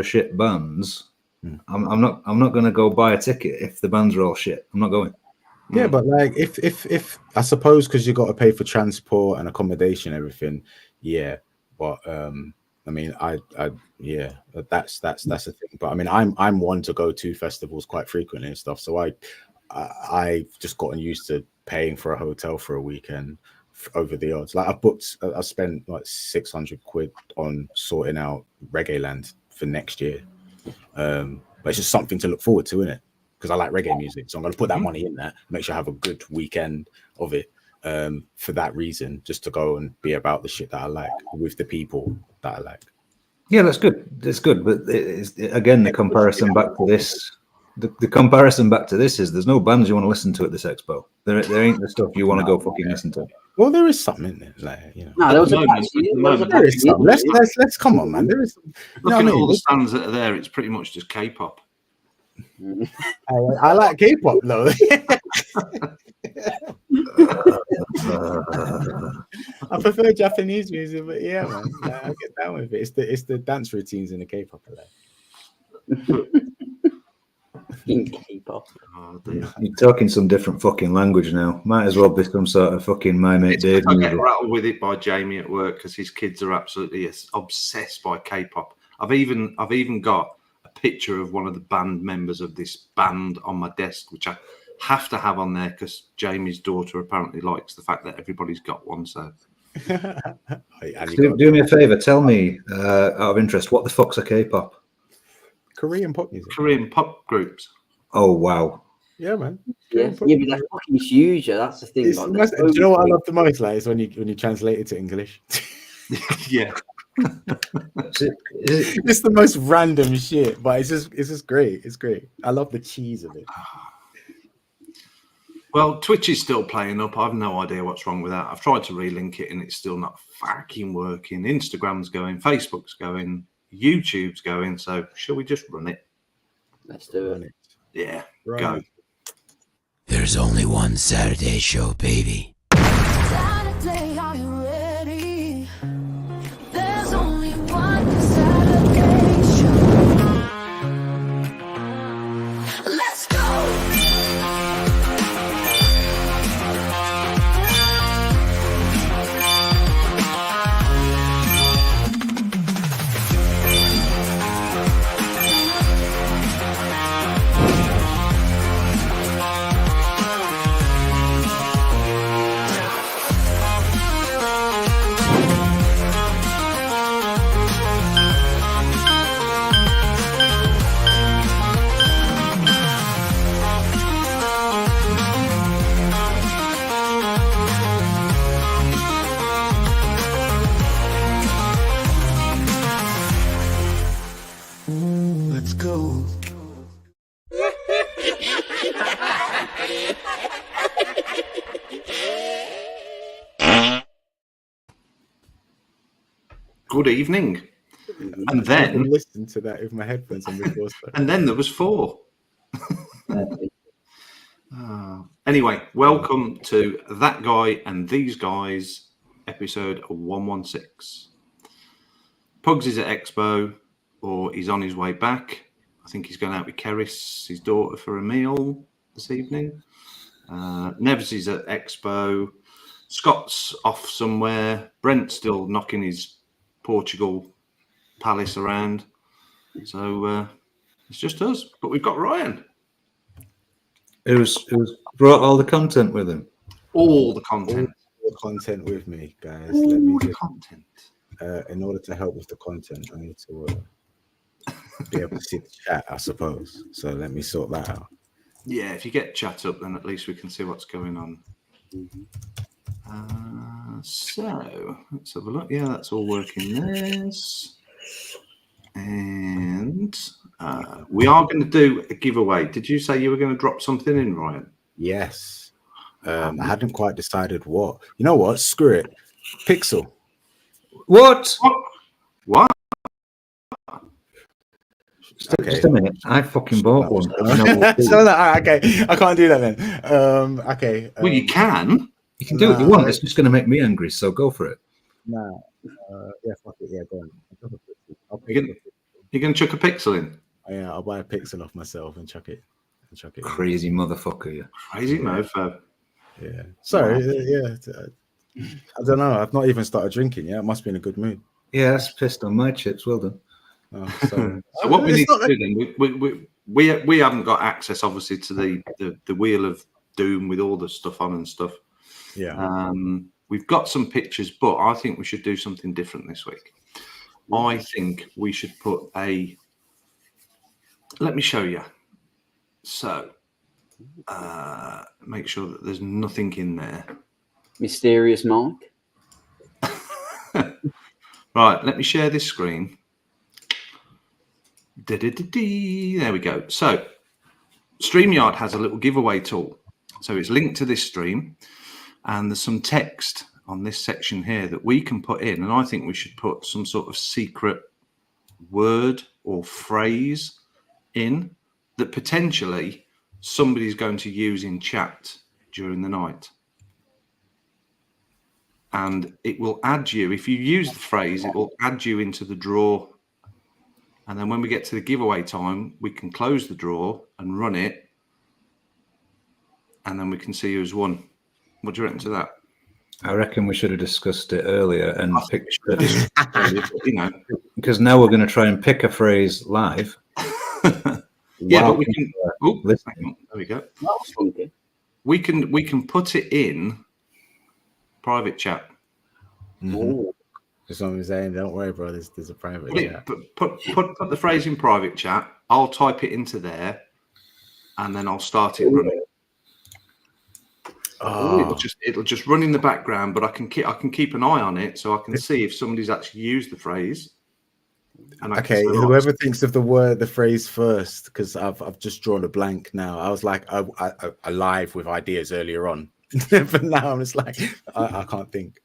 shit bands, I'm not going to go buy a ticket if the bands are all shit. I'm not going. Yeah, but like if I suppose because you got to pay for transport and accommodation, everything. Yeah, but I mean, yeah, that's the thing. But I mean, I'm one to go to festivals quite frequently and stuff. So I've just gotten used to paying for a hotel for a weekend over the odds. Like I spent like 600 quid on sorting out Reggae Land for next year. But it's just something to look forward to, isn't it? Because I like reggae music, so I'm going to put that money in there, make sure I have a good weekend of it for that reason, just to go and be about the shit that I like with the people that I like. Yeah, that's good. That's good. But again, the comparison back to this, the comparison back to this is there's no bands you want to listen to at this expo. There ain't the stuff you want to go fucking listen to. Well, there is something in there, like, you know. No, there was there is some. Let's come on, man. There is. Looking at all the stands that are there, it's pretty much just K-pop. I like K-pop though. I prefer Japanese music, but yeah, man, I get down with it. It's the dance routines in the K-pop I like. In K-pop. Oh, dear. You're talking some different fucking language now. Might as well be some sort of fucking My Mate Dave. I get rattled with it by Jamie at work because his kids are absolutely obsessed by K-pop. I've even got a picture of one of the band members of this band on my desk, which I have to have on there because Jamie's daughter apparently likes the fact that everybody's got one. So, do me a favor. Tell me, out of interest, what the fuck's a K-pop? Korean pop music. Korean pop groups. Oh wow. Yeah, man. Yeah, but they're fucking huge. That's the thing. Do you know what I love the most? Like, is when you translate it to English. Yeah. It's the most random shit, but it's just great. It's great. I love the cheese of it. Well, Twitch is still playing up. I've no idea what's wrong with that. I've tried to relink it and it's still not fucking working. Instagram's going, Facebook's going, YouTube's going. So shall we just run it? Let's do it. Yeah, Right. go. There's only one Saturday show, baby. Saturday, are you ready? There's only one Saturday show. Let's go. Let's go. Good evening. And I then can listen to that with my headphones on before. and then there was 4. Anyway, welcome to That Guy and These Guys, episode 116. Pugs is at Expo, or he's on his way back. I think he's going out with Keris, his daughter, for a meal this evening. Nevs is at Expo. Scott's off somewhere. Brent's still knocking his Portugal palace around. So it's just us. But we've got Ryan. It was brought all the content with him. All the content. All the content with me, guys. All Let me the just, content. in order to help with the content, I need to be able to see the chat, I suppose. So let me sort that out. Yeah, if you get chat up, then at least we can see what's going on. So let's have a look. Yeah, that's all working there. And we are going to do a giveaway. Did you say you were going to drop something in, Ryan? Yes. I hadn't quite decided what. You know what? Screw it. Pixel. What? What? Just a minute. I fucking bought one. So okay, I can't do that then. Okay. Well, you can. You can do what you want. It's just going to make me angry. So go for it. No. Yeah, fuck it. Yeah, go on. You're You're going to chuck a pixel in? Yeah, I'll buy a pixel off myself and chuck it. In. Crazy motherfucker, you. Crazy mofo. Yeah. Sorry. Yeah. I don't know. I've not even started drinking yet. I must be in a good mood. Yeah, that's pissed on my chips. Well done. Oh, sorry. So what we It's need not to do then, we haven't got access, obviously, to the Wheel of Doom with all the stuff on and stuff. Yeah. We've got some pictures, but I think we should do something different this week. I think we should put a... Let me show you. So, make sure that there's nothing in there. Mysterious Mark. Right, let me share this screen. There we go. So, StreamYard has a little giveaway tool. So it's linked to this stream, and there's some text on this section here that we can put in. And I think we should put some sort of secret word or phrase in that potentially somebody's going to use in chat during the night. And it will add you, if you use the phrase, it will add you into the draw. And then when we get to the giveaway time, we can close the draw and run it. And then we can see who's won. What do you reckon to that? I reckon we should have discussed it earlier and picked You know. because now we're going to try and pick a phrase live. Yeah, Wow. but we can. Oh, Listen. hang on, there we go. That was funky. We can put it in private chat. Oh, That's what I'm saying. Don't worry, bro. There's a private Put, it, chat. put the phrase in private chat. I'll type it into there, and then I'll start it running. Oh, It'll just run in the background, but I can keep an eye on it so I can see if somebody's actually used the phrase. And I okay. can say, Whoever thinks of the phrase first, because I've just drawn a blank now. I was like alive with ideas earlier on, but now I'm just like I can't think.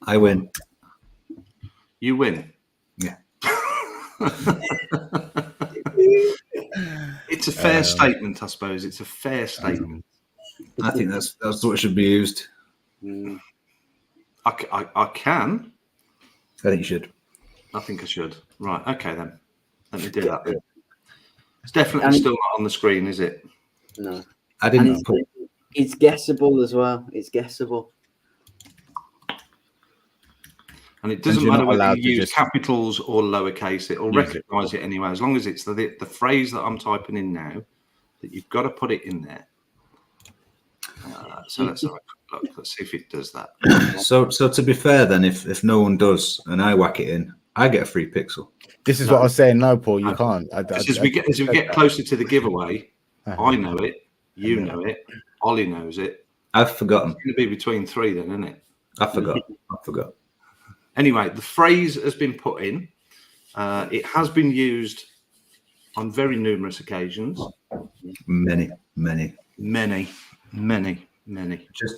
I win. You win. Yeah. It's a fair statement, I suppose. It's a fair statement. I think that's what should be used. I can. I think you should. I think I should. Right. Okay, then. Let me do that. It's definitely still not on the screen, is it? no. I And didn't put. it's guessable as well. It's guessable. And it doesn't you're matter not whether allowed you to use just- capitals or lowercase. It'll Use it. recognise it anyway, as long as it's the phrase that I'm typing in now. That you've got to put it in there. So let's have a quick look. Let's see if it does that. So to be fair, then, if no one does and I whack it in, I get a free pixel. This is what I was saying. No, Paul, you can't. As we get closer to the giveaway, I know it, you know it, Ollie knows it. I've forgotten. It's going to be between three then, isn't it? I forgot. Anyway, the phrase has been put in. It has been used on very numerous occasions. Many.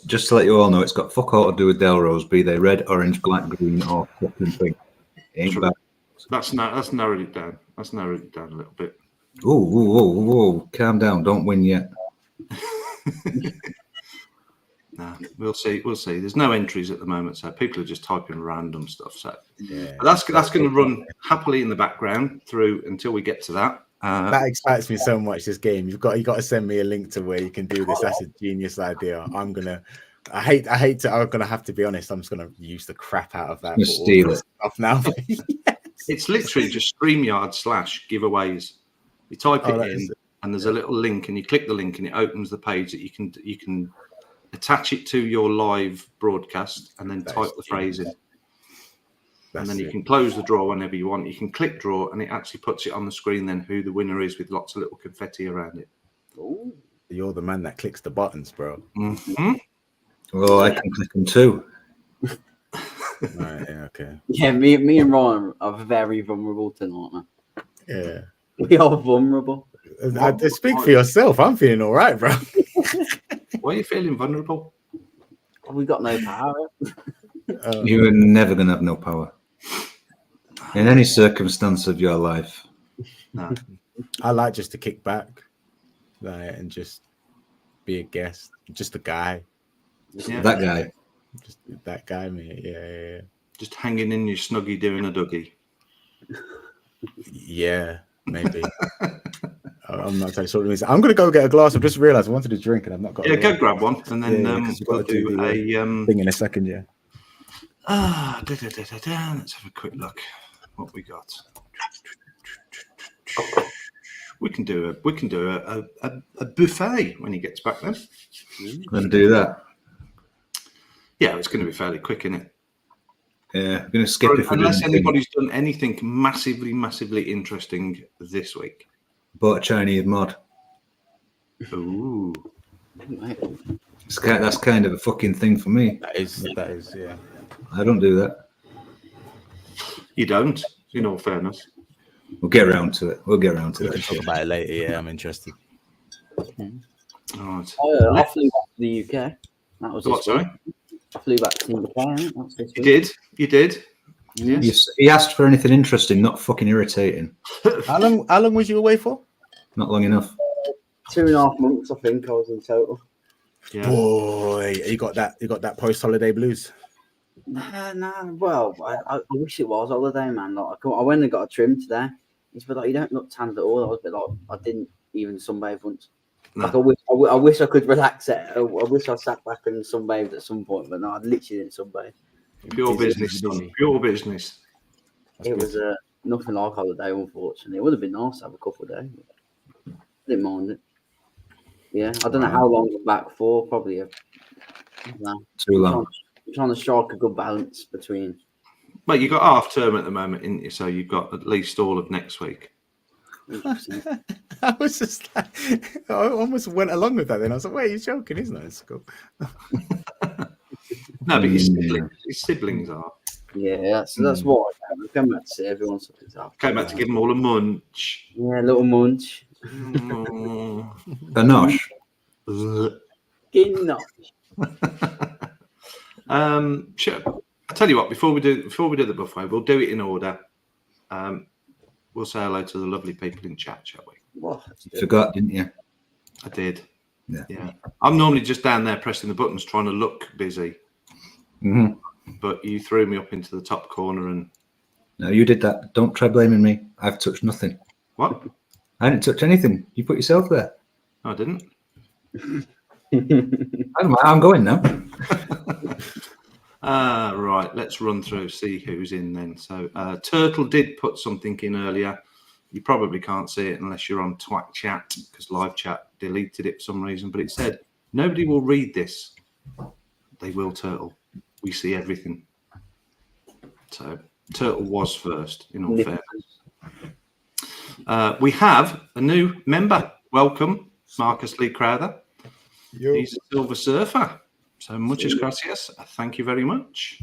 Just to let you all know, it's got fuck all to do with Delrose, be they red, orange, black, green, or fucking pink. Ain't True. bad. That's narrowed it down. That's narrowed it down a little bit. Whoa. Calm down. Don't win yet. No, we'll see. There's no entries at the moment, so people are just typing random stuff. So Yeah. but that's going to run happily in the background through until we get to that. That excites me so much. This game, you got to send me a link to where you can do this. That's a genius idea. I hate to. I'm gonna have to be honest. I'm just gonna use the crap out of that. Just steal it. Stuff now. It's literally just StreamYard /giveaways. You type it in, and there's a little link, and you click the link, and it opens the page that you can attach it to your live broadcast, and then type the phrase in. And then you can close the draw whenever you want. You can click draw, and it actually puts it on the screen then who the winner is with lots of little confetti around it. Ooh. You're the man that clicks the buttons, bro. Mm-hmm. Well, I can click them too. Right, yeah, okay. Yeah, me and Ryan are very vulnerable tonight, man. Yeah. We are vulnerable. Speak for yourself. I'm feeling all right, bro. Why are you feeling vulnerable? We got no power. You are never going to have no power. In any circumstance of your life. No. I like just to kick back, like, and just be a guest, just a guy, Yeah. That guy. just that guy, man. Yeah. Just hanging in your snuggie doing a dougie. Yeah, maybe. I'm not entirely sure what it means. I'm gonna go get a glass. I've just realised I wanted a drink and I've not got. Yeah, a go glass. grab one, and then Yeah, 'cause we've got we'll to do do the, a thing in a second. Yeah. Let's have a quick look. What we got? We can do a buffet when he gets back. Then And do that. yeah, it's going to be fairly quick, isn't it? Yeah, I'm going to skip if we do Unless anything. anybody's done anything massively interesting this week. Bought a Chinese mod. Ooh. That's kind of a fucking thing for me. That is, yeah. I don't do that. You don't, in all fairness. We'll get around to it. We'll get around to We that. can talk about it later. Yeah, I'm interested. All right. I flew back to the UK. That was What, this sorry? week. I flew back to the UK. That's this You week. did. You did. Yes. He asked for anything interesting, not fucking irritating. How long was you away for? Not long enough. 2.5 months, I think I was in total. Yeah. Boy, you got that post-holiday blues. Nah. Well, I wish it was holiday, man. Like, I went and got a trim today. It's been like, you don't look tanned at all. I was a bit like, I didn't even sunbathe once. No. Like, I wish I could relax it. I wish I sat back and sunbathed at some point, but no, I literally didn't sunbathe. Pure business, son. busy. Pure business. It was nothing like holiday, unfortunately. It would have been nice to have a couple of days. I didn't mind it. Yeah, I don't know how long I'm back for. Probably Too long. I'm trying to strike a good balance between. Well, you've got half term at the moment, isn't you? So you've got at least all of next week. I was just like, I almost went along with that. Then I was like, "Wait, you're joking, isn't it?" It's cool. No, but his siblings are. Yeah, that's what I came back to see everyone. Came back to give them all a munch. Yeah, a little munch. Mm. A nosh. Enough. Sure. I tell you what, before we do the buffet, we'll do it in order. We'll say hello to the lovely people in chat, shall we? What? You forgot, didn't you? I did. Yeah. I'm normally just down there pressing the buttons, trying to look busy. Mm-hmm. But you threw me up into the top corner and No, you did that. Don't try blaming me. I've touched nothing. what? I didn't touch anything. You put yourself there. I didn't. I don't mind. I'm going now. Right, let's run through, see who's in then. So Turtle did put something in earlier. You probably can't see it unless you're on Twat Chat, because live chat deleted it for some reason. But it said, nobody will read this. They will, Turtle. We see everything. So Turtle was first, in all fairness. We have a new member. Welcome, Marcus Lee Crowther. Yo. He's a Silver Surfer. So muchas gracias. Thank you very much.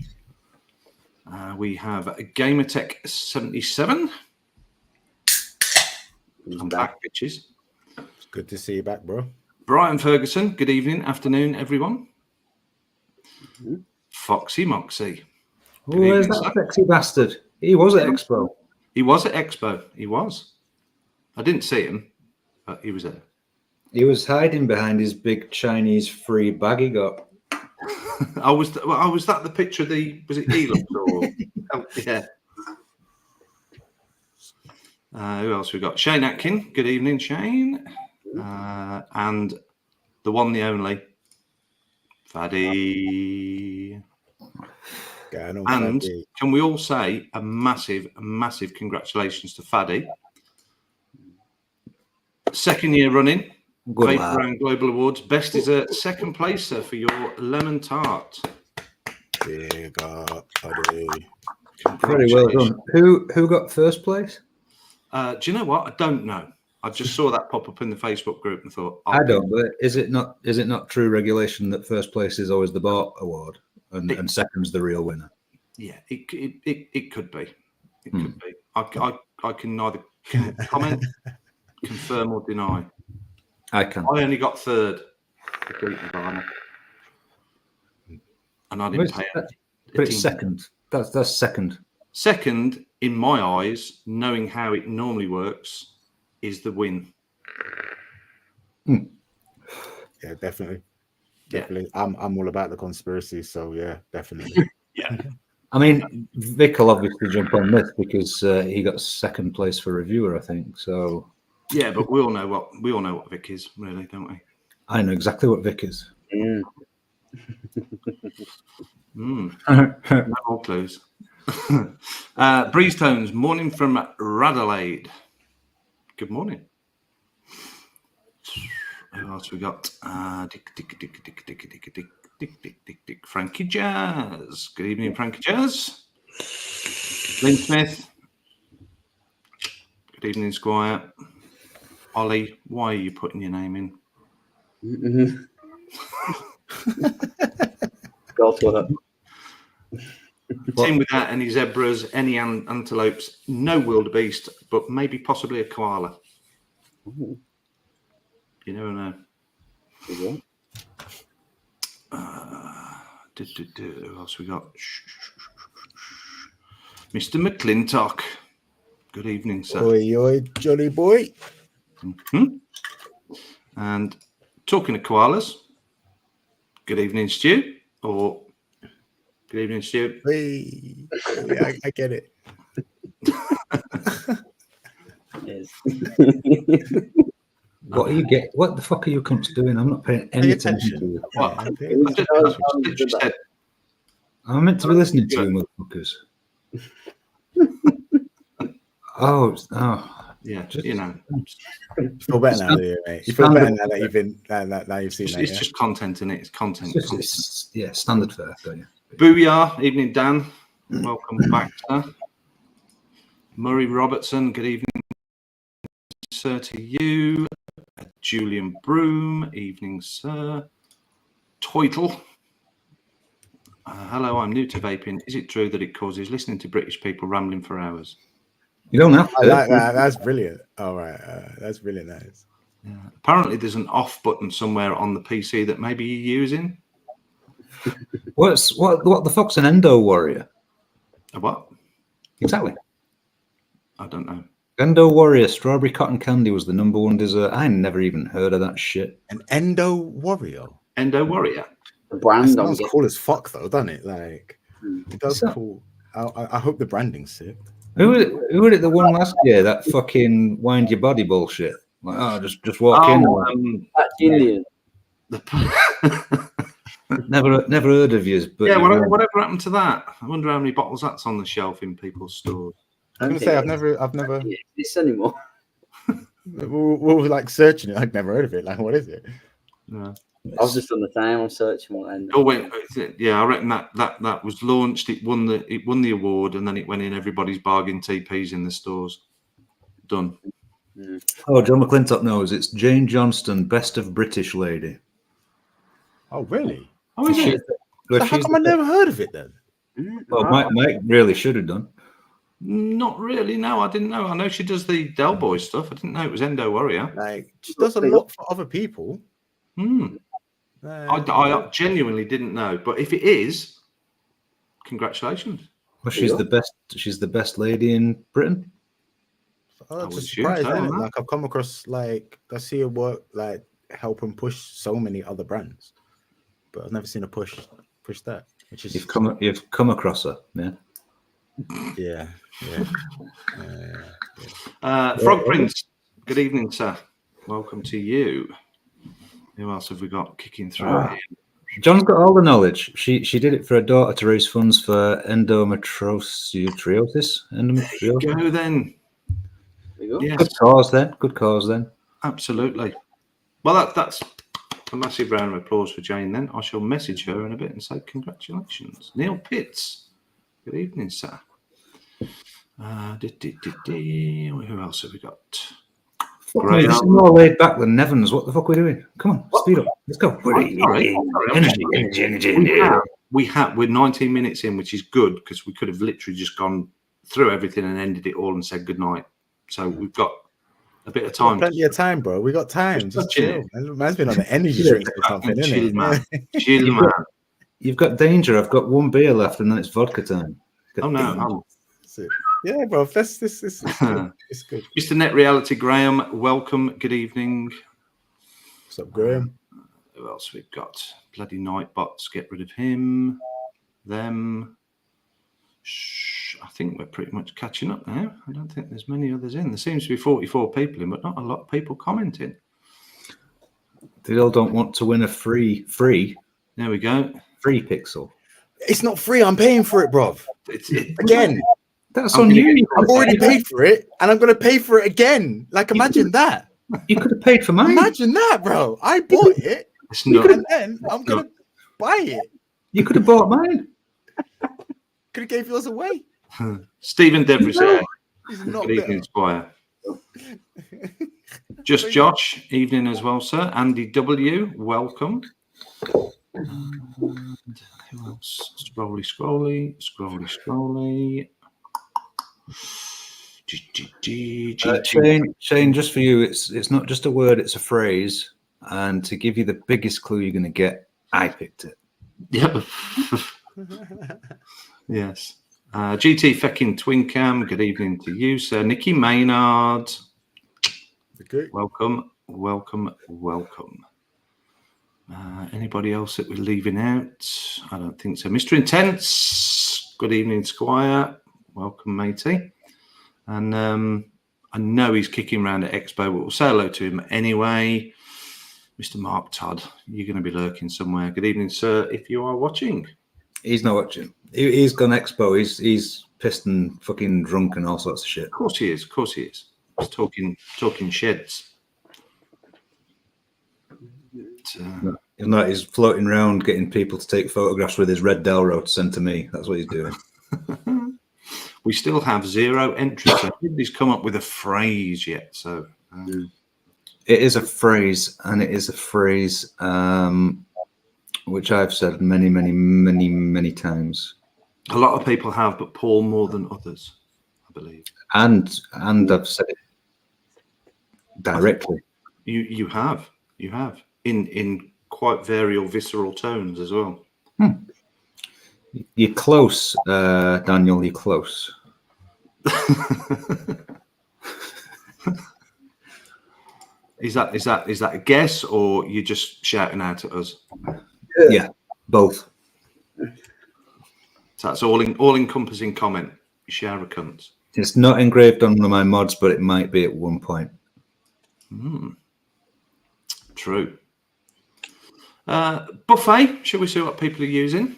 We have Gamertech 77. I'm back, bitches. It's good to see you back, bro. Brian Ferguson. Good evening, afternoon, everyone. Foxy Moxie. Good Where's evening, that sir. sexy bastard? He was at Expo. He was at Expo. He was. I didn't see him, but he was there. He was hiding behind his big Chinese free bag he got. Was that the picture of the, was it Elon or yeah. Who else we got? Shane Atkin. Good evening, Shane. And the one, the only, Faddy. And can we all say a massive congratulations to Faddy? Second year running. Good Vape lad. Around Global Awards. Best is a second placer for your lemon tart. Big up, buddy. Very well done. Who got first place? Do you know what? I don't know. I just saw that pop up in the Facebook group and thought, I don't. But is it not true regulation that first place is always the bought award and second's the real winner? Yeah, it could be. It could be. I can neither comment, confirm or deny. I can. I only got third. And I didn't pay it. But it's second. That's second. Second, in my eyes, knowing how it normally works, is the win. Yeah, definitely. Yeah. I'm all about the conspiracy, so yeah, definitely. Yeah. I mean, Vic will obviously jump on this because he got second place for reviewer, I think. So Yeah, but we all know what Vic is, really, don't we? I know exactly what Vic is. No more clues. Breeze Tones, morning from Radelaide. Good morning. Who else we got? Dick. Frankie Jazz. Good evening, Frankie Jazz. Lynn Smith. Good evening, Squire. Ollie, why are you putting your name in? God's work. Team without any zebras, any antelopes, no wildebeest, but maybe possibly a koala. Ooh. You never know. Yeah. Who else we got? Mr. McClintock. Good evening, sir. Oi, Johnny boy. And talking of koalas, good evening, Stu. Or good evening, Stu. Hey. Yeah, I get it. Yes. What are you get? What the fuck are you cunts doing? I'm not paying any attention to you. What? Yeah, She said, I'm meant to be listening to you, motherfuckers. Oh, yeah, just, you know, you feel better now, do you, mate? You feel better now that you've been now you've seen that. it's Yeah? just content in it. It's content. yeah, standard fare. Got you. Booyah, evening, Dan. Welcome back, sir. Murray Robertson, good evening, sir, to you. Julian Broom, evening, sir. Toitle. Hello, I'm new to vaping. Is it true that it causes listening to British people rambling for hours? You don't have to. I like that. That's brilliant. All right, that's brilliant. That is. Yeah. Apparently, there's an off button somewhere on the PC that maybe you're using. What the fuck's an endo warrior? A what? Exactly. I don't know. Endo warrior strawberry cotton candy was the #1 dessert. I never even heard of that shit. An endo warrior. Endo Warrior. The That brand. sounds cool as fuck, though, doesn't it? Like, it does So- cool. I hope the branding's sick. Who was it that won last year? That fucking wind your body bullshit. Like, just walk in. That's Indian. Never heard of you. But Yeah, you won. whatever happened to that? I wonder how many bottles that's on the shelf in people's stores. I was gonna say I've never. This anymore. We were like searching it. I'd never heard of it. Like, what is it? Yeah. I was just on the same. I'm searching what end. Oh wait, yeah, I reckon that was launched. It won the award, and then it went in everybody's bargain TPs in the stores. Done. Oh, John McClintock knows it's Jane Johnston, best of British lady. Oh, really? Oh, is it? Well, So how come I never heard of it then? Well, Mike really should have done. Not really. No, I didn't know. I know she does the Del Boy stuff. I didn't know it was Endo Warrior. Like, she does a lot for other people. I genuinely didn't know, but if it is, congratulations. Well, she's the best. She's the best lady in Britain. Oh, I it's would a surprise, assume so, isn't it? huh? Like, I've come across, like, I see her work, like, help and push so many other brands, but I've never seen her push that. Which is You've come across her, yeah. yeah. Frog Prince, good evening, sir. Welcome to you. Who else have we got kicking through here? John's got all the knowledge. She did it for her daughter to raise funds for endometriosis. Go then. Yes, Good cause then. Good cause then. absolutely. Well, that's a massive round of applause for Jane. Then I shall message her in a bit and say congratulations. Neil Pitts, good evening, sir. Who else have we got? Fuck me, this is more laid back than Nevins. What the fuck are we doing? Come on, speed up. Let's go. Energy. We're 19 minutes in, which is good because we could have literally just gone through everything and ended it all and said goodnight. So we've got a bit of time. Plenty of time, bro. We got time. Just chill. Man's been on the energy drinks or something, Chill, isn't man. it? Chill, man. You've got danger. I've got one beer left, and then it's vodka time. Oh no. Yeah, bro. This is good. It's good. Mr. Net Reality Graham, welcome. Good evening. What's up, Graham? Who else we've got? Bloody Nightbots. Get rid of him. Them. I think we're pretty much catching up now. I don't think there's many others in. There seems to be 44 people in, but not a lot of people commenting. They all don't want to win a free There we go. pixel. It's not free. I'm paying for it, bruv. Again, That's I'm on gonna you. get- I've already paid for it, and I'm gonna pay for it again. Like, imagine that. You could have paid for mine. Imagine that, bro. I bought it, It's not. and then I'm gonna buy it. You could have bought mine. Could have gave yours away. Stephen Devry said, It's not good evening, better. Squire. Just Josh, evening as well, sir. Andy W, welcome. And who else? Scrolly. Shane, just for you, it's not just a word, it's a phrase. And to give you the biggest clue you're going to get, I picked it. Yep. Yes. GT Feckin Twincam, good evening to you, sir. Nikki Maynard, Okay. welcome. Anybody else that we're leaving out? I don't think so. Mr. Intense, good evening, Squire. Welcome, matey. And I know he's kicking around at Expo, but we'll say hello to him anyway. Mr. Mark Todd, you're going to be lurking somewhere. Good evening, sir, if you are watching. He's not watching. He's gone Expo. He's pissed and fucking drunk and all sorts of shit. Of course he is. He's talking sheds. He's floating around getting people to take photographs with his red Delro to send to me. That's what he's doing. We still have 0 entries. So nobody's come up with a phrase yet. So It is a phrase, and it is a phrase which I've said many times. a lot of people have, but Paul more than others, I believe. And I've said it directly. You have in quite visceral tones as well. You're close, Daniel. You're close. Is that a guess, or you're just shouting out at us? Yeah, both. So that's all encompassing comment. You share a cunt. It's not engraved on one of my mods, but it might be at one point. True. Buffet. Shall we see what people are using?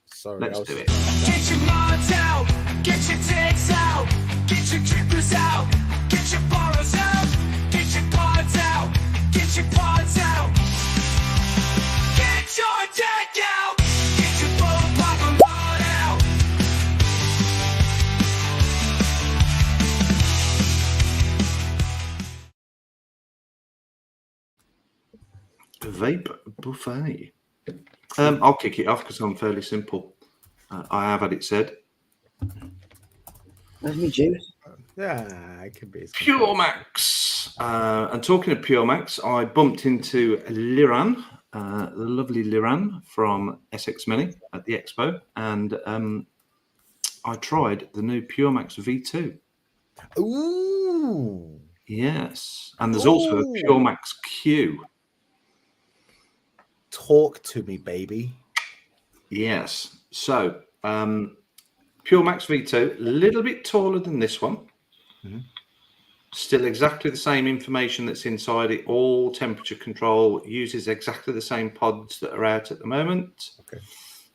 Sorry, Let's do it. Get your mods out, get your tags out, get your drippers out, get your borrows out, get your pods out, get your pods out. Get your tag out, get your bull pop mod out. Vape buffet. I'll kick it off because I'm fairly simple. I have had it said. Where's my juice? Yeah, it could be. Pure Max. And talking of Pure Max, I bumped into Liran, the lovely Liran from Essex Mini at the Expo, and I tried the new Pure Max V2. Ooh. Yes, and there's also a Pure Max Q. Talk to me, baby. Yes. So, Pure Max V2, a little bit taller than this one. Still exactly the same information that's inside it. All temperature control, uses exactly the same pods that are out at the moment. Okay.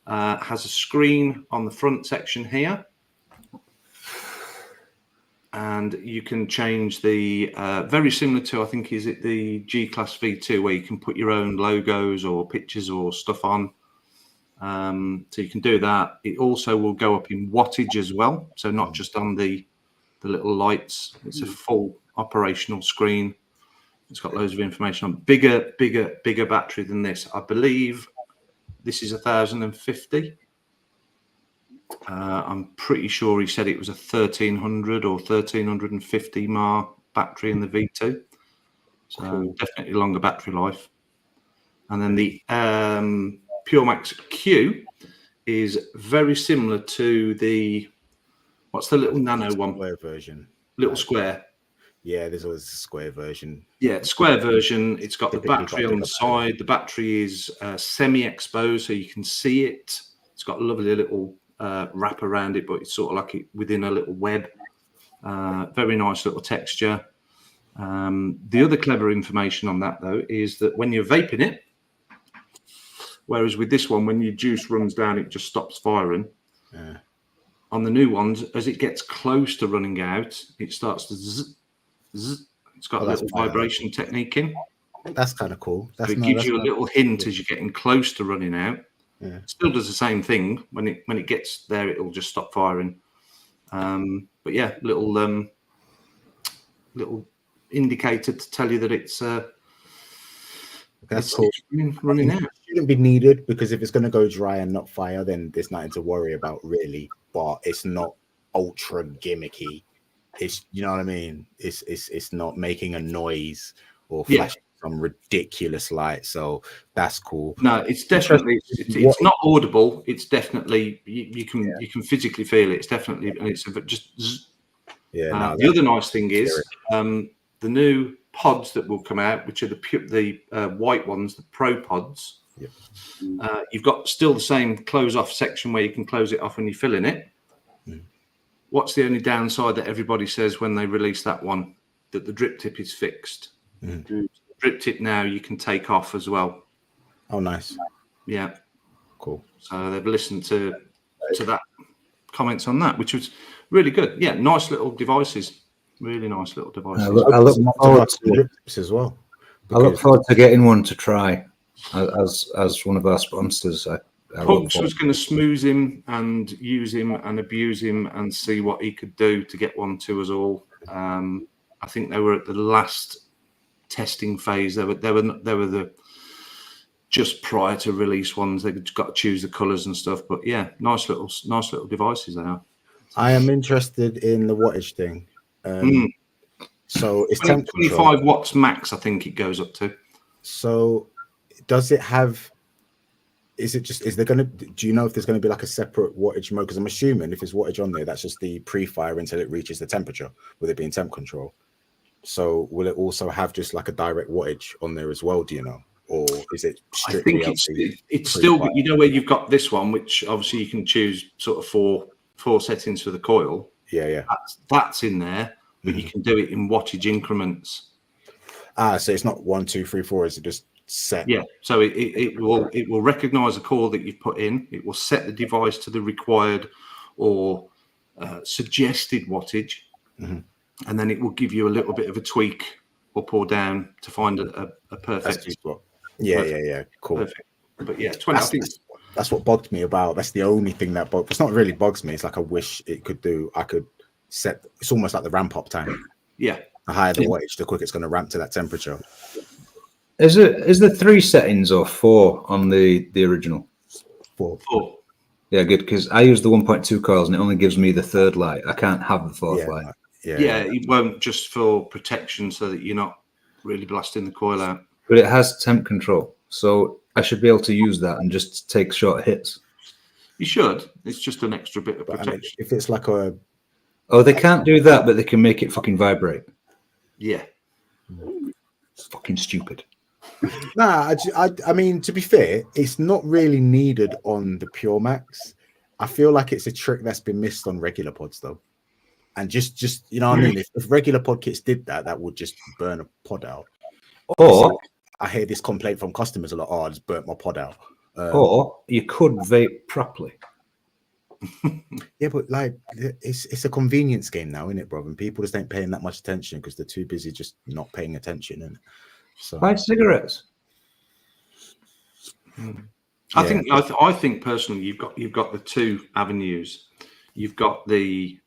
Has a screen on the front section here. And you can change the, very similar to, I think, is it the G-Class V2, where you can put your own logos or pictures or stuff on. So you can do that. It also will go up in wattage as well. So not just on the little lights. It's a full operational screen. It's got loads of information on. Bigger battery than this. I believe this is 1050. I'm pretty sure he said it was a 1300 or 1350 mAh battery in the V2. So definitely longer battery life. And then the Pure Max Q is very similar to the, what's the little nano one? Square version. Little square. Yeah, there's always a square version. Yeah, square version. It's got the Typically battery got on bigger the side. The battery is semi-exposed, so you can see it. It's got lovely little wrap around it, but it's sort of like it within a little web. Very nice little texture. The other clever information on that, though, is that when you're vaping it, whereas with this one, when your juice runs down, it just stops firing. Yeah. On the new ones, as it gets close to running out, it starts to zzz, zzz. It's got a little vibration technique in. That's kind of cool. So it gives you a little hint as you're getting close to running out. Yeah. It still does the same thing. When it gets there, it'll just stop firing. But yeah, little indicator to tell you that it's that's cool. Running out. It shouldn't be needed, because if it's going to go dry and not fire, then there's nothing to worry about really. But it's not ultra gimmicky. It's, you know what I mean. It's not making a noise or flashing some ridiculous light. So that's cool. No, it's definitely it's not audible. It's definitely you can physically feel it. It's definitely, and it's just zzz. Yeah. The other nice thing is the new pods that will come out, which are the white ones, the Pro pods. Yep. You've got still the same close off section where you can close it off when you're filling it. What's the only downside that everybody says when they release that one? That the drip tip is fixed. Drip tip now you can take off as well. Oh, nice. Yeah. Cool. So they've listened to that comments on that, which was really good. Yeah, nice little devices. Really nice little devices. I look forward to this as well. I look forward to getting one to try as one of our sponsors. Pugs was going to smooth him and use him and abuse him and see what he could do to get one to us all. I think they were at the last testing phase. They were the just prior to release ones. They got to choose the colours and stuff. But yeah, nice little devices they are. I am interested in the wattage thing. So it's 25 watts max, I think it goes up to. So does it have? Do you know if there's going to be like a separate wattage mode? Because I'm assuming if there's wattage on there, that's just the pre-fire until it reaches the temperature, with it being temp control. So will it also have just like a direct wattage on there as well? Do you know, or is it strictly? I think it's still, you know, where you've got this one, which obviously you can choose sort of four settings for the coil. Yeah. That's in there, but you can do it in wattage increments. So it's not 1, 2, 3, 4. Is it just set? Yeah. So it will recognize a coil that you've put in. It will set the device to the required or suggested wattage, and then it will give you a little bit of a tweak up or down to find a perfect spot. Yeah. Cool. Perfect. But yeah, 20. I think that's what bugged me about. That's the only thing that bugs. It's not really bugs me. It's like I wish it could do. I could set. It's almost like the ramp up time. Yeah. The higher the wattage, the quicker it's going to ramp to that temperature. Is there 3 settings or 4 on the original? 4. Yeah, good, because I use the 1.2 coils and it only gives me the 3rd light. I can't have the 4th light. Yeah, it won't, just for protection so that you're not really blasting the coil out. But it has temp control, so I should be able to use that and just take short hits. You should. It's just an extra bit of protection. I mean, if it's like a... Oh, they can't do that, but they can make it fucking vibrate. Yeah. It's fucking stupid. Nah, I mean, to be fair, it's not really needed on the Pure Max. I feel like it's a trick that's been missed on regular pods, though. And just you know what I mean? If regular pod kits did that, that would just burn a pod out. Or I hear this complaint from customers a lot. Oh, I just burnt my pod out. Or you could vape properly. Yeah, but like it's a convenience game now, isn't it, bro? And people just ain't paying that much attention because they're too busy just not paying attention. And so buy cigarettes. I think personally, you've got the 2 avenues. You've got the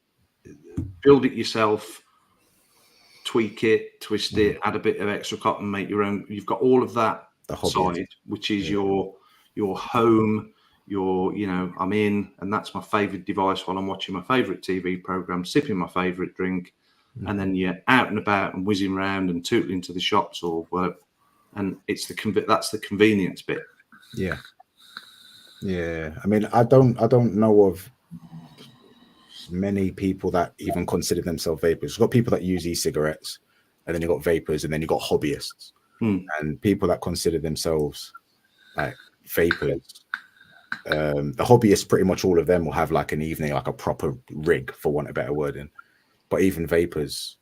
build it yourself, tweak it, twist it, add a bit of extra cotton, make your own. You've got all of that side, which is your home, I'm in, and that's my favorite device while I'm watching my favorite TV program, sipping my favorite drink, and then you're out and about and whizzing around and tootling to the shops or work, and it's that's the convenience bit. Yeah. I mean, I don't know of many people that even consider themselves vapors. You've got people that use e-cigarettes, and then you've got vapors, and then you've got hobbyists, and people that consider themselves like vapors. The hobbyists, pretty much all of them will have like an evening, like a proper rig, for want of a better wording. But even vapors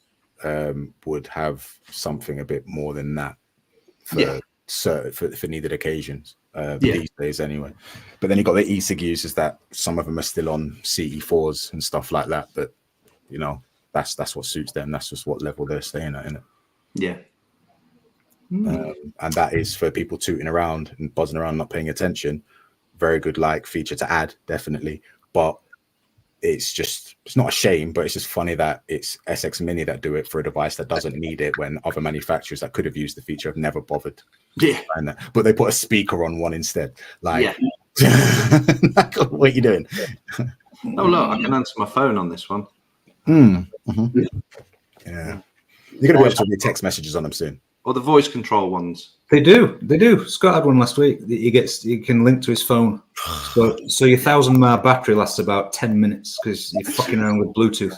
would have something a bit more than that for for needed occasions these days anyway. But then you got the e-cig users that some of them are still on CE4s and stuff like that. But you know, that's what suits them. That's just what level they're staying at, innit? Yeah. And that is for people tooting around and buzzing around, not paying attention. Very good like feature to add, definitely. But it's not a shame, but it's just funny that it's SX Mini that do it for a device that doesn't need it, when other manufacturers that could have used the feature have never bothered. Yeah. But they put a speaker on one instead. Like, like, what are you doing? Oh, look, I can answer my phone on this one. Yeah. You're going to be able to read text messages on them soon. Or the voice control ones. They do. Scott had one last week that you can link to his phone. So your 1,000 mAh battery lasts about 10 minutes because you're fucking around with Bluetooth.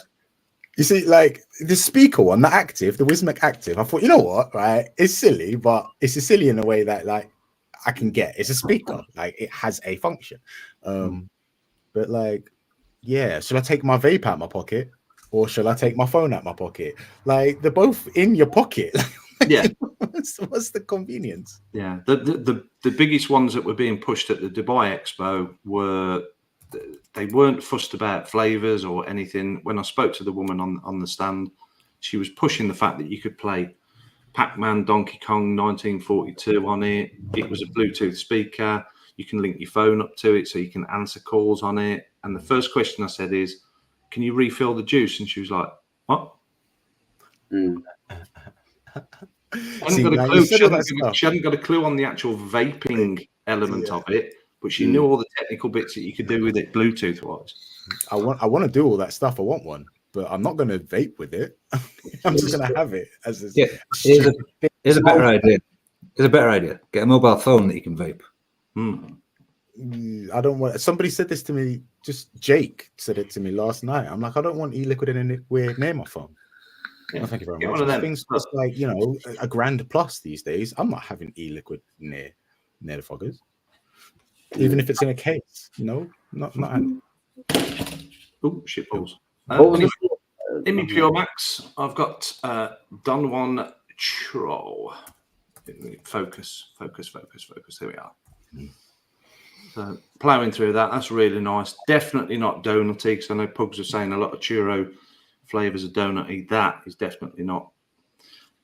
You see, like the speaker one, the active, the Wismac active, I thought, you know what, right? It's silly, but it's silly in a way that like I can get. It's a speaker, like it has a function. But like, yeah, should I take my vape out my pocket or shall I take my phone out my pocket? Like they're both in your pocket. Yeah. What's the convenience? Yeah. The biggest ones that were being pushed at the Dubai Expo were, they weren't fussed about flavors or anything. When I spoke to the woman on the stand, she was pushing the fact that you could play Pac-Man, Donkey Kong 1942 on it. It was a Bluetooth speaker. You can link your phone up to it so you can answer calls on it. And the first question I said is, can you refill the juice? And she was like, what? She hadn't got a clue on the actual vaping element of it, but she knew all the technical bits that you could do with it Bluetooth wise. I want to do all that stuff. I want one, but I'm not going to vape with it. I'm just going to have it as a Here's a better idea. Here's a better idea. Get a mobile phone that you can vape. I don't want. Somebody said this to me. Just Jake said it to me last night. I'm like, I don't want e-liquid anywhere near my phone. Yeah. No, thank you very much. Things cost like, you know, $1,000 plus these days. I'm not having e-liquid near the foggers, even if it's in a case. You know, not. Oh, shit balls. In my Pure Max, I've got Don Juan Troll. Focus. There we are. So ploughing through that, that's really nice. Definitely not donutty, because I know Pugs are saying a lot of churro flavors are donutty. That is definitely not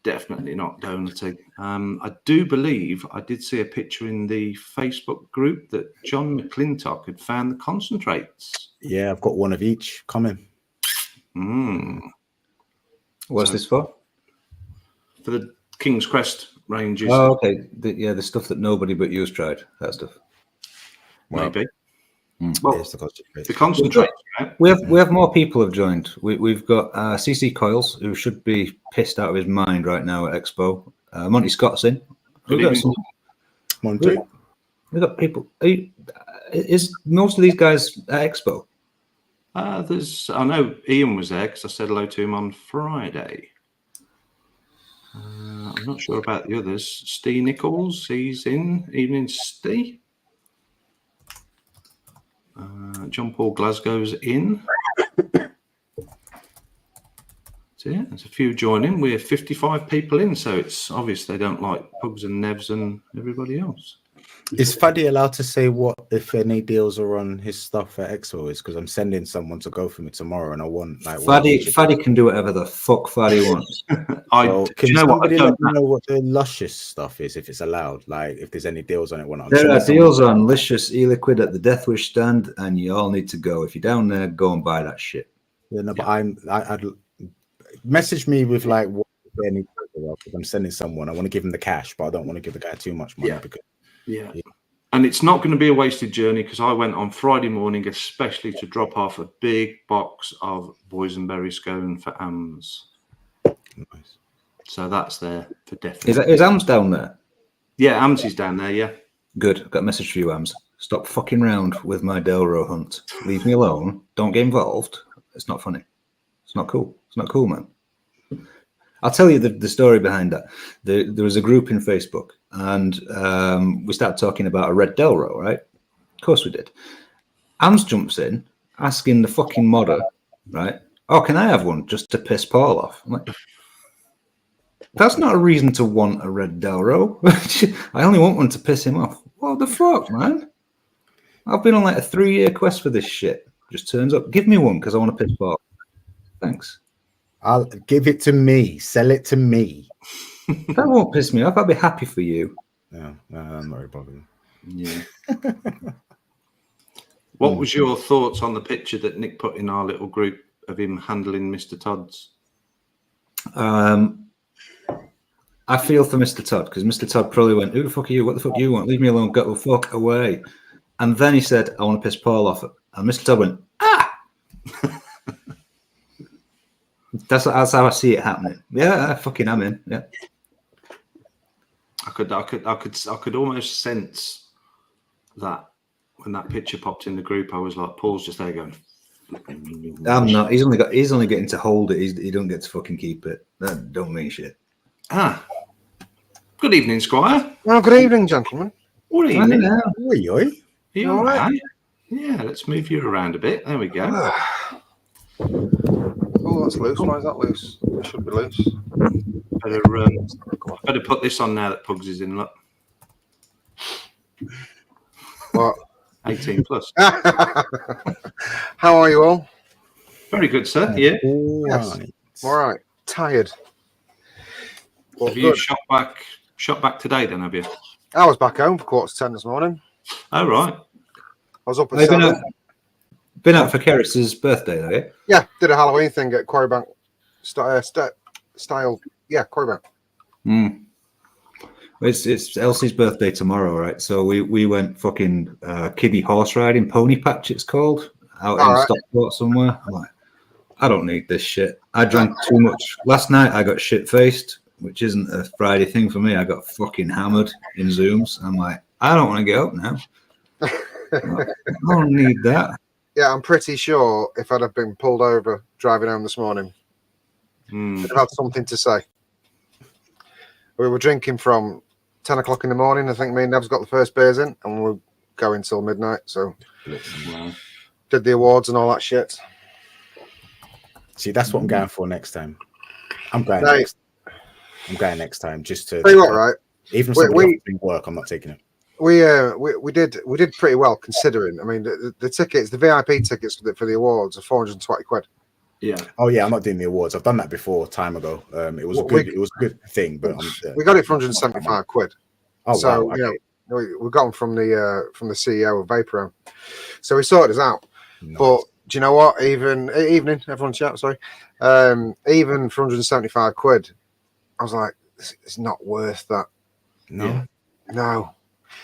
donutty. I do believe I did see a picture in the Facebook group that John McClintock had found the concentrates. Yeah, I've got one of each coming. What's this for? For the King's Crest ranges. Oh, okay. The stuff that nobody but you's tried. That stuff. Maybe. Well, the concentrate. We have more people have joined. We've got CC Coils, who should be pissed out of his mind right now at Expo. Monty Scott's in. We've got people. Is most of these guys at Expo? I know Ian was there because I said hello to him on Friday. I'm not sure about the others. Steve Nichols, he's in. Evening, Steve. John Paul Glasgow's in. So yeah, there's a few joining. We're 55 people in, so it's obvious they don't like Pugs and Nevs and everybody else. Is Faddy allowed to say what if any deals are on his stuff at Expo is? Because I'm sending someone to go for me tomorrow, and I want like Faddy can do whatever the fuck Faddy wants. Can somebody let me know what the Luscious stuff is, if it's allowed? Like if there's any deals on it. There are deals on Licious e-liquid at the Deathwish stand, and you all need to go. If you're down there, go and buy that shit. Yeah, no, but I'd message me with like what any because I'm sending someone. I want to give him the cash, but I don't want to give the guy too much money because. Yeah. And it's not going to be a wasted journey because I went on Friday morning, especially to drop off a big box of boysenberry scone for AMS. Nice. So that's there for definitely. Is AMS down there? Yeah, AMS is down there, yeah. Good. I've got a message for you, AMS. Stop fucking round with my Delro hunt. Leave me alone. Don't get involved. It's not funny. It's not cool. It's not cool, man. I'll tell you the story behind that. There was a group in Facebook, and we started talking about a red Delro, right? Of course we did. Ams jumps in, asking the fucking modder, right? Oh, can I have one just to piss Paul off? I'm like, that's not a reason to want a red Delro. I only want one to piss him off. What the fuck, man? I've been on like a 3-year quest for this shit. Just turns up. Give me one because I want to piss Paul off. Thanks. I'll give it to me. Sell it to me. That won't piss me off. I'll be happy for you. No, I'm not very bothered. Yeah. What was your thoughts on the picture that Nick put in our little group of him handling Mr. Todd's? I feel for Mr. Todd because Mr. Todd probably went, "Who the fuck are you? What the fuck do you want? Leave me alone. Get the fuck away." And then he said, "I want to piss Paul off." And Mr. Todd went, "Ah!" That's how I see it happening. Yeah, I fucking am in. Yeah. I could almost sense that when that picture popped in the group. I was like, Paul's just there going. I'm not. He's only getting to hold it. He don't get to fucking keep it. That don't mean shit. Ah. Good evening, Squire. Well, good evening, gentlemen. Good evening. Are Oi. you all right? Yeah, let's move you around a bit. There we go. Oh, that's loose. Why is that loose? It should be loose. Better put this on now that Pugs is in. Look, What? 18 plus. How are you all? Very good, sir. Yeah. Yes. All right. Tired. Well, Have you good. shot back today? Then have you? I was back home for 10:15 this morning. Oh right. I was up at Have you 7. been out for Keris's birthday, though, yeah? Yeah, did a Halloween thing at Quarrybank style. Yeah, Quarrybank. It's Elsie's birthday tomorrow, right? So we went fucking kiddie horse riding, pony patch it's called, out in Stockport somewhere. I'm like, I don't need this shit. I drank too much. Last night I got shit-faced, which isn't a Friday thing for me. I got fucking hammered in Zooms. I'm like, I don't want to get up now. I don't need that. Yeah, I'm pretty sure if I'd have been pulled over driving home this morning, I'd have had something to say. We were drinking from 10 o'clock in the morning. I think me and Nev's got the first beers in, and we'll go until midnight. So, did the awards and all that shit. See, that's what I'm going for next time. I'm going next time just to. Tell you what, right? Even if somebody else work, I'm not taking it. We did pretty well considering. I mean, the tickets, the VIP tickets for the awards are 420 quid. Yeah. Oh yeah, I'm not doing the awards. I've done that before, time ago. It was a good thing, but we got it for 175 quid. Oh, so wow, okay. we got them from the CEO of Vaping. So we sorted us out. Nice. But do you know what? Evening, everyone chat. Sorry, even for 175 quid, I was like, it's not worth that. No.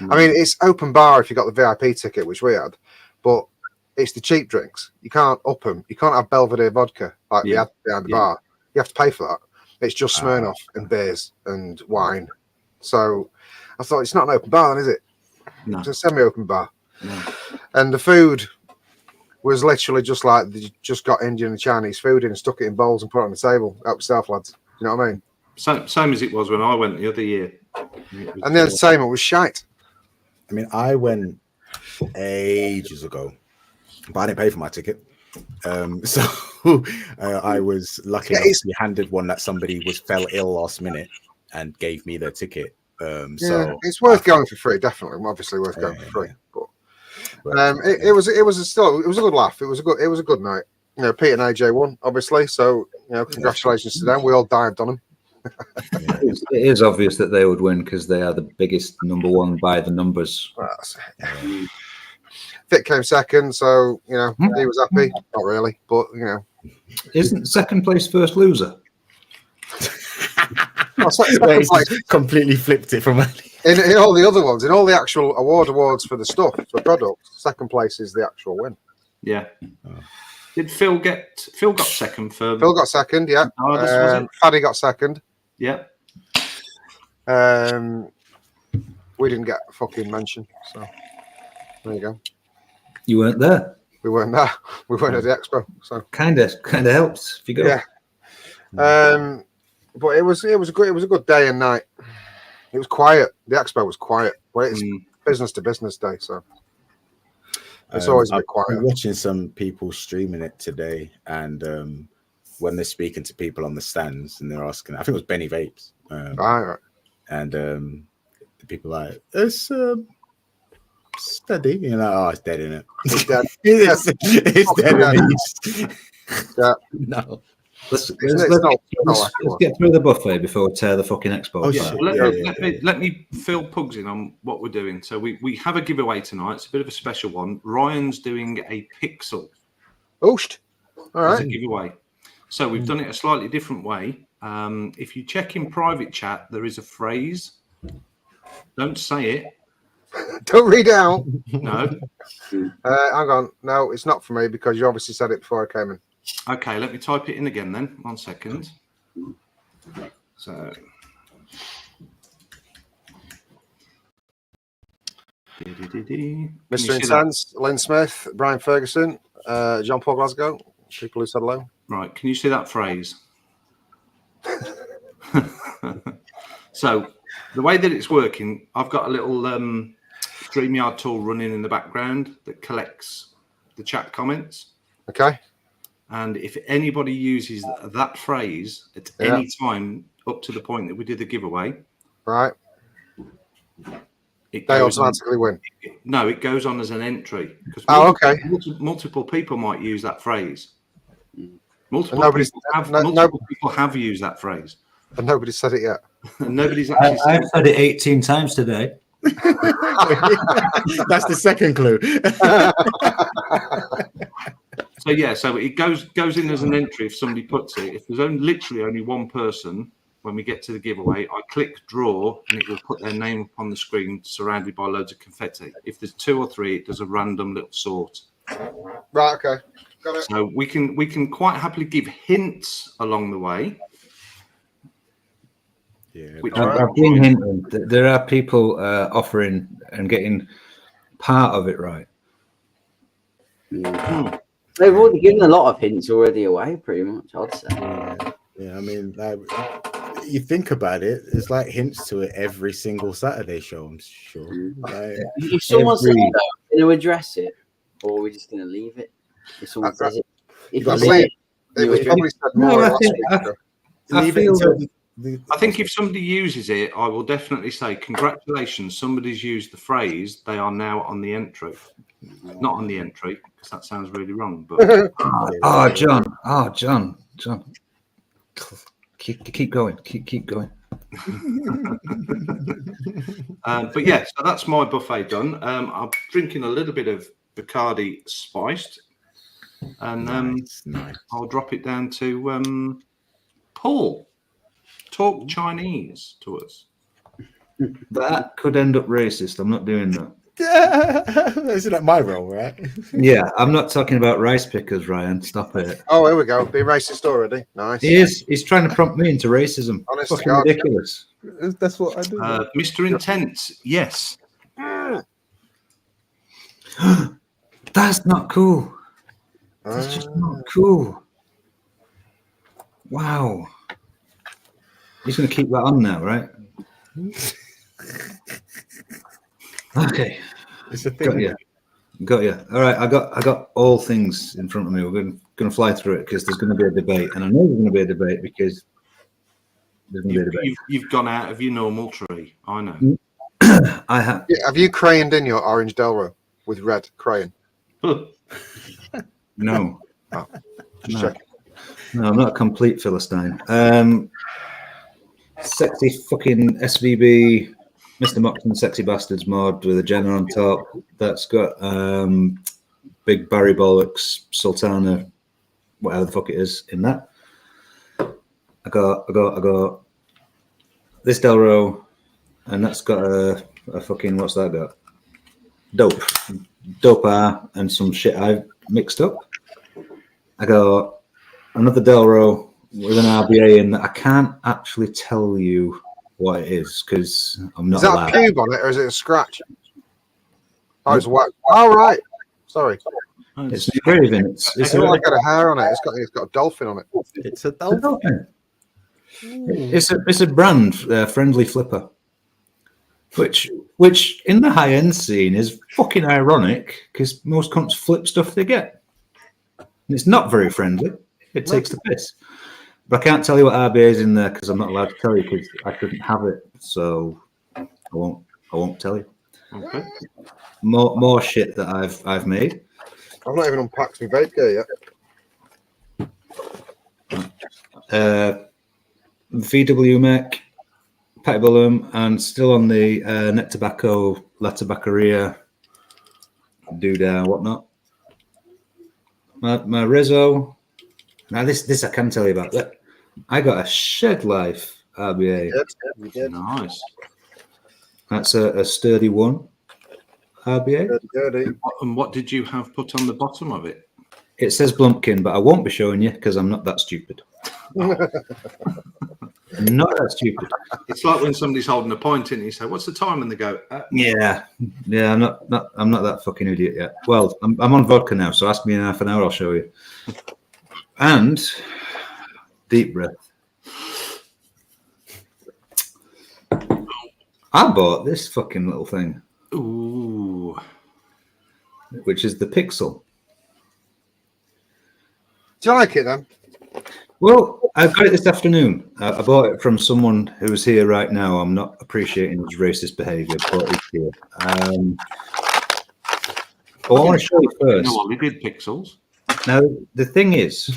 I mean, it's open bar if you got the VIP ticket, which we had, but it's the cheap drinks. You can't up them. You can't have Belvedere vodka like they had behind the bar. You have to pay for that. It's just Smirnoff and beers and wine. So I thought, it's not an open bar, then, is it? No. It's a semi-open bar. No. And the food was literally just like they just got Indian and Chinese food in and stuck it in bowls and put it on the table. Help yourself, lads. You know what I mean? Same as it was when I went the other year. And the entertainment was shite. I mean, I went ages ago, but I didn't pay for my ticket. So I was lucky enough to be handed one that somebody fell ill last minute and gave me their ticket. So it's worth going for free, definitely. Obviously worth going for free. But it was a good laugh. It was a good night. You know, Pete and AJ won, obviously. So congratulations to them. We all dived on them. It is obvious that they would win because they are the biggest number one by the numbers. Vic came second, so he was happy. Not really, but Isn't second place first loser? Completely flipped it from in all the other ones, in all the actual awards for the stuff, for products, second place is the actual win. Yeah. Did Phil got second for? Phil got second, yeah. Faddy got second. Yeah. We didn't get a fucking mention, so there you go. You weren't there. We weren't there. We weren't at the expo, so kind of helps if you go. Yeah. But it was a good day and night. It was quiet. The expo was quiet. Well, it's business to business day, so It's always a bit I've quiet. been watching some people streaming it today, and when they're speaking to people on the stands and they're asking, I think it was Benny Vapes, Right. and the people are like, it's steady, you know. Oh, it's dead in it. It's dead. It's dead in it. Yeah. No. Let's not get through the buffet before we tear the fucking expo. Oh, apart. shit. Well, let me fill Pugs in on what we're doing. So we have a giveaway tonight. It's a bit of a special one. Ryan's doing a Pixel Ooshed. All as a right. giveaway. So we've done it a slightly different way. If you check in private chat, there is a phrase. Don't say it. Don't read it out. No. Hang on. No, it's not for me because you obviously said it before I came in. Okay, let me type it in again then. 1 second. So. Mr. Intense, Lynn Smith, Brian Ferguson, John Paul Glasgow, people who said hello. Right, can you see that phrase? So, the way that it's working, I've got a little StreamYard tool running in the background that collects the chat comments. Okay. And if anybody uses that phrase at any time up to the point that we did the giveaway, right, they automatically win. No, it goes on as an entry. Because okay. Multiple people might use that phrase. Multiple people have used that phrase. And nobody's said it yet. And nobody's actually said I've said it 18 times today. That's the second clue. So yeah, so it goes in as an entry if somebody puts it. If there's literally only one person, when we get to the giveaway, I click draw and it will put their name up on the screen surrounded by loads of confetti. If there's 2 or 3, it does a random little sort. Right, okay. Got it. So we can quite happily give hints along the way. Yeah, I've been hinting that there are people offering and getting part of it right. They've already given a lot of hints already away, pretty much, I'd say. Yeah, I mean, you think about it, it's like hints to it every single Saturday show, I'm sure. Like, if someone says that, we're going to address it, or we're just going to leave it. If someone says it, if you say it, probably said more. I think if somebody uses it, I will definitely say, congratulations, somebody's used the phrase, they are now on the entry. Not on the entry, because that sounds really wrong. But John. Keep going. Keep going. But yeah, so that's my buffet done. I'm drinking a little bit of Bacardi spiced. And nice. I'll drop it down to Paul. Talk Chinese to us. That could end up racist. I'm not doing that. Isn't that my role, right? Yeah, I'm not talking about rice pickers, Ryan. Stop it. Oh, here we go. Being racist already. Nice. He is. He's trying to prompt me into racism. Honest Fucking to God. ridiculous. That's what I do. Mr. Intense, yes. That's not cool. That's just not cool. Wow. He's going to keep that on now, right? Okay. It's a thing. Got you. All right. I got all things in front of me. We're going to fly through it because there's going to be a debate, and I know there's going to be a debate because there's going to be a debate. You've gone out of your normal tree. I know. I have. Yeah, have you crayoned in your orange Delro with red crayon? No. Oh, No. checking. No, I'm not a complete Philistine. Sexy fucking SVB, Mr. Moxon, Sexy Bastards mod with a Jenna on top. That's got big Barry Bollocks, Sultana, whatever the fuck it is in that. I got this Delro, and that's got a fucking, what's that got? Dope R and some shit I've mixed up. I got another Delro with an RBA in that I can't actually tell you what it is because I'm not allowed. Is that a pube on it or is it a scratch? Oh, it's white. Oh, right. Sorry. It's engraving. It's got a hair on it. It's got a dolphin on it. It's a dolphin. It's a brand, Friendly Flipper. Which in the high end scene is fucking ironic because most cunts flip stuff they get. And it's not very friendly. It takes the piss. But I can't tell you what RBA is in there because I'm not allowed to tell you because I shouldn't have it. So I won't tell you. Okay. More shit that I've made. I've not even unpacked my vape gear yet. VW Mech, Petibulum, and still on the Net Tobacco, La Tabaccaria, doodah, whatnot. My Rizzo. Now this I can tell you about. That I got a Shed Life RBA. You did. Nice. That's a sturdy one RBA. Dirty. And what did you have put on the bottom of it? It says Blumpkin, but I won't be showing you because I'm not that stupid. I'm not that stupid. It's like when somebody's holding a point in, and you say, "What's the time?" and they go, Yeah. I'm not that fucking idiot yet. Well, I'm on vodka now, so ask me in half an hour, I'll show you. And deep breath. I bought this fucking little thing, "Ooh, which is the Pixel. Do you like it then? Well, I got it this afternoon. I bought it from someone who's here right now. I'm not appreciating his racist behaviour, but he's here. But I want to show you first. no, we did pixels." Now, the thing is,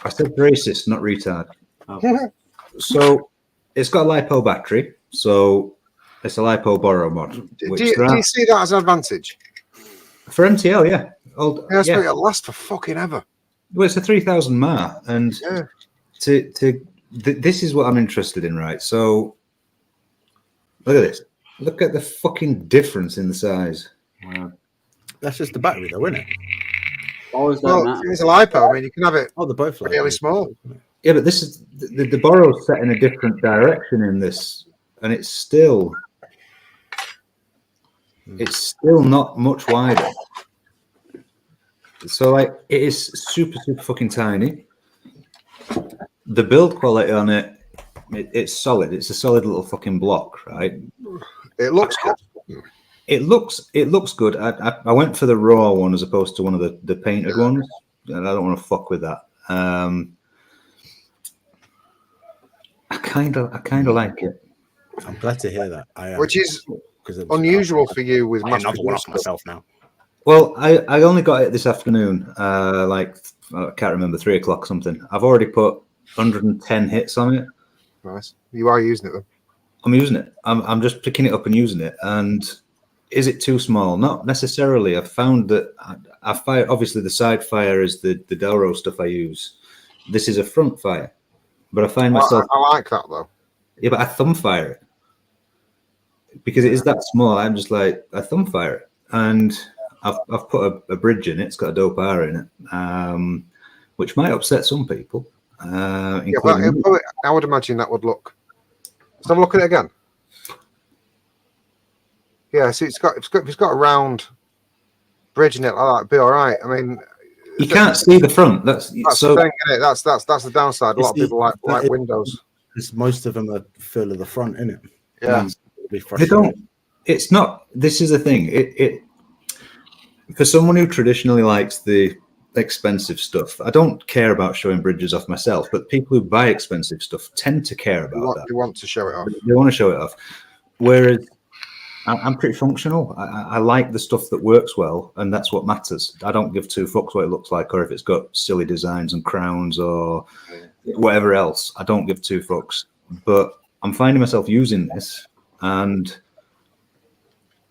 I said racist, not retard. Oh. So, it's got a LiPo battery. So, it's a LiPo borrow mod. Do you see that as an advantage? For MTL, yeah. Yeah, it'll last for fucking ever. Well, it's a 3000 mAh, and Yeah. this is what I'm interested in, right? So, look at this. Look at the fucking difference in the size. Wow. That's just the battery, though, isn't it? Always Well, don't matter. it's a lipo. I mean, you can have it Oh, they're both really small. Yeah, but this is the borrow's set in a different direction in this, and it's still not much wider. So, like, it is super fucking tiny. The build quality on it's solid. It's a solid little fucking block, right? It looks good. It looks good. I went for the raw one as opposed to one of the painted ones, and I don't want to fuck with that. I kind of like it. I'm glad to hear that. Which is unusual for you with mass another one off produced stuff. myself now. Well, I only got it this afternoon, like I can't remember, 3 o'clock something. I've already put 110 hits on it. Nice. You are using it then. I'm using it. I'm just picking it up and using it. And is it too small? Not necessarily. I've found that I fire. Obviously, the side fire is the Delro stuff I use. This is a front fire, but I find myself. I like that though. Yeah, but I thumb fire it because it is that small. I'm just like I thumb fire it, and I've put a bridge in it. It's got a dope R in it, which might upset some people. Yeah, well, I would imagine that would look. Let's have a look at it again. Yeah, see, it's got a round bridge in it like that. It'd be all right. I mean, you can't see the front. That's so. The thing, isn't it? That's the downside. A lot of people like windows. Most of them are full of the front, isn't it? Yeah. They don't. It's not. This is the thing. It for someone who traditionally likes the expensive stuff, I don't care about showing bridges off myself, but people who buy expensive stuff tend to care about that. They want to show it off. They want to show it off. Whereas I'm pretty functional. I like the stuff that works well, and that's what matters. I don't give two fucks what it looks like, or if it's got silly designs and crowns or whatever else. I don't give two fucks. But I'm finding myself using this, and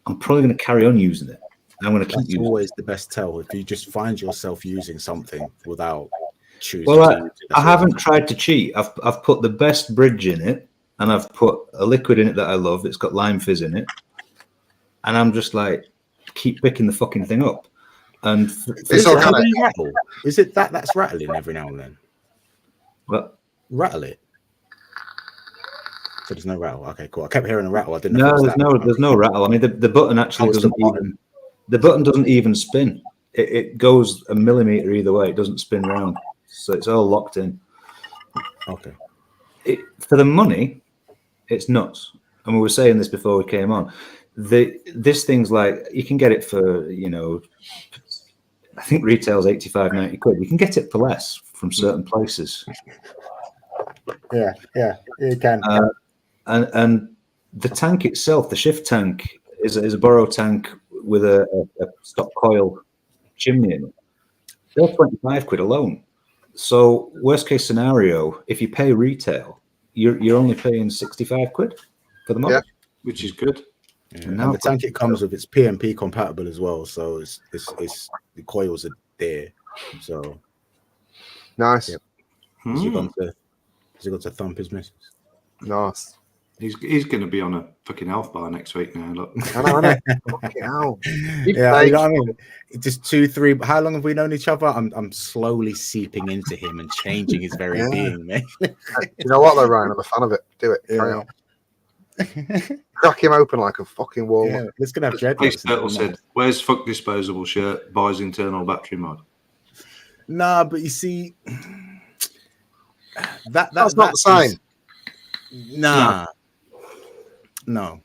I'm probably going to carry on using it. I'm going to keep using always the best tell if you just find yourself using something without choosing. Well, I haven't tried to cheat. I've put the best bridge in it, and I've put a liquid in it that I love. It's got lime fizz in it, and I'm just like keep picking the fucking thing up. And it's organic. Rattle? Is it that's rattling every now and then? What? Rattle it. So there's no rattle. Okay, cool. I kept hearing a rattle. I didn't. No, there's no rattle. I mean, the button actually doesn't even. The button doesn't even spin. It goes a millimeter either way. It doesn't spin round, so it's all locked in. Okay. For the money, it's nuts. and we were saying this before we came on. This thing's like you can get it for I think retail's 85, 90 quid. You can get it for less from certain places. Yeah, you can. And the tank itself, the shift tank, is a borrow tank with a stop coil chimney in it. They're 25 quid alone. So worst case scenario, if you pay retail, you're only paying 65 quid for the model. Yeah. Which is good. Yeah. And the tank it comes with, it's PMP compatible as well. So it's the coils are there. So Nice. Yep. Has he gone to thump his missus? Nice. He's going to be on a fucking health bar next week now. Look, I know. Fucking hell. Yeah, you know what I mean. Just 2-3. How long have we known each other? I'm slowly seeping into him and changing his very being, man. You know what though, Ryan? I'm a fan of it. Do it. Carry on. Crack him open like a fucking wall. Yeah, it's gonna have Space dreadlocks. Turtle said, "Where's fuck disposable shirt? Buys internal battery mod." Nah, but you see, that's not the same. Nah, no.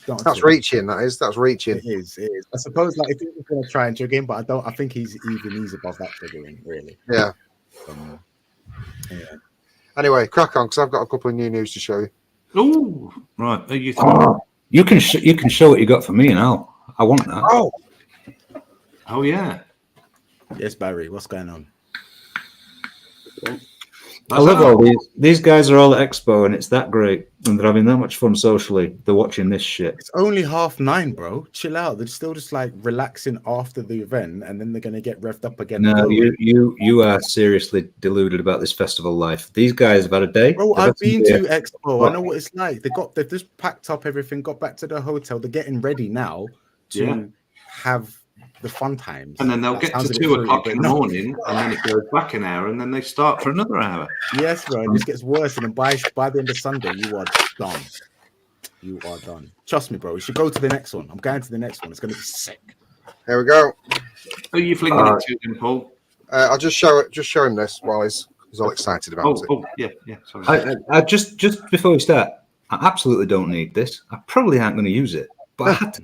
That's reaching. That's reaching. It is. I suppose like if he was going to try and jug in, but I think he's above that figuring, really. Yeah. Yeah. Anyway, crack on because I've got a couple of new news to show you. Oh, right. Are you? You can show what you got for me now. I want that. Oh yeah. Yes, Barry. What's going on? I love all these guys are all at Expo, and it's that great, and they're having that much fun socially. They're watching this shit. It's only 9:30, bro. Chill out. They're still just like relaxing after the event, and then they're gonna get revved up again. No, you are seriously deluded about this festival life. These guys have had a day. Bro, I've been to Expo. I know what it's like. They've just packed up everything, got back to the hotel. They're getting ready now to have the fun times. And then they'll get to 2 o'clock in the morning, and then it goes back an hour, and then they start for another hour. Yes, bro. It just gets worse, and then by the end of Sunday, you are done. You are done. Trust me, bro. You should go to the next one. I'm going to the next one. It's going to be sick. Here we go. Who are you flinging it to, then, Paul? I'll just show him this while he's all excited about it. Oh, yeah. Sorry. I just before we start, I absolutely don't need this. I probably aren't going to use it, but I had to.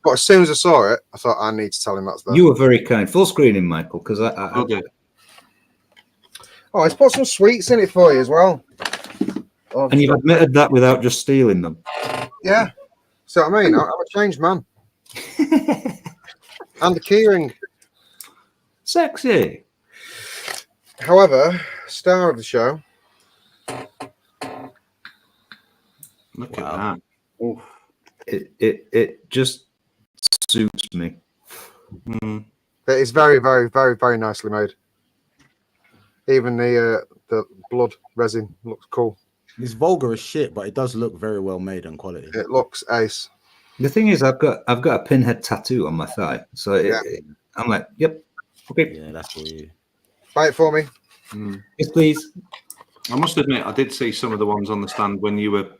But as soon as I saw it, I thought I need to tell him that's there. You were very kind. Full screening, Michael, because I Okay. Oh, he's put some sweets in it for you as well. And you've admitted that without just stealing them. Yeah. So I mean, I'm a changed man. And the keyring. Sexy. However, star of the show. Look at that. Oof. It just suits me. It is very, very, very, very nicely made. Even the blood resin looks cool. It's vulgar as shit, but it does look very well made and quality. It looks ace. The thing is, I've got a pinhead tattoo on my thigh, so I'm like, yep, okay. Yeah, that's for you. Buy it for me. Yes, please. I must admit, I did see some of the ones on the stand when you were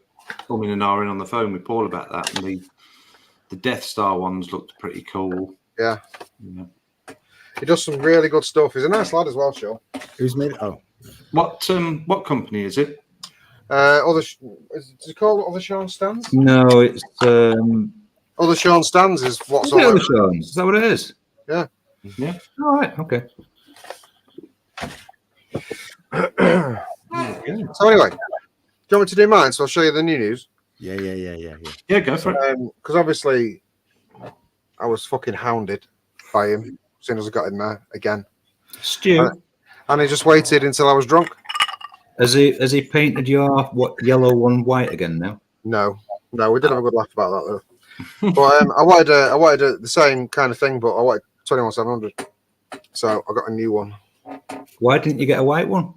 filming and ahhing on the phone with Paul about that, and the Death Star ones looked pretty cool. Yeah. He does some really good stuff. He's a nice lad as well, sure. Who's made it? Oh, What company is it? Is it called Other Sean Stands? No, it's Other Sean Stands is what's is all it over. Other Sean's? Is that what it is? Yeah. Yeah. All right. Okay. So anyway, do you want me to do mine? So I'll show you the new news. yeah. Yeah, go for it. Because obviously, I was fucking hounded by him as soon as I got in there again, Stu, and he just waited until I was drunk. has he painted your yellow one white again now? No, we did have a good laugh about that though. But I wanted the same kind of thing, but I wanted 21700, so I got a new one. Why didn't you get a white one?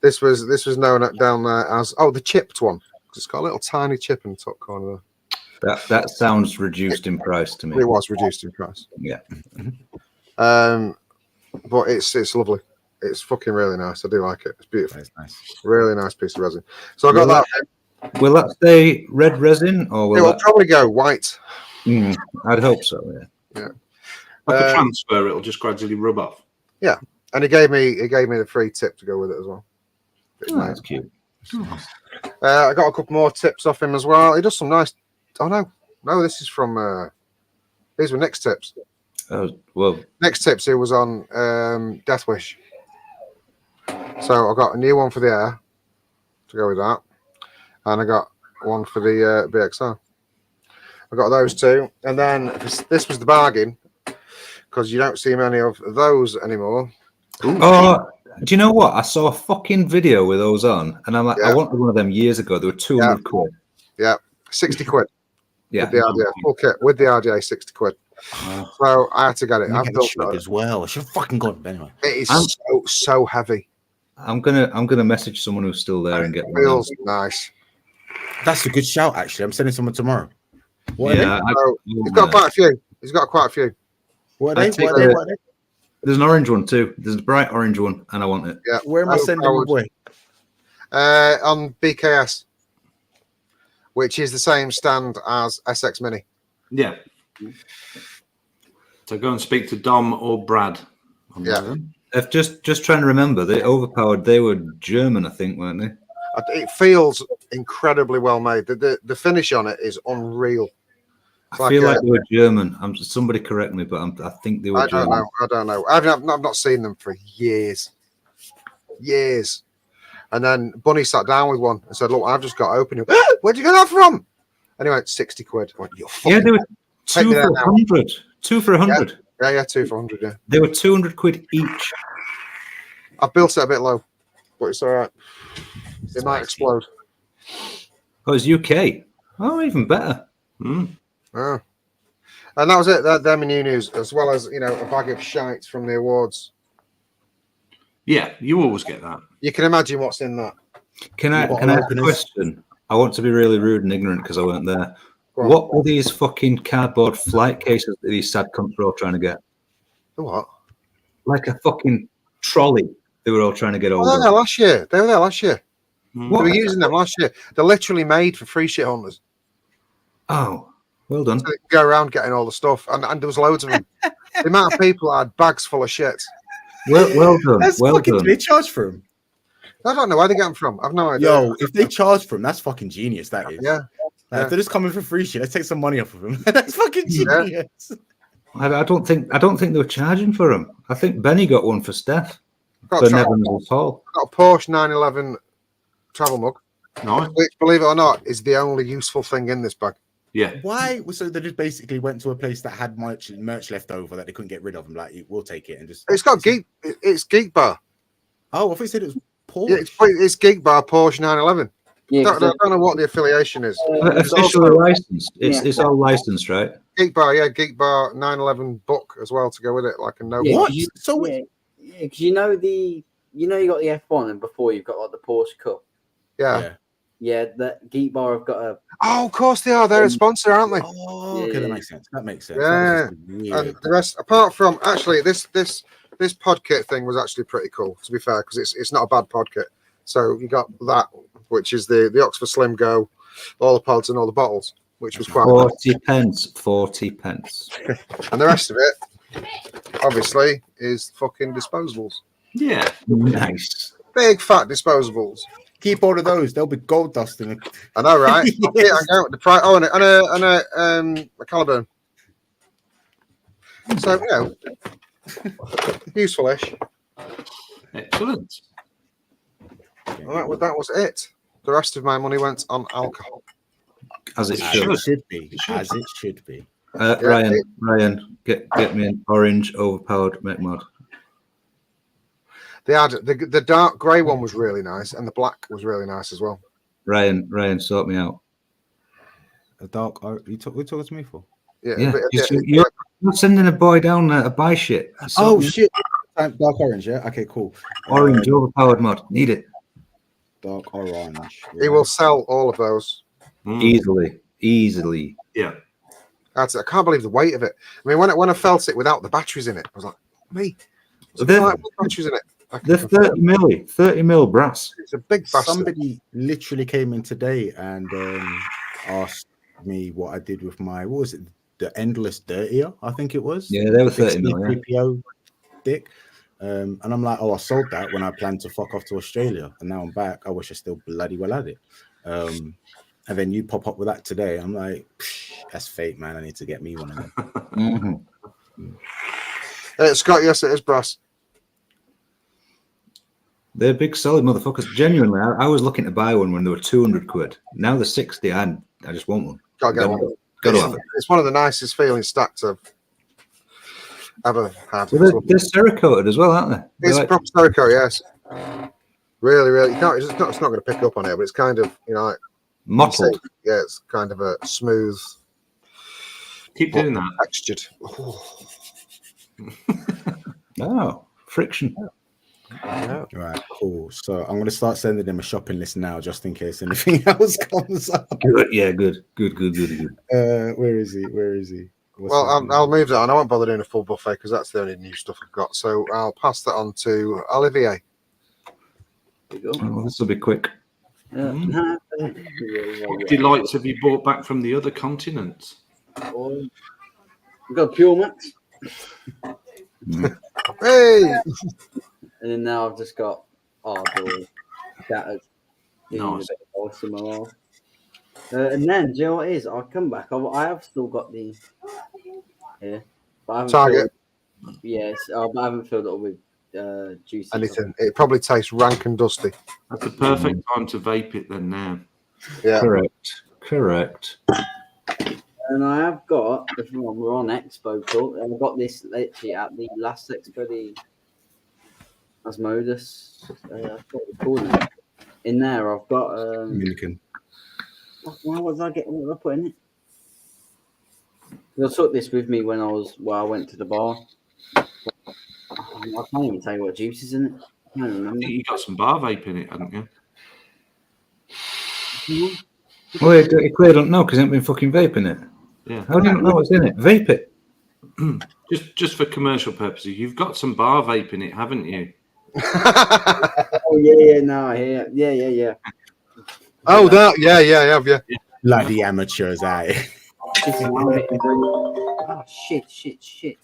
This was known down there as the chipped one. It's got a little tiny chip in the top corner there. That sounds reduced in price to me. It was reduced in price. Yeah. But it's lovely. It's fucking really nice. I do like it. It's beautiful. That's nice. Really nice piece of resin. So I got that. Will that stay red resin or It will will probably go white. I'd hope so. Yeah. Like a transfer, it'll just gradually rub off. Yeah, and he gave me the free tip to go with it as well. Oh, that's cute. I got a couple more tips off him as well. He does some nice. Oh no, this is from. These were Nick's tips. Oh, well, Nick's tips. He was on Death Wish. So I got a new one for the Air to go with that, and I got one for the BXR. I got those two, and then this was the bargain because you don't see many of those anymore. oh, do you know what? I saw a fucking video with those on, and I'm like, I wanted one of them years ago. They were 200 quid. Yeah, 60 quid. Yeah, With the RDA full kit with the RDA, 60 quid. So I had to get it. I I've built it as well. I should have fucking got it anyway. It is so heavy. I'm gonna message someone who's still there and get one. Feels nice. That's a good shout, actually. I'm sending someone tomorrow. What Yeah, he's got quite a few. He's got quite a few. What are they? What are they? There's an orange one too. There's a bright orange one, and I want it. Yeah. Where am I sending my boy? On BKS, which is the same stand as SX Mini. Yeah. So go and speak to Dom or Brad. Yeah. If just trying to remember, they overpowered. They were German, I think, weren't they? It feels incredibly well made. The finish on it is unreal. I feel like they were German. Somebody correct me, but I think they were German. I don't know. I've not seen them for years. And then Bunny sat down with one and said, "Look, I've just got open." Where'd you get that from? Anyway, it's 60 quid. I went, yeah, they were 2 for 100. 2 for 100. Yeah, 2 for 100. Yeah, they were 200 quid each. I've built it a bit low, but it's all right. It might explode. Oh, it's UK. Oh, even better. Oh. And that was it. They're my new news, as well as a bag of shite from the awards. Yeah, you always get that. You can imagine what's in that. Can I ask a question? I want to be really rude and ignorant because I weren't there. What were these fucking cardboard flight cases that these sad cunts were all trying to get? What? Like a fucking trolley they were all trying to get over. They were there last year. They What? were using them last year. They're literally made for free shit hunters. Oh, well done. So they can go around getting all the stuff. And there was loads of them. The amount of people that had bags full of shit. Well done. That's well fucking. done. Do they charge for them? I don't know where they get them from. I've no idea. Yo, if they charge for them, that's fucking genius. That is. Yeah. If they're just coming for free shit, let's take some money off of them. That's fucking genius. I don't think they were charging for them. I think Benny got one for Steph. Got For Nevins Hall. a Porsche 911 travel mug. Nice. Which, believe it or not, is the only useful thing in this bag. Yeah. Why? So they just basically went to a place that had merch left over that they couldn't get rid of. And like, we'll take it and just. It's got Geek. It's Geek Bar. Oh, I thought you said it was Porsche. Yeah, it's Geek Bar Porsche 911. Yeah, I don't know what the affiliation is. Officially licensed. It's all licensed, right? Geek Bar 911 book as well to go with it, like a notebook. What? Because you got the F1 and before you've got like the Porsche Cup. Yeah. Yeah, that Geek Bar have got a. Oh, of course they are. They're a sponsor, aren't they? Oh, okay, that makes sense. Yeah. And the rest, apart from actually this pod kit thing was actually pretty cool. To be fair, because it's not a bad pod kit. So you got that, which is the Oxford Slim Go, all the pods and all the bottles, which was quite 40 pence. 40 pence. And the rest of it, obviously, is fucking disposables. Yeah. Nice. Big fat disposables. Keep all of those. They'll be gold dust in it. I know, right? Yes. The price. Oh, and a Caliburn. So useful-ish. Excellent. All right, that was it. The rest of my money went on alcohol. As it As should. it should be. As it should be. Ryan, get me an orange overpowered McMod. They had the dark grey one was really nice, and the black was really nice as well. Ryan, sort me out. A dark. You talking to me for? Yeah. You're sending a boy down there to buy shit. Oh shit! Dark orange. Yeah. Okay. Cool. Orange overpowered mod. Need it. Dark orange. He will sell all of those Easily. Yeah. I can't believe the weight of it. I mean, when I felt it without the batteries in it, I was like, me. Batteries in it. The 30 mil brass. It's a big bastard. Somebody literally came in today and asked me what I did with my, what was it, the Endless Dirtier, I think it was. Yeah, they were 30 mil. PPO dick. And I'm like, I sold that when I planned to fuck off to Australia. And now I'm back. I wish I still bloody well had it. And then you pop up with that today. I'm like, that's fake, man. I need to get me one of them. Scott, yes, it is brass. They're big, solid motherfuckers. Genuinely, I was looking to buy one when they were 200 quid. Now they're 60. I just want one. Gotta get one. Gotta have it. It's one of the nicest feeling stacks I've ever had. Well, they're Cerakoted as well, aren't they? It's proper Cerakote, yes. Really, really. You can't, it's not going to pick up on it, but it's kind of, like mottled. Yeah, it's kind of a smooth. Keep doing that. Textured. Oh, friction. Yeah. Right, cool. So I'm going to start sending them a shopping list now, just in case anything else comes up. Good. Yeah, good. Where is he? Well, I'll move that on. I won't bother doing a full buffet because that's the only new stuff I've got. So I'll pass that on to Olivier. There you go. Oh, this will be quick. Yeah. What delights have you brought back from the other continents? We've got Pure Max. Hey! And then now I've just got Ardor scattered. Nice. And then, do you know what it is? I'll come back. I have still got the here. But I haven't Target. Yes, but I haven't filled it up with juice. Anything. It probably tastes rank and dusty. That's the perfect time to vape it then now. Yeah. Correct. And I have got, we're on Expo talk, and I've got this literally at the last Expo, the Asmodus. In there, I've got. Milliken. What did I get? What did I put in it? I took this with me when I went to the bar. I can't even tell you what juice is in it. I can't remember. You got some bar vape in it, haven't you? Well, you clearly don't know because you haven't been fucking vaping it. Yeah. How do you know what's in it? Vape it. Just for commercial purposes, you've got some bar vape in it, haven't you? Oh yeah, no, I hear. Yeah. Oh, that, yeah, have you? Like the amateurs, Oh shit.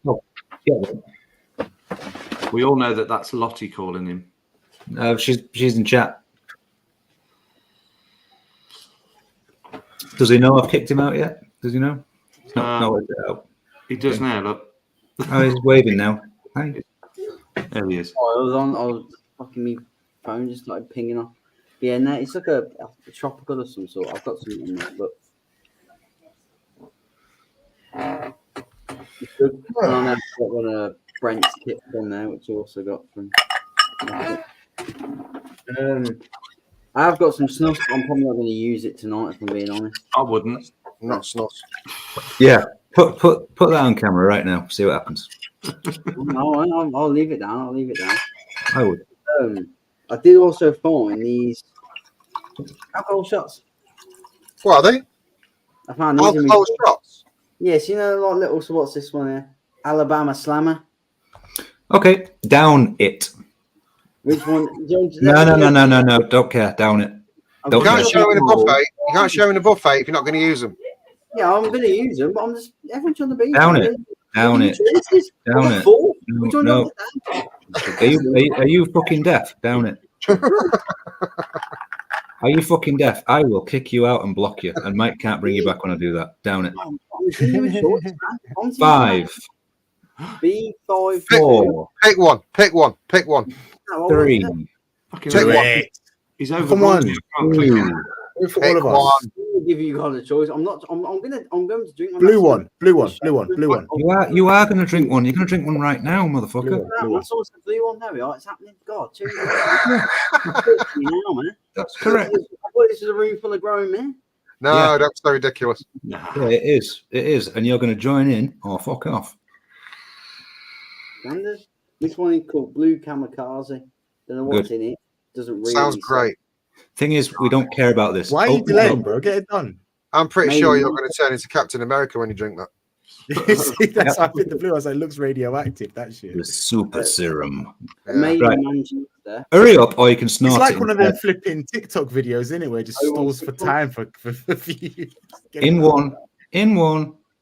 Oh, yeah. We all know that that's Lottie calling him. She's in chat. Does he know I've kicked him out yet? Does he know? It's not worked it out. He does now, look. Oh, he's waving now. Hi. There he is. I was fucking me phone just started pinging off. Yeah, no, it's like a tropical of some sort. I've got something in there, but it's good. And I've got one of Brent's tips on there, which I also got from. I've got some snuff. I'm probably not going to use it tonight, if I'm being honest. I wouldn't. Not snuff. Yeah, put that on camera right now. See what happens. No, I'll leave it down. I would. I did also find these alcohol shots. What are they? I found these. Alcohol shots? Yes, you know, like little. So what's this one here? Alabama Slammer. Okay, down it. Which one? No. Don't care. Down it. You can't show in a buffet. You can't show in a buffet if you're not going to use them. Yeah, I'm going to use them, but I'm just everyone's on the beach. Down it. Down it. No. Are you fucking deaf? Down it. Are you fucking deaf? I will kick you out and block you, and Mike can't bring you back when I do that. Down it. 5. B5. 4. Pick one. 3. Take one. He's over. Come on. Pick one. I'll give you guys a choice. I'm going to drink one. Blue one. You are going to drink one. You're going to drink one right now, motherfucker. I saw some blue one. There we are. It's happening. God, 2 now, man. That's correct. I thought this was a room full of grown men. No, Yeah. that's so ridiculous. Nah. Yeah, it is. It is. And you're going to join in or fuck off. Standard. This one is called Blue Kamikaze. Don't know what's in it. Doesn't really Sounds great. Thing is, we don't care about this. Why are you delaying, bro? Get it done. I'm pretty Maybe. sure you're going to turn into Captain America when you drink that. See, that's how I picked the blue. I was like, looks radioactive. That shit. The super serum. Maybe Right. Manchester. Hurry up, or you can snort It's like it one of their flipping TikTok videos, isn't it? Where it just stalls for time for views. in one.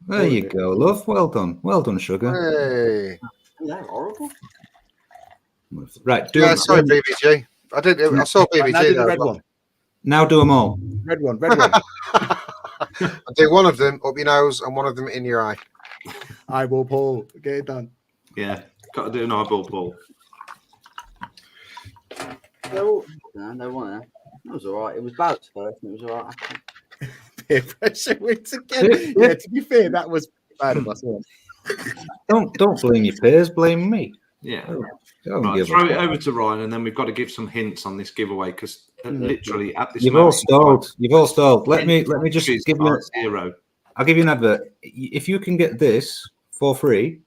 There you go, love. Well done, sugar. Hey. Is that horrible? Right, Yeah, sorry, BBG. I did. I saw Right, now BBG do the there. red one. Now do them all. Red one. Red one. I do one of them up your nose and one of them in your eye. Eyeball Paul. Get it done. Yeah, got to do an eyeball pull. They won it. That was all right. It was balanced first, and it was all right. Peer pressure wins again. Yeah, to be fair, that was bad of us. Don't blame your peers, blame me. Yeah. Don't Right, give throw a it fuck. over to Ryan, and then we've got to give some hints on this giveaway because literally at this You've all moment, stalled. You've all stalled. Let me just entries give you. are zero. I'll give you an advert. If you can get this for free,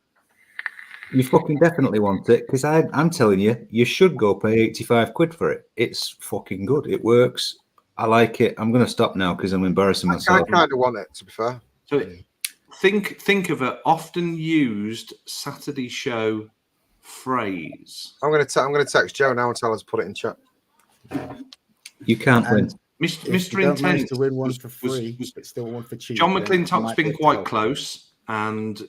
you fucking definitely want it because I'm telling you, you should go pay 85 quid for it. It's fucking good. It works. I like it. I'm going to stop now because I'm embarrassing I myself. kind of want it, to be fair. So think of an often used Saturday show phrase. I'm gonna text Joe now and tell her to put it in chat. You can't win. Mr. You don't manage Intent to win one was- for was- free, was- but still one for cheap. John then you McClintock's might been get to quite help. close, and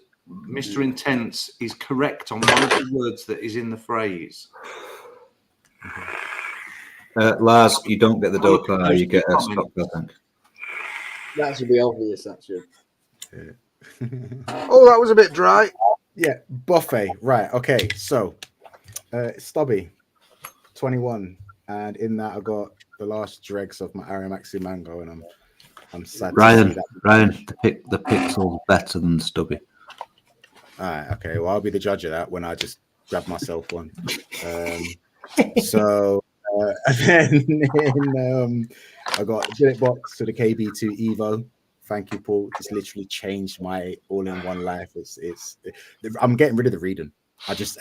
Mr. Intense is correct on one of the words that is in the phrase. Lars, you don't get the Oh, look, dope. You get a comment. stock, I think. That should be obvious. That should. Oh, that was a bit dry. Yeah, buffet. Right. Okay. So, Stubby, 21, and in that I got the last dregs of my Aramaxi mango, and I'm sad to see that. Ryan, the pixel's better than Stubby. All right. Okay. Well, I'll be the judge of that when I just grab myself one. So, and then I got a billet box to the KB2 Evo. Thank you, Paul. It's literally changed my all-in-one life. I'm getting rid of the reading. I just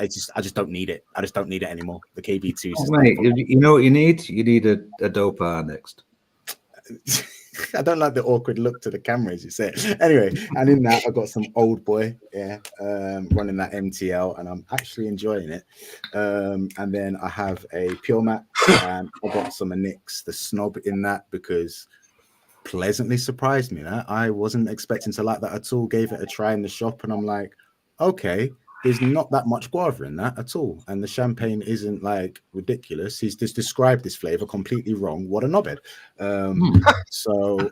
don't need it. I just don't need it anymore. The KB2 is just Mate, you know what you need? You need a dope next. I don't like the awkward look to the camera, as you say. Anyway, and in that I got some old boy, running that MTL, and I'm actually enjoying it. And then I have a Pure Mat, and I got some Nix, the Snob, in that because pleasantly surprised me that I wasn't expecting to like that at all. Gave it a try in the shop, and I'm like, okay, there's not that much guava in that at all, and the champagne isn't like ridiculous. He's just described this flavor completely wrong. What a knobhead. So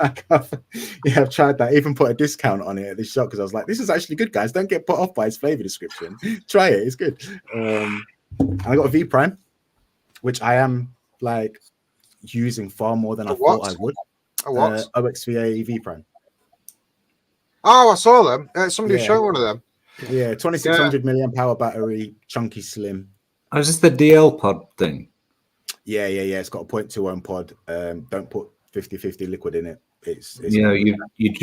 I've tried that. Even put a discount on it at the shop because I was like, this is actually good, guys. Don't get put off by his flavor description. Try it, it's good. And I got a V Prime, which I am like using far more than I thought I would. A what? OXVA V Prime. Oh, I saw them. Somebody Yeah. showed one of them. Yeah, 2600 milliamp hour battery, chunky, slim. Oh, is this the DL pod thing? Yeah. It's got a 0.2 ohm pod. Don't put 50-50 liquid in it. It's You know, you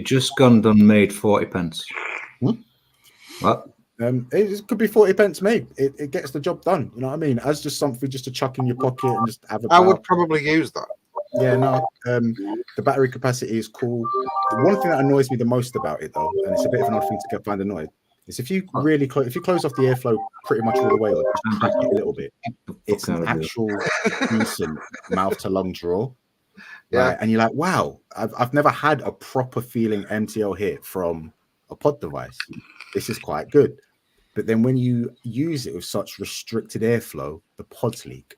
just gone done made 40 pence. What? it could be 40 pence made. It gets the job done. You know what I mean? As just something just to chuck in your pocket and just have a I would probably use that. Yeah, no. The battery capacity is cool. The one thing that annoys me the most about it, though, and it's a bit of an odd thing to find annoyed, is if you really if you close off the airflow pretty much all the way, or just crack it a little bit, it's an actual decent mouth to lung draw. Yeah, right? And you're like, wow, I've never had a proper feeling MTL hit from a pod device. This is quite good. But then when you use it with such restricted airflow, the pods leak.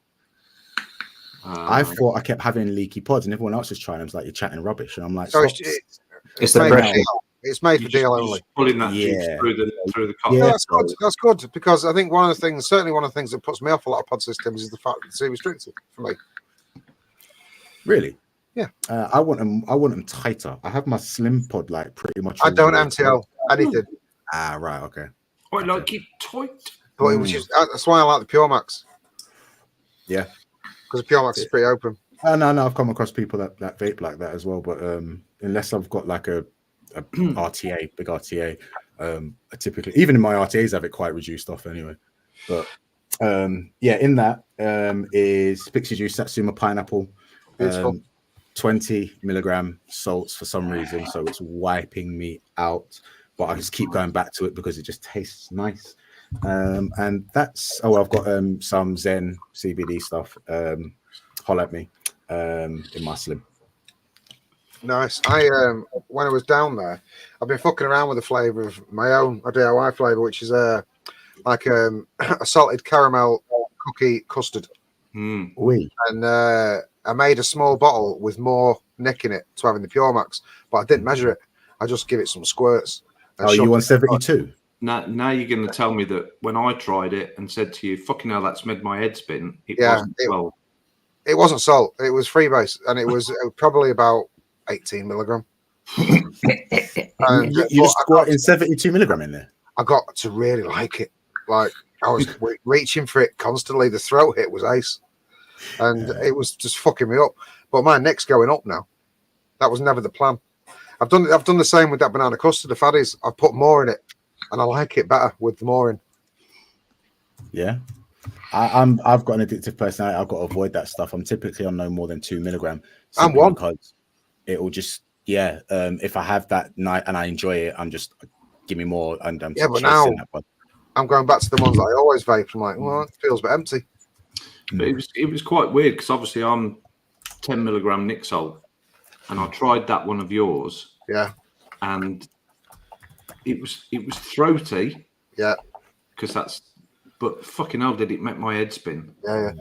I thought I kept having leaky pods, and everyone else was trying. I was like, "You're chatting rubbish," and I'm like, so it's the pressure. It's made for deal only. Just pulling that juice through the cotton. Yeah. That's good. That's good because I think one of the things that puts me off a lot of pod systems is the fact that it's too restricted for me. Really? Yeah. I want them tighter. I have my slim pod like pretty much. I don't MTL anything. Ah, right. Okay. Quite like it tight. But it was just that's why I like the Pure Max. Yeah. Because the Pure Max is pretty open. No. I've come across people that vape like that as well, but unless I've got like a RTA, big RTA, I typically, even in my RTAs, have it quite reduced off anyway. But yeah, in that is Pixie Juice Satsuma Pineapple, 20 milligram salts for some reason, so it's wiping me out. But I just keep going back to it because it just tastes nice. And that's I've got some Zen CBD stuff. Holler at me in my slim. Nice. I when I was down there, I've been fucking around with the flavour of my own DIY flavour, which is like a salted caramel cookie custard. and I made a small bottle with more nick in it to have in the Pure Max, but I didn't measure it. I just give it some squirts. Oh, you want 72? Now you're going to tell me that when I tried it and said to you, "Fucking hell, that's made my head spin." It wasn't salt. It was freebase, and it was probably about 18 milligram. And you just squirting 72 milligram in there. I got to really like it. Like I was reaching for it constantly. The throat hit was ace, and it was just fucking me up. But my neck's going up now. That was never the plan. I've done the same with that banana custard, the faddies. I've put more in it, and I like it better with the more in. Yeah, I've got an addictive personality. I've got to avoid that stuff. I'm typically on no more than 2 milligram. I'm one because it will just if I have that night and I enjoy it, I'm just give me more. And I'm but now I'm going back to the ones that I always vape. I'm like, well, it feels a bit empty. But it was quite weird because obviously I'm 10 milligram Nixol, and I tried that one of yours. Yeah, and it was throaty. Yeah, because but fucking hell, did it make my head spin? Yeah.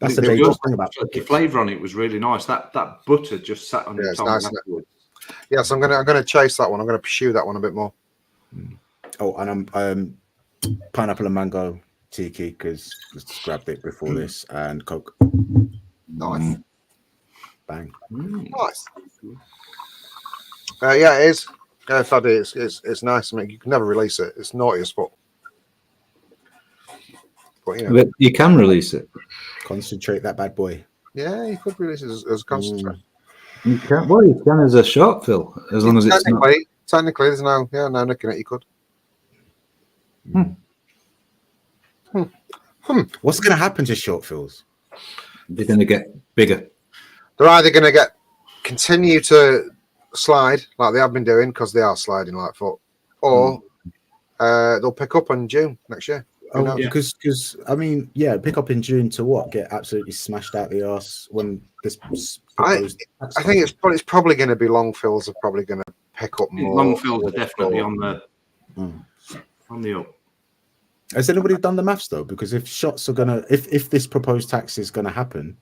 That's the dangerous thing about the flavour on it was really nice. That butter just sat on your tongue afterwards. Yeah, so I'm gonna chase that one. I'm gonna pursue that one a bit more. Oh, and I'm pineapple and mango tiki because just grabbed it before this and Coke. Nice. Bang. Nice. Yeah, it is. It's nice. I mean, you can never release it. It's naughty as fuck. But you can release it. Concentrate that bad boy. Yeah, you could release it as concentrate. You can. Well, you can as a short fill, as long as it's not. Technically, there's no nick in it. You could. What's going to happen to short fills? They're going to get bigger. They're either going to continue to slide like they have been doing because they are sliding like fuck, or they'll pick up in June next year. Oh, because I mean, pick up in June to what? Get absolutely smashed out the arse when this. I think it's probably going to be long fills are probably going to pick up more. Long fills are definitely on the up. Has anybody done the maths though? Because if shots are gonna, if this proposed tax is going to happen,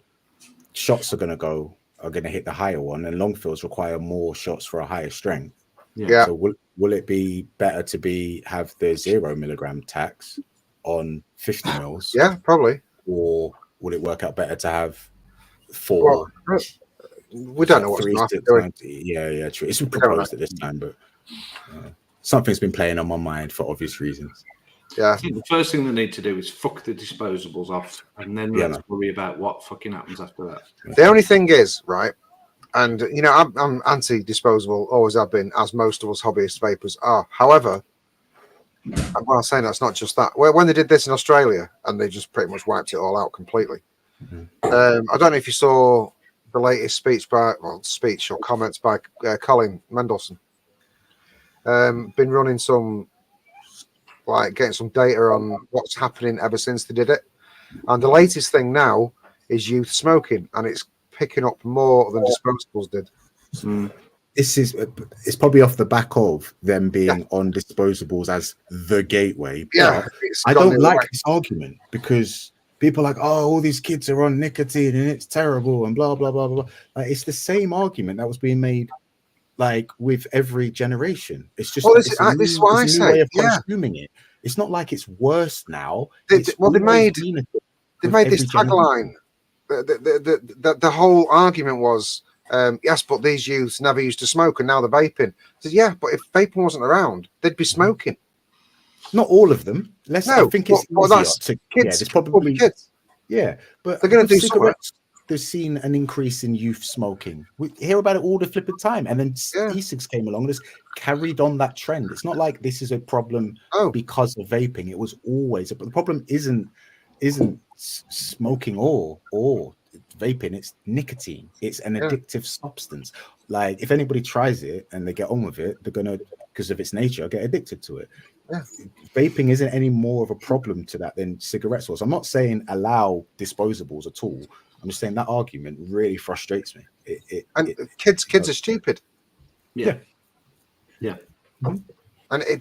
shots are going to hit the higher one, and long fills require more shots for a higher strength. Yeah. So will it be better to have the 0 milligram tax on 50 mils? Yeah, probably. Or will it work out better to have 4? Well, we don't know what's going to Yeah, true. It's been proposed at this time, but something's been playing on my mind for obvious reasons. Yeah. I think the first thing they need to do is fuck the disposables off, and then let's worry about what fucking happens after that. The only thing is, right, and I'm anti-disposable, always have been, as most of us hobbyist vapors are. However, well, I'm saying that's not just that. When they did this in Australia, and they just pretty much wiped it all out completely. I don't know if you saw the latest speech or comments by Colin Mendelsohn. Been running some, getting some data on what's happening ever since they did it. And the latest thing now is youth smoking, and it's picking up more than disposables did. It's probably off the back of them being on disposables as the gateway. Yeah, I don't like this argument because people are like, oh, all these kids are on nicotine and it's terrible and blah blah blah blah. Like, it's the same argument that was being made with every generation. It's just this is what I say. Way of consuming it. It's not like it's worse now. They made this tagline. The whole argument was, yes, but these youths never used to smoke and now they're vaping. I said, yeah, but if vaping wasn't around, they'd be smoking. Not all of them. I think it's kids. It's probably kids. Yeah, but they're going to do cigarettes. They've seen an increase in youth smoking. We hear about it all the flipping time, and then e-cigs came along and just carried on that trend. It's not like this is a problem because of vaping. It was always the problem. Isn't smoking or vaping? It's nicotine. It's an addictive substance. Like, if anybody tries it and they get on with it, they're gonna, because of its nature, get addicted to it. Yeah. Vaping isn't any more of a problem to that than cigarettes was. I'm not saying allow disposables at all. I'm just saying that argument really frustrates me. Kids are stupid. Yeah. And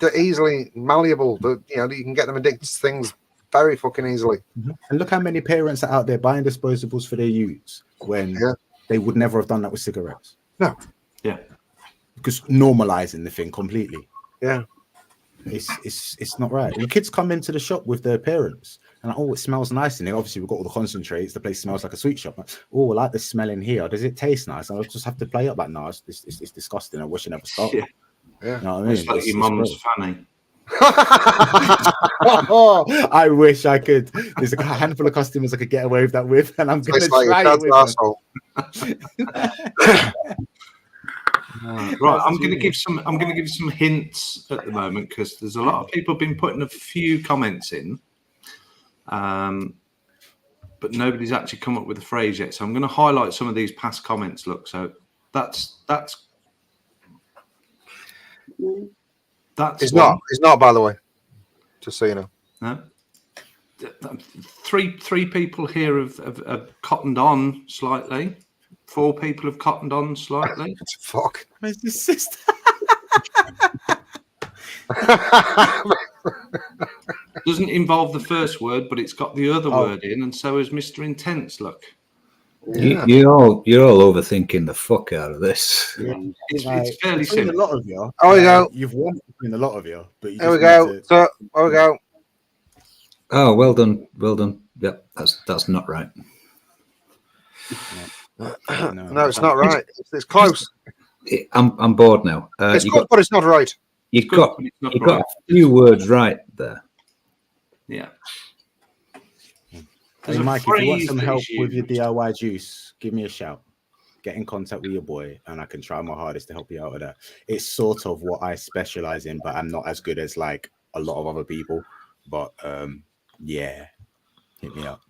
they're easily malleable. You can get them addicted to things very fucking easily. And look how many parents are out there buying disposables for their youths when they would never have done that with cigarettes. No. Yeah. Because normalizing the thing completely. Yeah. It's not right. Your kids come into the shop with their parents and like, oh, it smells nice in here. Obviously, we've got all the concentrates. The place smells like a sweet shop. Like, oh, I like the smell in here. Does it taste nice? And I'll just have to play up like, no, it's disgusting. I wish it never started. Yeah. You know what I mean? It's like your mum's fanny. Oh, I wish I could. There's a handful of customers I could get away with that with, and I'm going to try it with them. Right, I'm going to give some hints at the moment because there's a lot of people been putting a few comments in, but nobody's actually come up with a phrase yet. So I'm going to highlight some of these past comments. Look, so that's It's not, by the way, just so you know. No. Three people here have cottoned on slightly. 4 people have cottoned on slightly. Fuck. Where's your sister? Doesn't involve the first word, but it's got the other word in, and so is Mr. Intense. Look, you're all overthinking the fuck out of this. Yeah. it's fairly simple. A lot of you. Oh, we go. You've won between a lot of you, but you There we go. So, there we go. Oh, well done. Yep, that's not right. No, it's not right. It's close. I'm bored now. It's good, but it's not right. You've got a few words right there. Yeah. Hey, Mike, if you want some help with your DIY juice, give me a shout. Get in contact with your boy, and I can try my hardest to help you out with that. It's sort of what I specialize in, but I'm not as good as like a lot of other people. But yeah, hit me up.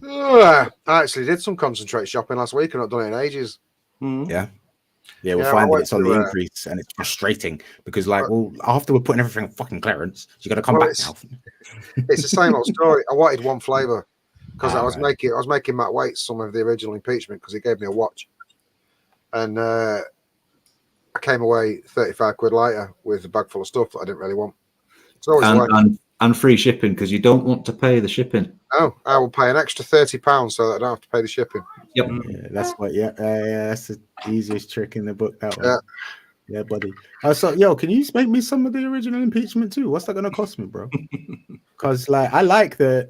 I actually did some concentrate shopping last week and I've done it in ages. Yeah, we're finding it's on the increase, and it's frustrating because, like, well, after we're putting everything on fucking clearance, you got to come back now. It's the same old story. I wanted one flavor because I was making Matt Waits some of the original impeachment because he gave me a watch, and I came away 35 quid later with a bag full of stuff that I didn't really want. It's always and free shipping because you don't want to pay the shipping. Oh, I will pay an extra £30 so that I don't have to pay the shipping. Yep. Yeah, that's what. Yeah, that's the easiest trick in the book. That one. Yeah, buddy. So, yo, can you make me some of the original impeachment too? What's that gonna cost me, bro? Because like, I like the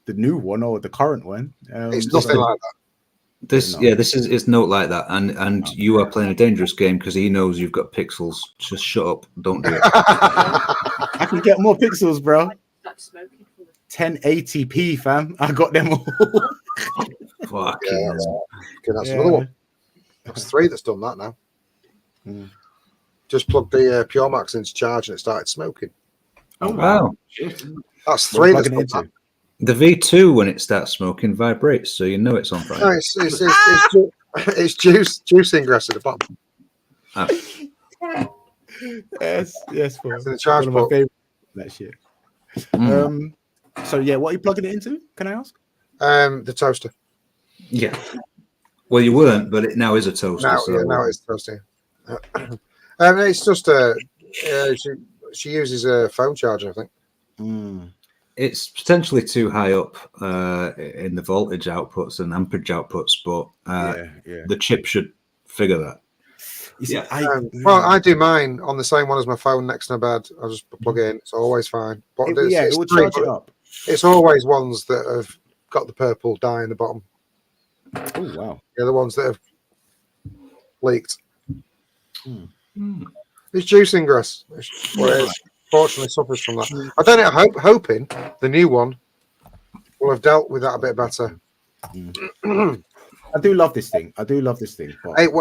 new one or the current one. It's nothing like that. This is not like that, and you are playing a dangerous game because he knows you've got pixels. Just shut up, don't do it. I can get more pixels, bro. 1080p, fam. I got them all. Fucking that's another one. That's 3 that's done that now. Just plugged the Pure Max into charge and it started smoking. Oh wow! That's 3 that's done that. The V2, when it starts smoking, vibrates, so you know it's on fire. No, it's juice ingress at the bottom. Yes, for the charge one of my favorite that shit. So yeah, what are you plugging it into? Can I ask? The toaster. Yeah. Well, you weren't, but it now is a toaster. Now it's toaster. It's just she uses a phone charger, I think. It's potentially too high up in the voltage outputs and amperage outputs, but the chip should figure that. I do mine on the same one as my phone next to my bed. I'll just plug it in. It's always fine. But it will charge it up. It's always ones that have got the purple dye in the bottom. Oh, wow. Yeah, the ones that have leaked. It's juice ingress. Fortunately suffers from that. I don't know. Hoping the new one will have dealt with that a bit better. I do love this thing. But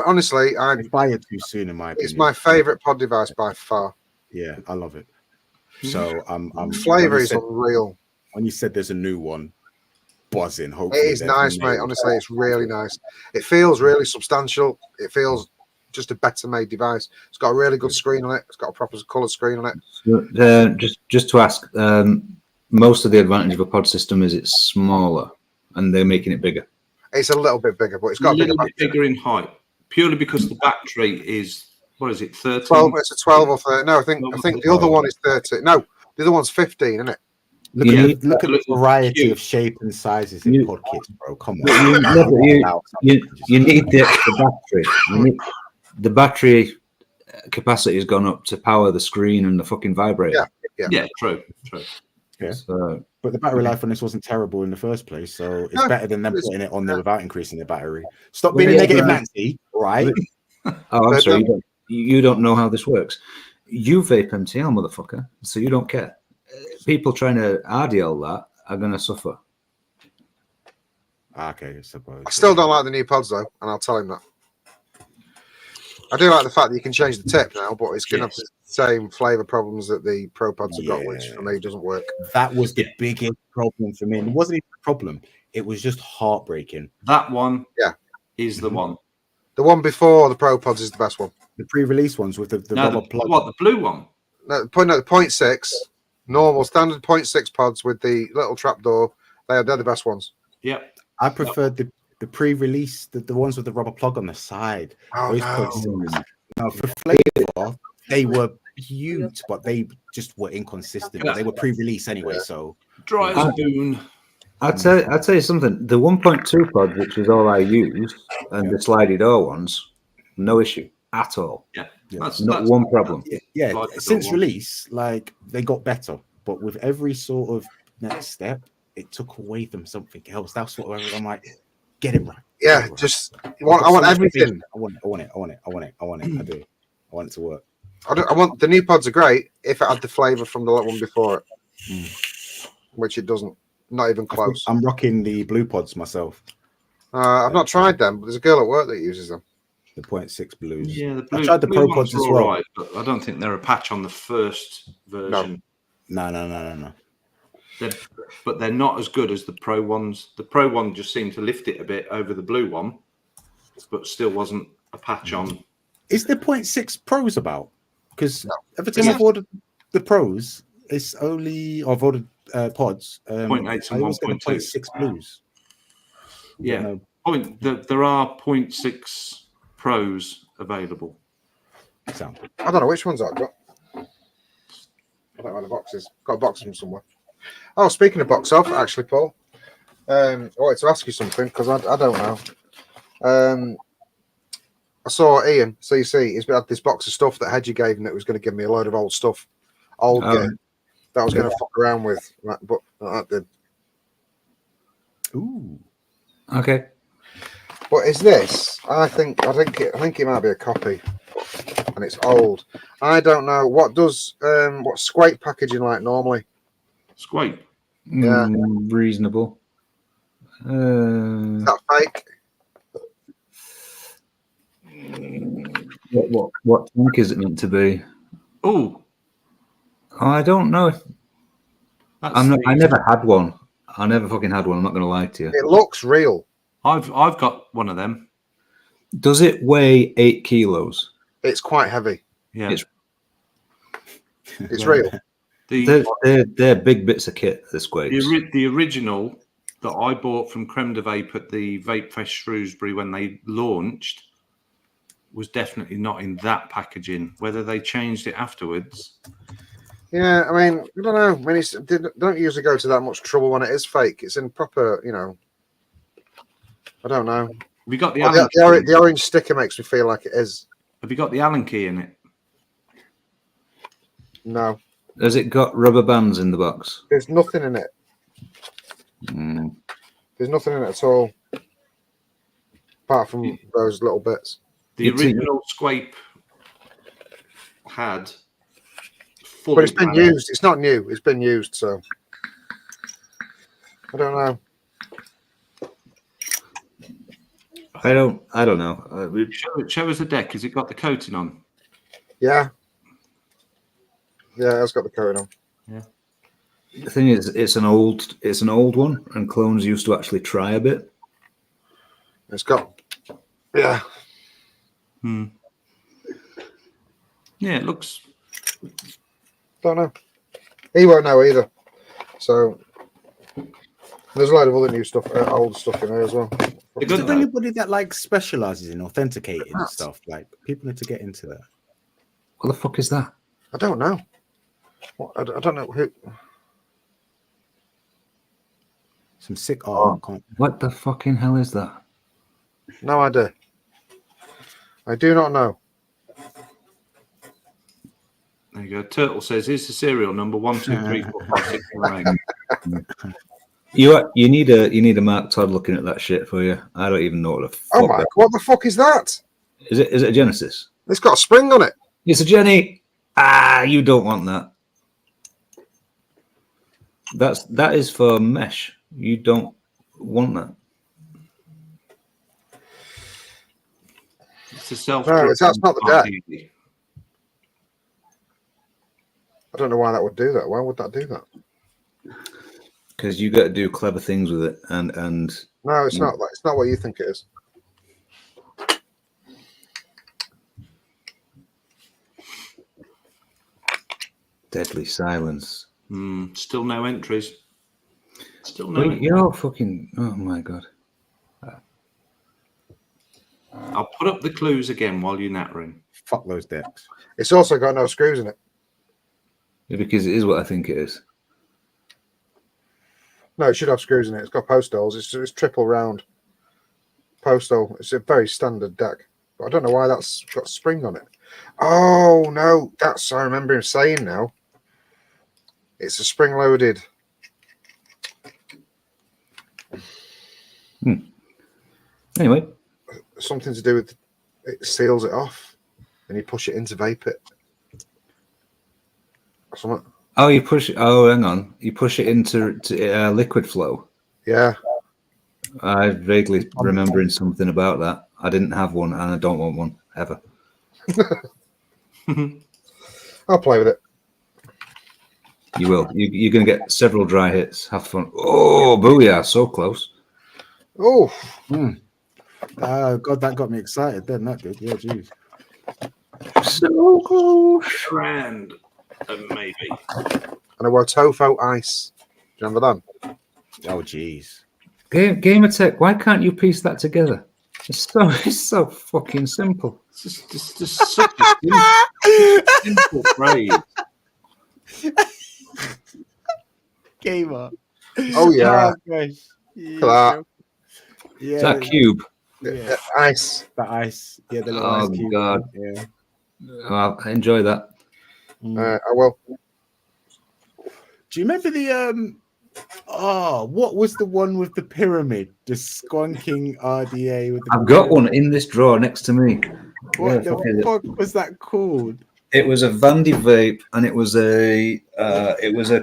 honestly, I buy it too soon in my opinion. It's my favorite pod device by far. Yeah, I love it. So the flavor is unreal. When you said there's a new one, buzzing. Hopefully it is nice, mate. Honestly, it's really nice. It feels really substantial. It feels just a better made device. It's got a really good screen on it. It's got a proper colored screen on it. Just to ask, most of the advantage of a pod system is it's smaller, and they're making it bigger. It's a little bit bigger, but it's got a little bit bigger in height, purely because the battery is What is it? 13. 12. It's a 12 or 13. No, I think the other one is 30. No, the other one's 15, isn't it? Look You at need- look at the little variety cube. of shape and sizes in You- pod kits, bro. Come You, on. no, but you need the extra battery. The battery capacity has gone up to power the screen and the fucking vibrator. Yeah, true. Yeah. So, But the battery life on this wasn't terrible in the first place, so it's No, better than them it's- putting it on there without increasing the battery. Stop Well, being a yeah, negative but- Nancy, right? oh, I'm But sorry. no- You don't know how this works. You vape MTL, motherfucker. So you don't care. People trying to RDL that are going to suffer. Okay, I suppose. I still don't like the new pods though, and I'll tell him that. I do like the fact that you can change the tip now, but it's going to have the same flavour problems that the Pro Pods have got, which for me doesn't work. That was the biggest problem for me. And it wasn't even a problem. It was just heartbreaking. That one is Mm-hmm. the one. The one before the Pro Pods is the best one. The pre-release ones with the No, rubber the, plug. what, the blue one? No, 0.6, normal standard 0.6 pods with the little trapdoor. They're the best ones. Yep. I preferred the pre-release, the ones with the rubber plug on the side. Oh, Those no. 0.6. Now, for flavor, they were huge, but they just were inconsistent. But they were pre-release anyway, so Dry as a boon. I'll tell you something. The 1.2 pod, which is all I use, and the slidey door ones, no issue at all. Yeah. Yeah. Not one problem. yeah. Like the Since one. release, like they got better, but with every sort of next step, it took away from something else. That's what I'm like. Get it right. Yeah, Get it right. just I I've want got so much everything. vision. I want it. I do. I want it to work. I want the new pods are great if it had the flavour from the one before it, which it doesn't. Not even close. I'm rocking the blue pods myself. I've not tried them, but there's a girl at work that uses them. The 0.6 blues. Yeah, the I blue, tried the blue Pro ones Pods as are well. all right, but I don't think they're a patch on the first version. No. But they're not as good as the Pro ones. The Pro one just seemed to lift it a bit over the blue one, but still wasn't a patch on. Is the 0.6 Pros about? Because every time Yeah. I've ordered the Pros, it's only I've ordered pods. 0.8s and I always get the 1.2s. 0.6 Blues. Yeah. No. There are 0.6 Pros available. Sound. I don't know which ones I've got. I don't know where the box is. Got a box from somewhere. Oh, speaking of box off, actually, Paul, I wanted to ask you something because I don't know. I saw Ian CC. He's had this box of stuff that Hedgie gave him that was going to give me a load of old stuff, gear that I was going to fuck around with, but that did. Ooh. Okay. But is this? I think it might be a copy, and it's old. I don't know what does what's Squake packaging like normally. Squake. Yeah. Reasonable. Is that fake? What tank is it meant to be? Oh, I don't know. that's I never had one. I never fucking had one. I'm not going to lie to you. It looks real. I've got one of them. Does it weigh 8 kilos? It's quite heavy. Yeah. It's real. They're big bits of kit. The Squakes. The original that I bought from Creme de Vape at the Vape Fest Shrewsbury when they launched was definitely not in that packaging. Whether they changed it afterwards. Yeah, I mean, I don't know. I mean, don't usually go to that much trouble when it is fake. It's in proper, I don't know. Have you got the Well, Allen key? the orange sticker makes me feel like it is. Have you got the Allen key in it? No, Has it got rubber bands in the box? there's nothing in it. There's nothing in it at all, apart from those little bits. The It's original Squape had fully But it's been banned. used. It's not new. It's been used, so I don't know. I don't know. Show us the deck. Has it got the coating on? Yeah, it's got the code on. The thing is, it's an old one, and clones used to actually try a bit. It's got, yeah. Yeah, it looks. Don't know. He won't know either. So there's a load of other new stuff, old stuff in there as well. They're Is good there though. anybody that like specializes in authenticating and stuff? Like people need to get into that. What the fuck is that? I don't know. I don't know who. Some sick. Oh, Can't. what the fucking hell is that? No idea. I do not know. There you go. Turtle says, "Here's the serial number 1, 2, 3, 4, 5, 6, 7, 8." You need a Mark Todd looking at that shit for you. I don't even know what the fuck. Oh my! What the fuck is that? Is it a Genesis? It's got a spring on it. It's a Jenny. You don't want that. That is for mesh. You don't want that. It's a self. No, that's not the deck. I don't know why that would do that. Why would that do that? Because you got to do clever things with it, and no, it's not. It's not what you think it is. Deadly silence. Still no entries. Still no. You're fucking. Oh my god. I'll put up the clues again while you're nattering. Fuck those decks. It's also got no screws in it. Yeah, because it is what I think it is. No, it should have screws in it. It's got post holes. It's triple round post hole. It's a very standard deck. But I don't know why that's got spring on it. Oh no, that's I remember him saying now. It's a spring loaded. Anyway, something to do with it seals it off, and you push it in to vape it. Something. Oh, you push. Oh, hang on. You push it into liquid flow. Yeah. I vaguely remembering something about that. I didn't have one, and I don't want one ever. I'll play with it. You will. You're going to get several dry hits. Have fun. Oh, booyah! So close. Oh. God, that got me excited. Then that did. Yeah, jeez. So close. Grand, maybe. And I wore Tofo Ice. Do you remember that? Oh, jeez. Gamer Tech, why can't you piece that together? It's so fucking simple. It's just such a simple phrase. Gamer. Oh yeah. Oh, gosh. Yeah. Is that cube? Yeah. Ice. The ice. Yeah, the little ice cube. God. Yeah. Oh, I enjoy that. I will. Do you remember the what was the one with the pyramid? The squonking RDA with the I've got one in this drawer next to me. What the fuck was that called? It was a Vandy Vape, and it was a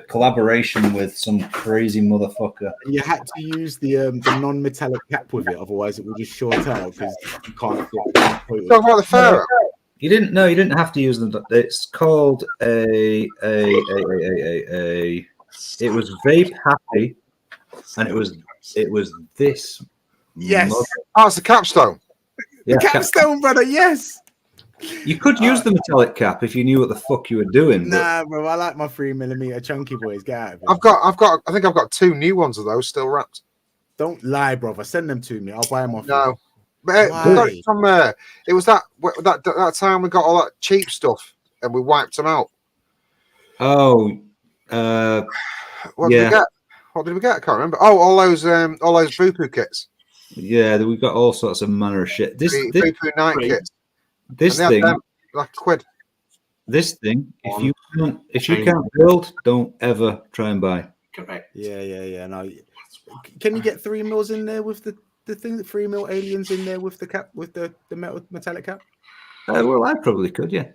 collaboration with some crazy motherfucker. And you had to use the non-metallic cap with it, otherwise it would just short out because you can't fit. Talking about the Pharaoh. You didn't have to use them. It's called it was Vape Happy, and it was this. Yes. Oh, it's the capstone. Yeah, the capstone, brother. Yes. You could use the metallic cap if you knew what the fuck you were doing. Nah, bro. I like my 3mm chunky boys. Get out of here. I think I've got 2 new ones of those still wrapped. Don't lie, brother. Send them to me. I'll buy them off. No. But we got it from it was that time we got all that cheap stuff and we wiped them out. Oh, what did we get? What did we get? I can't remember. Oh, all those Voopoo kits. Yeah, we got all sorts of manner of shit. This Voopoo night kits. This thing, like a quid. This thing, if you can't build, don't ever try and buy. Correct. Yeah. No, can you get 3 mils in there with the thing that 3 mil aliens in there with the cap with the metallic cap? Well, I probably could, yeah.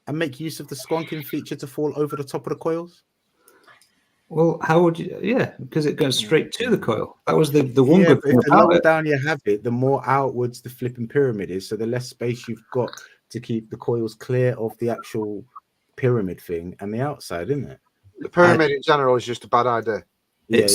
And make use of the squonking feature to fall over the top of the coils. Well, how would you? Yeah, because it goes straight to the coil. That was the one good thing about the lower down you have it, the more outwards the flipping pyramid is. So the less space you've got to keep the coils clear of the actual pyramid thing and the outside, isn't it? The pyramid in general is just a bad idea. It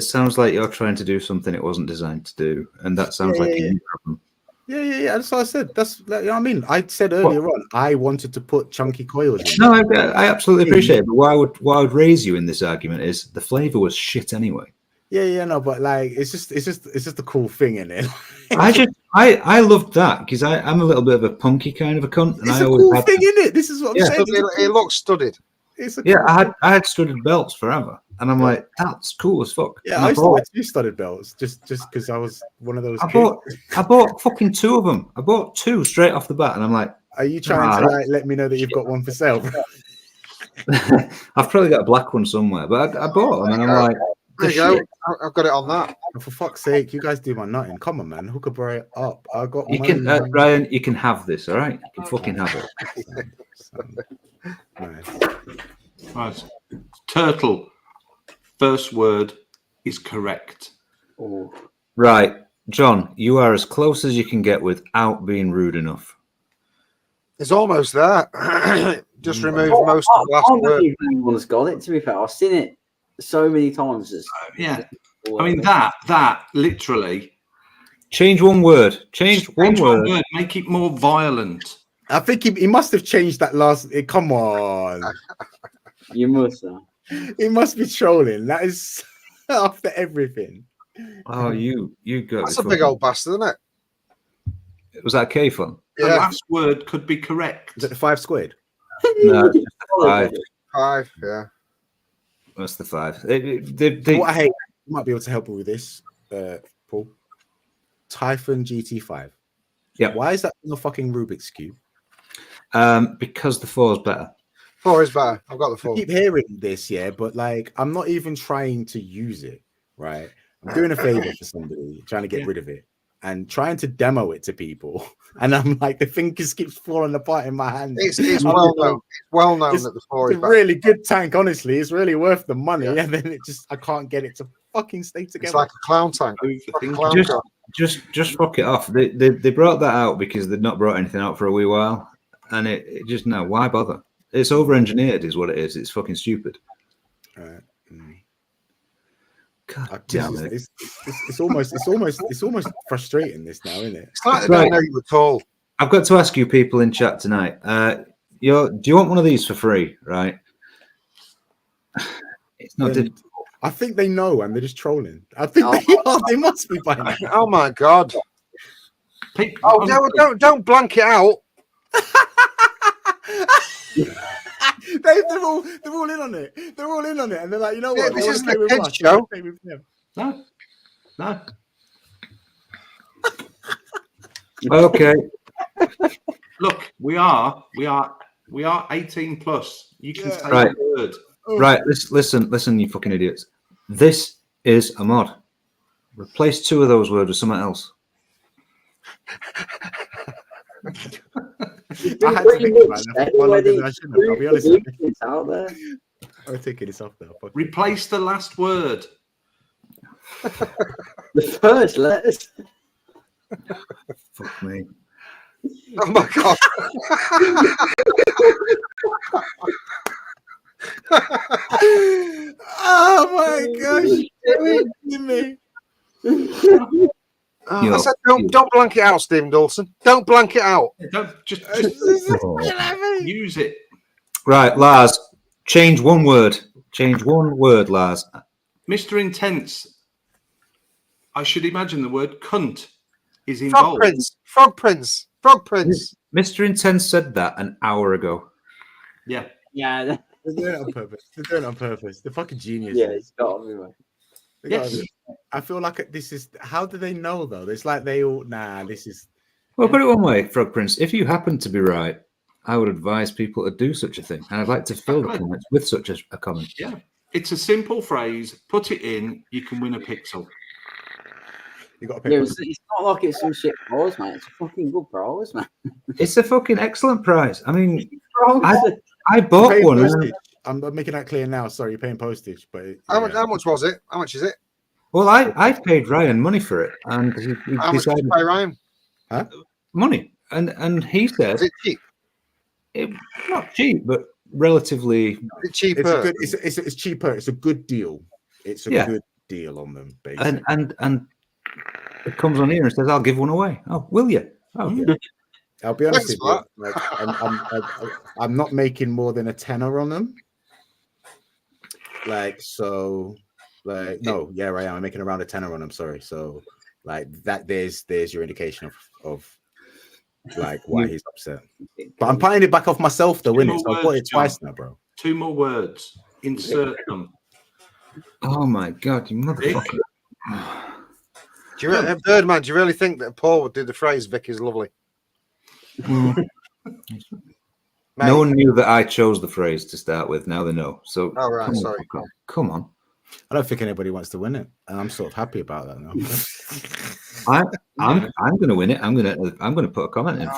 sounds like you're trying to do something it wasn't designed to do, and that sounds like a new problem. Yeah. That's what I said. That's you know what I mean. I said earlier on, I wanted to put chunky coils in. No, I absolutely appreciate it. But what I would raise you in this argument is the flavor was shit anyway. Yeah, no, but like it's just a cool thing in it. I loved that because I'm a little bit of a punky kind of a cunt, and It's I a always cool had thing in it. This is what I'm saying. It looks studded. It's a yeah, cool thing. I had studded belts forever, and I'm like, that's cool as fuck. Yeah, And I used to wear 2 studded belts just because I was one of those kids. I bought fucking 2 of them. I bought 2 straight off the bat, and I'm like, Are you trying to like let me know that you've got one for sale? I've probably got a black one somewhere, but I bought them, and I'm like, There you go. I've got it on that. For fuck's sake, you guys do my nutting. Come on, man. Hook a bro up. I got you money. can, Ryan, you can have this, all right? You can fucking have it. Nice. Right. Turtle. First word is correct. Oh, Right, John, you are as close as you can get without being rude enough. It's almost there. Just remove most of the I last can't word. believe anyone's got it. To be fair, I've seen it so many times. Yeah. I mean, that literally. Change one word. Change one word. Make it more violent. I think he must have changed that last. Come on. You must have. He must be trolling. That is after everything. Oh, you got That's a big old bastard, isn't it? Was that K fun? The last word could be correct. Is it the 5 squared? No, it's just the 5. 5, yeah. That's the 5. What I hate, you might be able to help me with this, Paul. Typhon GT5. Yeah. Why is that in the fucking Rubik's Cube? Because the 4 is better. 4 is better. I've got the 4. I keep hearing this, yeah, but like I'm not even trying to use it, right? I'm doing a favor for somebody, trying to get rid of it and trying to demo it to people. And I'm like, the thing just keeps falling apart in my hand. It's well known. It's well known that the 4 is a better. really good tank, honestly. It's really worth the money. Yeah. And then I can't get it to fucking stay together. It's like a clown tank. Just fuck it off. They brought that out because they'd not brought anything out for a wee while. And it just, no, why bother? It's over-engineered is what it is. It's fucking stupid. God damn it. It's almost frustrating this now, isn't it? It's like they don't know you at all. I've got to ask you people in chat tonight. Do you want one of these for free? Right? It's not difficult. I think they know and they're just trolling. I think they must be by now. Oh my god. Don't blank it out. They're all in on it. They're all in on it, and they're like, you know what? This isn't a kids show. No. Okay. Look, we are 18 plus. You can say right. the word. Right. Listen, you fucking idiots. This is a mod. Replace 2 of those words with something else. I had to think about that for longer than I should have. I'll be honest with you. It's out there. I'm taking this off now. Replace the last word. The first letters. Fuck me. Oh my god. Oh my gosh. I said don't blank it out, Stephen Dawson. Don't blank it out. Don't just use it. Right, Lars. Change one word. Change one word, Lars. Mr. Intense. I should imagine the word cunt is involved. Frog Prince. Mr. Intense said that an hour ago. Yeah. Yeah. They're doing it on purpose. They're fucking geniuses. Yeah, it's got to be, mate. Yes. I feel like this is. How do they know though? It's like they all. Nah, this is. Well, put it one way, Frog Prince. If you happen to be right, I would advise people to do such a thing, and I'd like to fill the comments with such a comment. Yeah, it's a simple phrase. Put it in, you can win a pixel. You got to pay. It's not like it's some shit prize, mate. It's a fucking good prize, man. It's a fucking excellent prize. I mean, I bought one. I'm making that clear now. Sorry, you're paying postage, but how much was it? How much is it? Well, I paid Ryan money for it, and he how much did you pay Ryan? Huh? Money, and he said, "Is it cheap? Not cheap, but relatively. Is it cheaper? It's cheaper. It's a good deal. It's a good deal on them, basically. And it comes on here and says, "I'll give one away." Oh, will you? Oh, yeah. I'll be honest with you. Like, I'm not making more than a tenner on them. Like so, Like, no, yeah, I am. I'm making around a tenner on them. Sorry. So, like that, there's your indication of like why he's upset. But I'm buying it back off myself, though, innit? So I've bought it twice now, bro. 2 more words. Insert them. Oh my god, you motherfucker! Birdman, do you really think that Paul would do the phrase "Vic is lovely"? No one knew that I chose the phrase to start with. Now they know. So, oh, right, sorry. Come on. I don't think anybody wants to win it, and I'm sort of happy about that now. I'm going to win it. I'm going to put a comment in.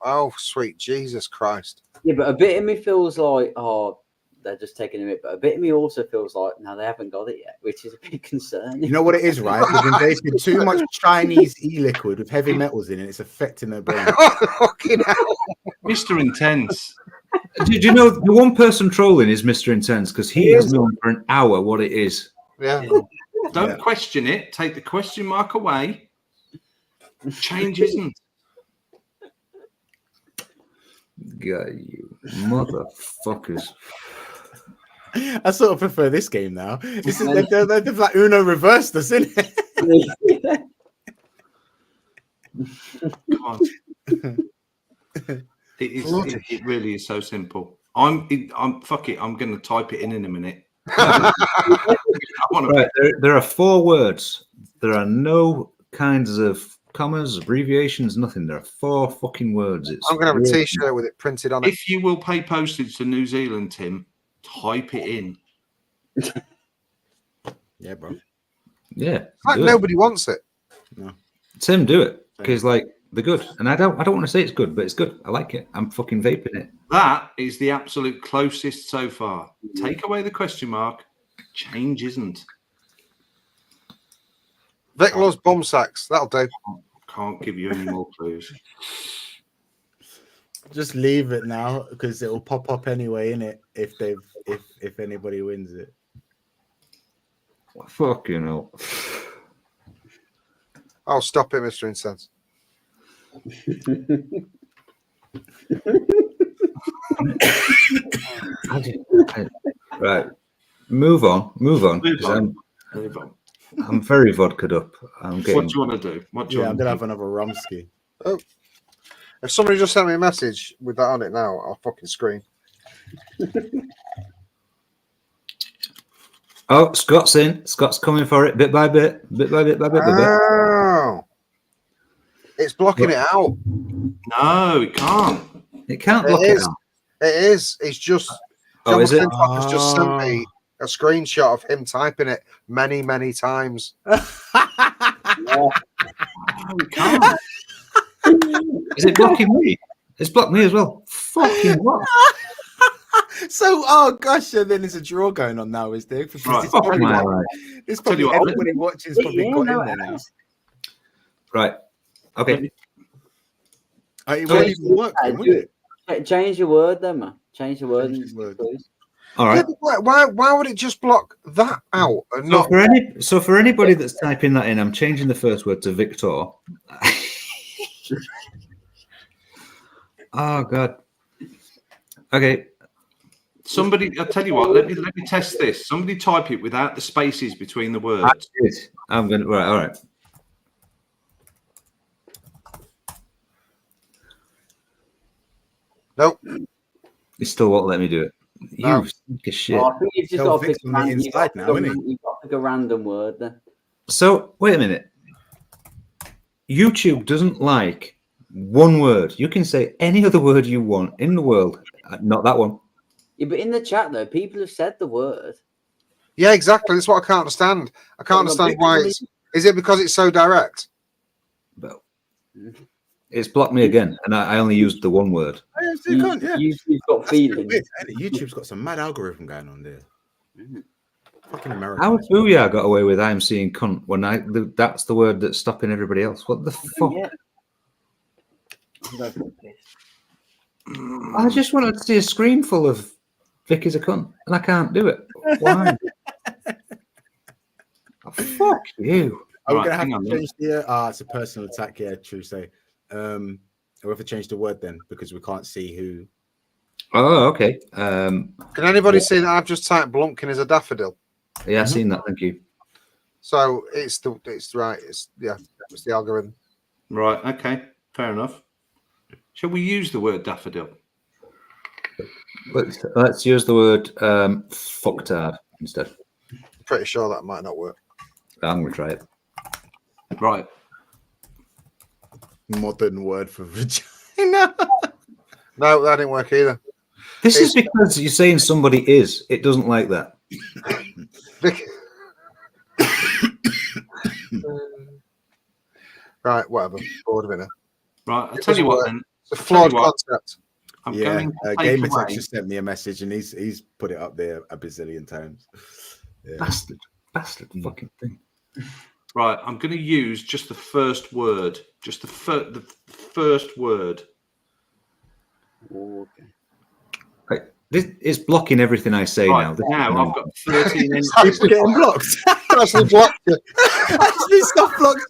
Oh, sweet Jesus Christ! Yeah, but a bit of me feels like, oh, they're just taking a bit. But a bit of me also feels like, no, they haven't got it yet, which is a bit concerning. You know what it is, right? We've been vaping too much Chinese e-liquid with heavy metals in it. It's affecting their brain. Fucking hell. Mr. Intense. Do you know the one person trolling is Mr. Intense because he has known for an hour what it is. Yeah. Don't question it. Take the question mark away. Change isn't. God, you motherfuckers. I sort of prefer this game now. This is they've like Uno reversed us, isn't it? Come on. It really is so simple. I'm fuck it. I'm going to type it in a minute. Right, there are 4 words. There are no kinds of commas, abbreviations, nothing. There are 4 fucking words. I'm going to have a T-shirt with it printed on it. If you will pay postage to New Zealand, Tim, type it in. Yeah, bro. Yeah. Like nobody wants it. No. Tim, do it because like they're good, and I don't want to say it's good, but it's good. I like it. I'm fucking vaping it. That is the absolute closest so far. Take away the question mark. Change isn't. Vic loves bum sacks. That'll do. Can't give you any more clues. Just leave it now because it will pop up anyway, innit? If anybody wins it. Fucking hell. Oh, stop it, Mr. Incense. Right. Move on. Move on. I'm very vodka'd up. What do you want to do? I'm gonna have another rumski. Oh, if somebody just sent me a message with that on it now, I'll fucking scream. Oh, Scott's in. Scott's coming for it bit by bit. Oh, it's blocking it out. No, it can't. It can't block it out. It is. It's just. Oh, is it? Has just sent me a screenshot of him typing it many, many times. Can't. Is it blocking me? It's blocked me as well. Fucking what? So, oh gosh, and then there's a draw going on now, is there? Right. It's probably everybody watching is probably got in there now. Right. Okay. It won't even work, will it? Change your word, then, man. Change the word. All right. Yeah, why would it just block that out? And not... for anybody that's typing that in, I'm changing the first word to Victor. Oh God. Okay. Somebody, I'll tell you what. Let me test this. Somebody type it without the spaces between the words. I'm gonna. Right. All right. Nope. It still won't let me do it. No. You piece of shit. Oh, I think you've just got to pick on the inside now, isn't he? You've got to pick a random word then. So wait a minute. YouTube doesn't like one word. You can say any other word you want in the world, not that one. Yeah, but in the chat though, people have said the word. Yeah, exactly. That's what I can't understand. I can't understand why it's. Is it because it's so direct? Well, it's blocked me again, and I only used the one word. You've got feelings. YouTube's got some mad algorithm going on there. Fucking America. How Booyah got away with I'm seeing cunt when that's the word that's stopping everybody else? What the fuck? Yeah. I just wanted to see a screen full of Vic is a cunt, and I can't do it. Why? Oh, fuck you. Are we going to have to change the... it's a personal attack, yeah, true say. We'll have to change the word then, because we can't see who... Oh, okay. Can anybody see that I've just typed Blumpkin as a daffodil? Yeah, I've seen that. Thank you. So it's right. It's the algorithm. Right. Okay. Fair enough. Shall we use the word daffodil? Let's use the word fucktard instead. Pretty sure that might not work. I'm gonna try it. Right. Modern word for vagina. No, that didn't work either. This is because you're saying somebody is. It doesn't like that. Right, whatever. Bored of it now. Right. I'll tell you what then. It's a flawed concept. I'm Yeah, going to take Game away. Attack just sent me a message, and he's put it up there a bazillion times. Yeah. Bastard fucking thing. Right. I'm going to use just the first word. Just the first word. Okay. Right. This is blocking everything I say Right. now. This Now is I've got 13 It's entries. People getting blocked. actually blocked you. Actually, stuff blocked.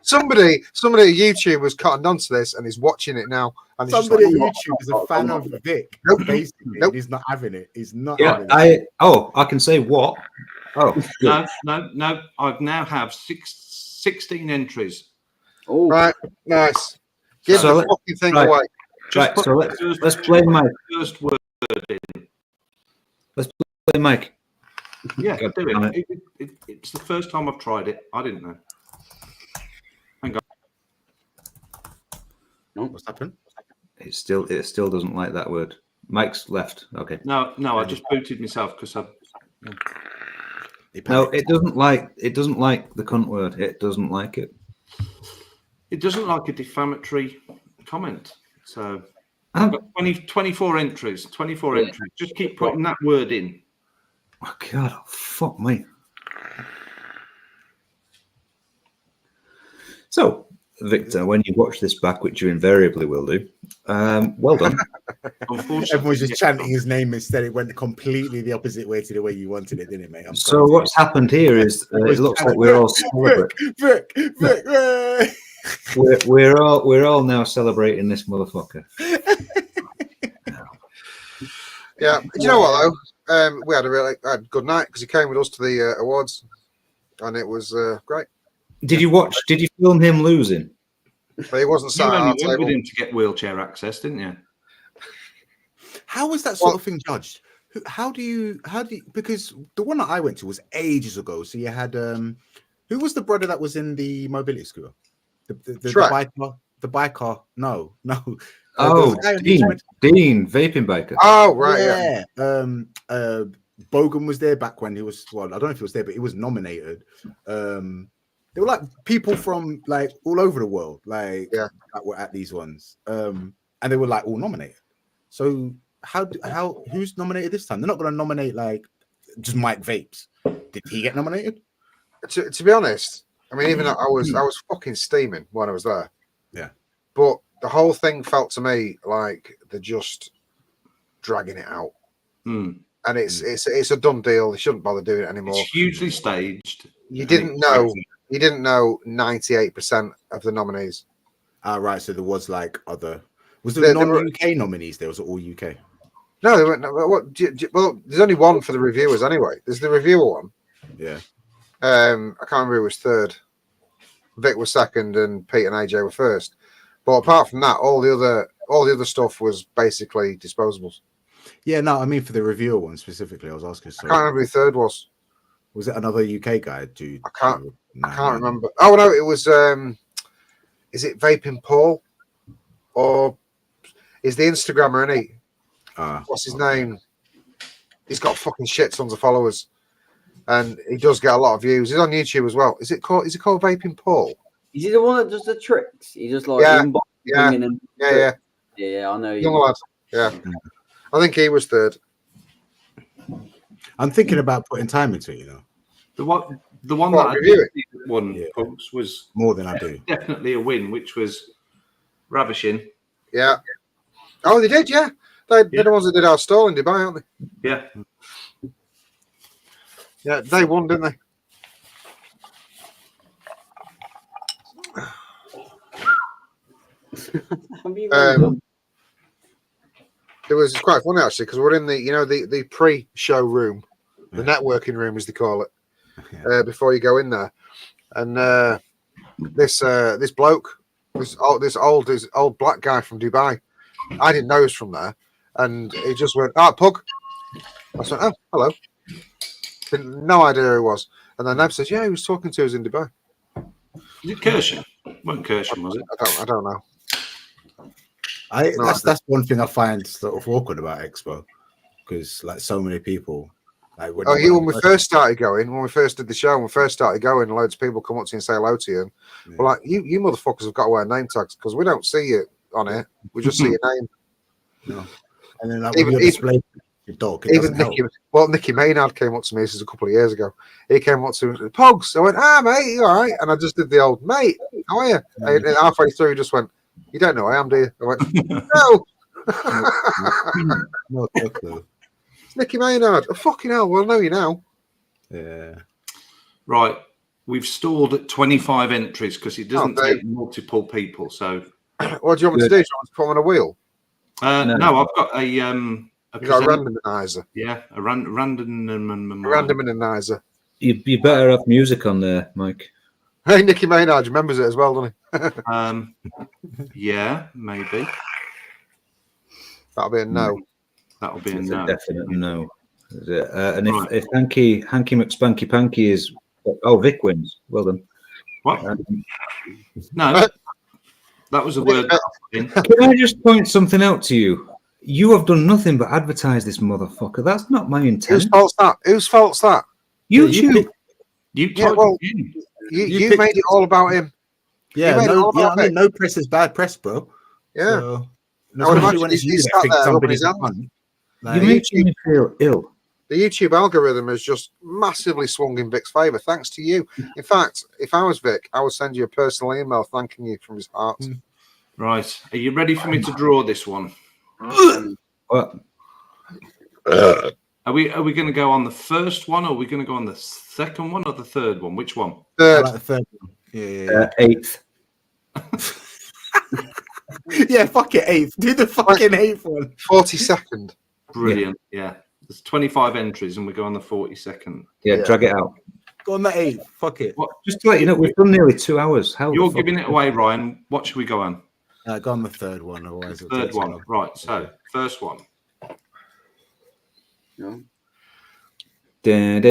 Somebody at YouTube was cutting onto this and is watching it now. And he's Somebody at just like, YouTube is a fan of Vic. Nope. Basically, Nope. and he's not having it. He's not Yeah, having it. I can say what? Oh, good. No. I now have 16 entries. Oh, right, nice. Give So the fucking thing right. away. Right, put so the let's play Mike. first word in. Play Mike. Yeah, God do damn it. It's the first time I've tried it. I didn't know. Hang on. What's happened? It still doesn't like that word. Mike's left. Okay. No, I just booted myself because I. No, it doesn't like the cunt word. It doesn't like it. It doesn't like a defamatory comment. So Oh. I've got 24 entries. 24 entries. Just keep putting that word in. Oh God, fuck me. So, Victor, when you watch this back, which you invariably will do, well done. Unfortunately, Everyone's just chanting his name instead. It went completely the opposite way to the way you wanted it, didn't it, mate? So what's happened here is it looks like we're all celebrating. Vic. We're all now celebrating this motherfucker. Yeah. Do you know what though? We had a good night because he came with us to the awards, and it was great. Did you film him losing? But he wasn't you sat at our only went table. with him to get wheelchair access, didn't you? How was that sort of thing judged? How do you because the one that I went to was ages ago. So you had who was the brother that was in the mobility scooter? The biker. No. Oh, Dean, vaping biker. Oh, right, yeah. Bogan was there back when he was. Well, I don't know if he was there, but he was nominated. They were like people from like all over the world, like that were at these ones, and they were like all nominated. So how who's nominated this time? They're not going to nominate like just Mike Vapes. Did he get nominated? To be honest, I mean, even I was fucking steaming when I was there. Yeah, but the whole thing felt to me like they're just dragging it out, and it's a done deal. They shouldn't bother doing it anymore. It's hugely staged. You didn't know 98% of the nominees. Right. So there was like other. Was there non-UK nominees? There was all UK. No, they weren't. Well, there's only one for the reviewers anyway. There's the reviewer one. Yeah. I can't remember who was third. Vic was second, and Pete and AJ were first. But apart from that, all the other stuff was basically disposables. Yeah, no, I mean for the reviewer one specifically, I was asking. I can't remember who third was. Was it another UK guy, dude? I can't remember. Oh no, it was. Is it Vaping Paul, or is the Instagrammer? Isn't he? What's his name? He's got fucking shit tons of followers, and he does get a lot of views. He's on YouTube as well. Is it called Vaping Paul? Is he the one that does the tricks? He just like yeah. I know. Young lad. Yeah, I think he was third. I'm thinking about putting time into it. You know, the one What, that review I did won Punks was more than I do. Definitely a win, which was ravishing. Yeah. Oh, they did. Yeah, they're the ones that did our stall in Dubai, aren't they? Yeah. Yeah, they won, didn't they? It was quite funny actually because we're in the the pre-show room the networking room, as they call it, before you go in there. And this bloke, this old black guy from Dubai, I didn't know he was from there, and he just went, Pug. I said, oh, hello. No idea who he was. And then Neb says, yeah, he was talking to us in Dubai. Is it Kershaw? It wasn't Kershaw, was it? I don't know. That's one thing I find sort of awkward about Expo, because like so many people. Like, when we first started going, when we first did the show, when we first started going, loads of people come up to you and say hello to you. And we're like, you motherfuckers have got to wear name tags because we don't see you on it. We just see your name. No. And then like, even display your dog, even Nicky Maynard came up to me. This is a couple of years ago. He came up to me and said, Pogs. I went, mate, you all right? And I just did the old, mate, how are you? And halfway through, he just went, you don't know I am, do you? I went, no. No clue. It's Nicky Maynard. Oh, fucking hell, well, I know you now. Yeah. Right. We've stalled at 25 entries because it doesn't take multiple people. So, what do you want me to do? Do you want me to put them on a wheel? No, I've got a randomizer. Yeah, a randomizer. Randomizer. You better have music on there, Mike. Hey, Nicky Maynard remembers it as well, doesn't he? Yeah, maybe. That'll be a no. That'll be a no. Definite no. And if Hanky McSpanky Panky is, Vic wins. Well done. What? No, that was a word. Can I just point something out to you? You have done nothing but advertise this motherfucker. That's not my intent. Whose fault's that? YouTube. You made it all about him. Yeah, no press is bad press, bro. Yeah. So, especially when it's you that thinks somebody's fun. You're making me feel ill. The YouTube algorithm has just massively swung in Vic's favour, thanks to you. In fact, if I was Vic, I would send you a personal email thanking you from his heart. Right. Are you ready for me to draw this one? What? Are we going to go on the first one, or are we going to go on the second one, or the third one? Which one? Third. Like the third one. Yeah. Eighth. Yeah, fuck it, eighth. Do the fucking eighth one. 42nd. Brilliant. Yeah. There's 25 entries, and we go on the 42nd. Yeah, drag it out. Go on the eighth. Fuck it. What? Just to let you know, we've done nearly 2 hours. You're giving it away, Ryan. What should we go on? Go on the third one. Otherwise, third one. Right. So, first one. No. Dun.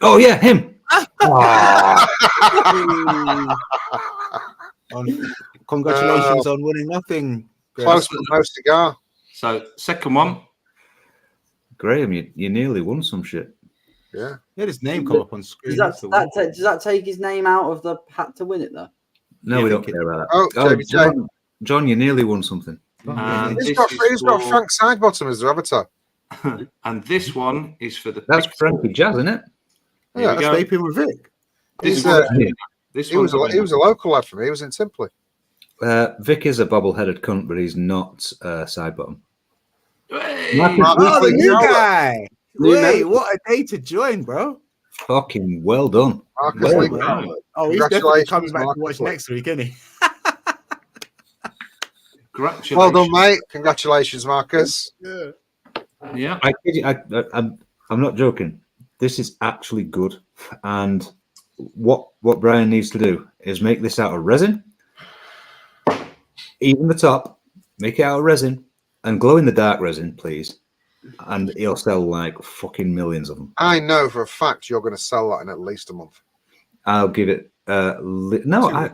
Oh yeah, him. Congratulations on winning nothing. Close but no cigar. So, second one. Graham, you nearly won some shit. Yeah. He had his name come up on screen. Does that take his name out of the hat to win it, though? No, we don't care about that. Oh, John, you nearly won something. Who's got Frank Sidebottom as their avatar? And this one is for the. That's Frankie Jazz, isn't it? Yeah, that's Vaping with Vic. He was a local lad for me. He was in Simply. Vic is a bobble-headed cunt, but he's not side bottom. Hey! The new guy. Wait, what a day to join, bro. Fucking well done. Marcus Oh, he's definitely coming back to watch next week, isn't he? Congratulations. Well done, mate. Congratulations, Marcus. Yeah. I'm not joking. This is actually good. And what Brian needs to do is make this out of resin. Even the top, make it out of resin, and glow in the dark resin, please. And he'll sell like fucking millions of them. I know for a fact you're going to sell that in at least a month. I'll give it. No, I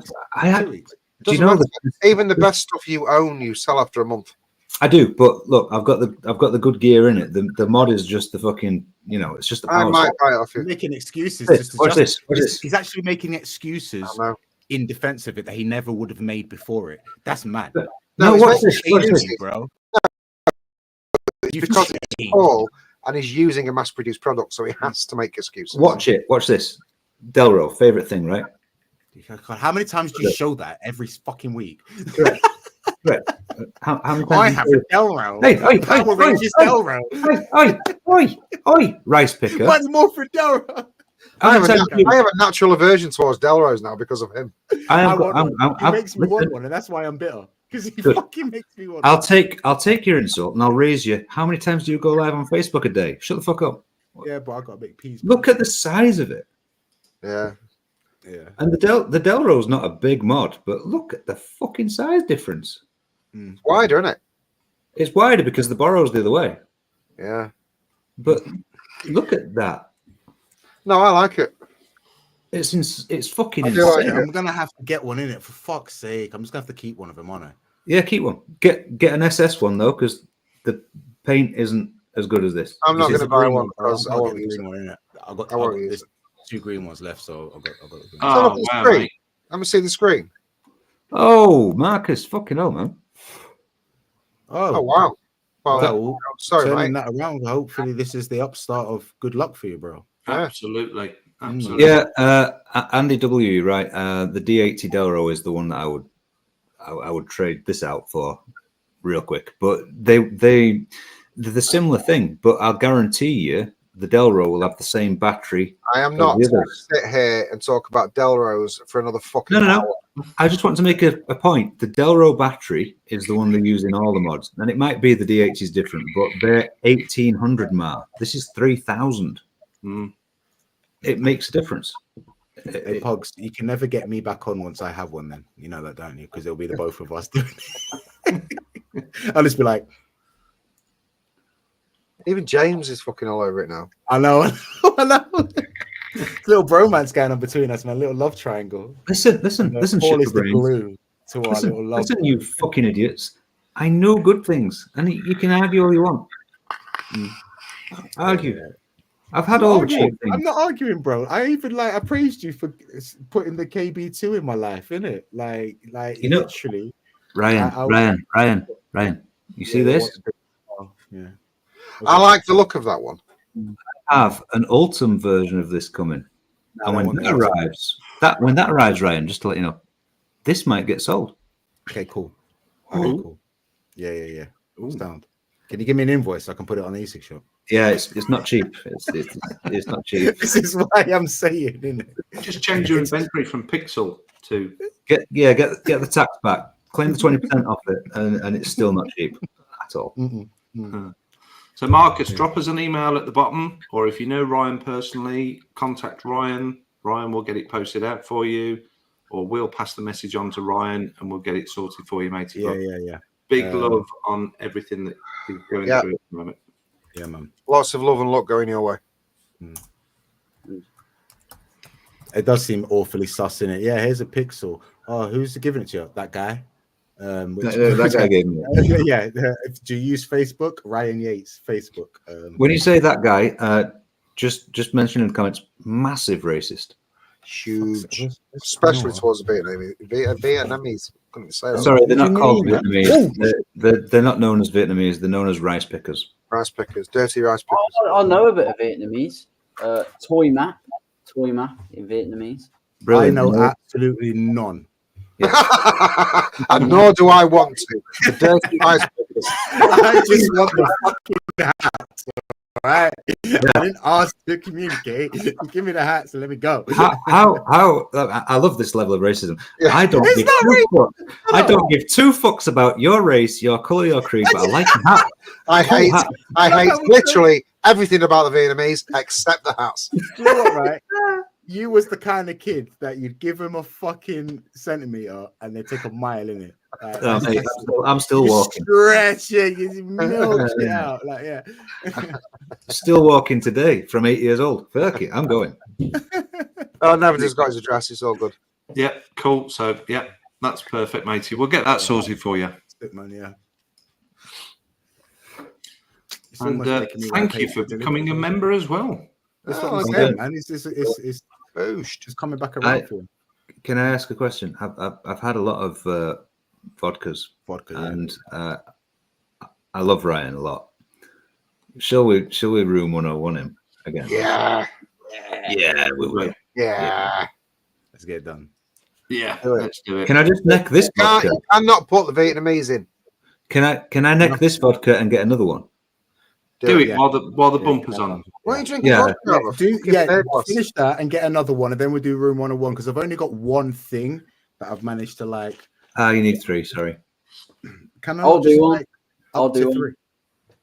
do you know even the best stuff you own, you sell after a month. I do, but look, I've got the good gear in it. The mod is just the fucking, it's just the power. I might buy it off you. Making excuses. Watch this. He's actually making excuses in defense of it that he never would have made before it. That's mad. No, watch this, bro. Because it's Paul and he's using a mass-produced product, so he has to make excuses. Watch it. Watch this. Delro, favorite thing, right? God, how many times do you show that every fucking week? Correct. How many times I have a Delro. Oi, rice picker. Money more for Delro. I have a natural aversion towards Delros now because of him. He makes me want one, and that's why I'm bitter. because he Good. fucking makes me want. I'll take your insult and I'll raise you. How many times do you go live on Facebook a day? Shut the fuck up. Yeah, but I got to make peace. Look at the size of it. Yeah. Yeah. And the Delro's not a big mod, but look at the fucking size difference. It's wider, isn't it? It's wider because the borrow's the other way. Yeah. But look at that. No, I like it. It's fucking I do like insane. it. I'm gonna have to get one in it for fuck's sake. I'm just gonna have to keep one of them on it. Yeah, keep one. Get an SS one though, because the paint isn't as good as this. I'm not This going is to a buy green one bro. because I I'll won't get the use green it. one in it. I won't got use there's 2 green ones left, so I got the green. So Oh, look at the wow, screen. mate. Let me see the screen. Oh, Marcus, fucking hell, man. Oh, Oh, wow. Well, well, sorry, turning mate. that around. Hopefully, this is the upstart of good luck for you, bro. Yeah. Absolutely. Absolutely. Yeah, Andy W. Right, the D80 Delro is the one that I would trade this out for real quick. But they're the similar thing. But I'll guarantee you, the Delro will have the same battery. I am as not the going to others. sit here and talk about Delros for another fucking No. hour. I just want to make a point. The Delro battery is the one they use in all the mods, and it might be the D80 is different, but they're 1800 mAh. This is 3000. It makes a difference. Hey, Pogs, you can never get me back on once I have one. Then you know that, don't you? Because it'll be the both of us doing it. I'll just be like, Even James is fucking all over it now. I know. Little bromance going on between us, man. Little love triangle. Listen, Paul is shit the brains. glue to our little love. Listen, you fucking idiots. I know good things, and you can argue all you want. Argue. Yeah. I've had I'm all not the cheap arguing. things. I'm not arguing, bro. I even I praised you for putting the KB2 in my life, innit? Like You know- literally. Ryan. You see this? Yeah. I like the look of that one. I have an Ultim version of this coming, and when that arrives, Ryan, just to let you know, this might get sold. Okay, cool. Okay, cool. Yeah. Sound. Can you give me an invoice so I can put it on the e-sig shop? Yeah, it's not cheap. It's not cheap. This is why I'm saying, isn't it? Just change your inventory from Pixel to. Get the tax back. Claim the 20% off it, and it's still not cheap at all. So, Marcus, drop us an email at the bottom, or if you know Ryan personally, contact Ryan. Ryan will get it posted out for you, or we'll pass the message on to Ryan and we'll get it sorted for you, matey. Yeah. Big love on everything that you're going through at the moment. Yeah, man. Lots of love and luck going your way. It does seem awfully sus in it. Yeah, here's a pixel. Oh, who's giving it to you? That guy. That guy gave me it. Yeah. Do you use Facebook? Ryan Yates, Facebook. When you say that guy, just mention in the comments, massive racist. Huge. Especially towards the Vietnamese. Couldn't say that. Sorry, they're not called mean, Vietnamese. They're not known as Vietnamese. They're known as rice pickers. Rice pickers. Dirty rice pickers. I know a bit of Vietnamese. Toy map in Vietnamese. Brilliant. I know absolutely none. And nor do I want to. The dirty rice pickers. I just want the fucking hats. All right. I didn't ask to communicate. Give me the hats and let me go. How I love this level of racism. Yeah. I don't It's give not two fucks. I don't give two fucks about your race, your color, your creed, but I like the hat. I Cool hate hat. literally everything about the Vietnamese except the hats. Do you know what, right? You was the kind of kid that you'd give him a fucking centimeter and they take a mile in it. Like, Mate, I'm still walking. Stretch it, you milk it out. Like, yeah. Still walking today from 8 years old. Fuck it, I'm going. Oh, never just got his address. It's all good. Yeah, cool. So, yeah, that's perfect, matey. We'll get that sorted for you. Stick, man, yeah. It's And almost making me thank pay you for delivery. becoming a member as well. That's Oh, what I'm okay. saying, man. It's Boosh. just coming back around for him. Can I ask a question? I've had a lot of vodkas, Vodka. Yeah. and I love Ryan a lot. Shall we room 101 him again? Yeah. Yeah, we will. Yeah. Let's get it done. Yeah, Do it. let's do it. Can I just neck this vodka? You cannot put the Vietnamese in. Can I neck this vodka and get another one? Do it yeah. while the bumper's on. Why are you drinking Yeah. vodka? out of a fucking beer glass? Finish that and get another one, and then we'll do room 101 because I've only got one thing that I've managed to like. You need 3. Sorry. Can I I'll just do one. like I'll up do to one. 3?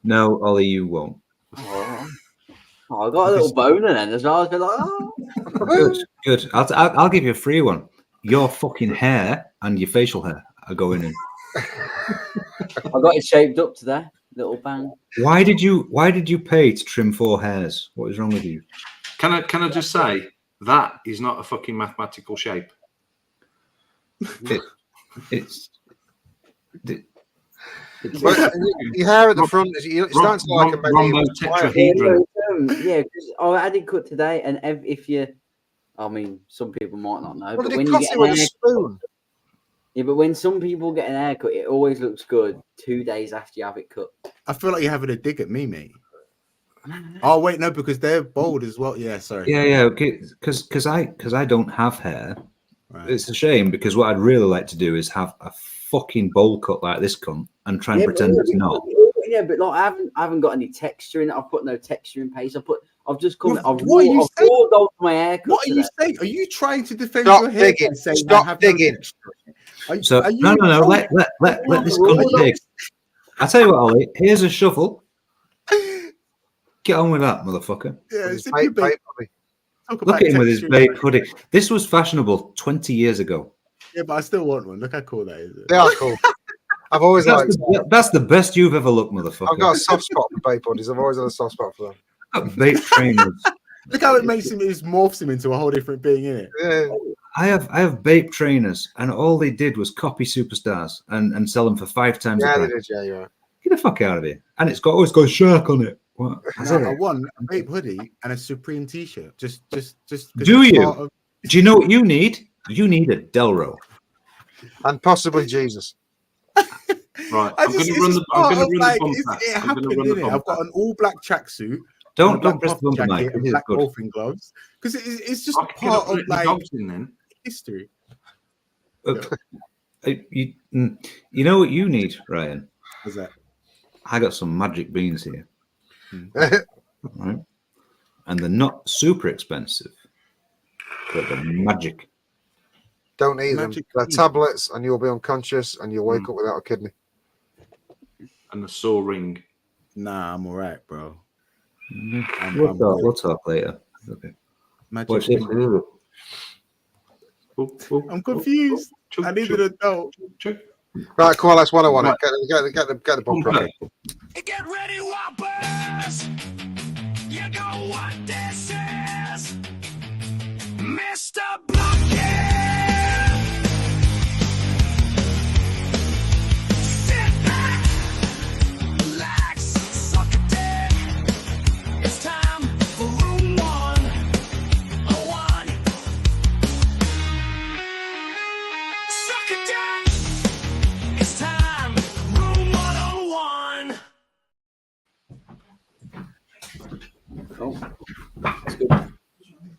No, Ollie, you won't. Oh, I got a little boner then as well. I was like, oh. Good, good. I'll give you a free one. Your fucking hair and your facial hair are going in. I got it shaped up today. Little bang. Why did you pay to trim 4 hairs? What is wrong with you? Can I just say that is not a fucking mathematical shape? It's But your hair at the front is you're starting to like a medieval square. Yeah, because I had it cut today, and if you, I mean, some people might not know, Well, but they when cut you get it with a an spoon. yeah, but when some people get an haircut, it always looks good 2 days after you have it cut. I feel like you're having a dig at me, mate. Oh wait, no, because they're bald as well. Yeah, sorry. yeah, okay. Because I don't have hair. Right. It's a shame because what I'd really like to do is have a fucking bowl cut like this cunt and try and pretend it's not. Yeah, but like I haven't got any texture in it. I've put no texture in paste. I've just come. What I've are you saying? wore out my haircut. What are you today. saying? Are you trying to defend Stop your hair? digging. By saying Stop I have digging. No texture? So no. Let this cunt dig. I tell you what, Ollie. Here's a shovel. Get on with that, motherfucker. Yeah, With his it's if you vape, talk Look about at him with his texture. vape hoodie. This was fashionable 20 years ago. Yeah, but I still want one. Look how cool that is. They are cool. I've always liked. That's the best you've ever looked, motherfucker. I've got a soft spot for vape buddies. I've always had a soft spot for them. Vape trainers. Look how it makes him. It morphs him into a whole different being, innit? Yeah. I have vape trainers, and all they did was copy superstars and sell them for 5 times Yeah, the they price. did. Yeah, you're right. Get the fuck out of here! And it's got shark on it. What? I won a vape hoodie and a Supreme T-shirt. Just. 'cause Do it's you? part of- Do you know what you need? You need a Delro. And possibly Jesus. Right, I I'm just, going to it's run just the. part I'm going of, to run like, the it's- bumper. it I'm happened, going to run the innit? I've got bumper. an all black tracksuit. Don't black press the bumper, jacket Mike. and This is black good. golfing gloves because it's just I can get part up of the like dogs in then. history. You know what you need, Ryan? What's that? I got some magic beans here, right? And they're not super expensive, but they're magic. Don't eat them. Magic They're beans. tablets, and you'll be unconscious, and you'll wake up without a kidney. And the saw ring. Nah, I'm all right, bro. We'll talk later. Okay. Magic Watch this. beans. Oh, oh, I'm confused. chug, I need chug, an adult. chug. Right, come on, let's one on one. Right. Get the bumper. Bumper. Get ready, Whoppers! You know what this is! Mr. Bucket! Sit back! Relax, suck a dick! It's time for room 101. Suck a dick! It's time, room 101. Oh, that's good.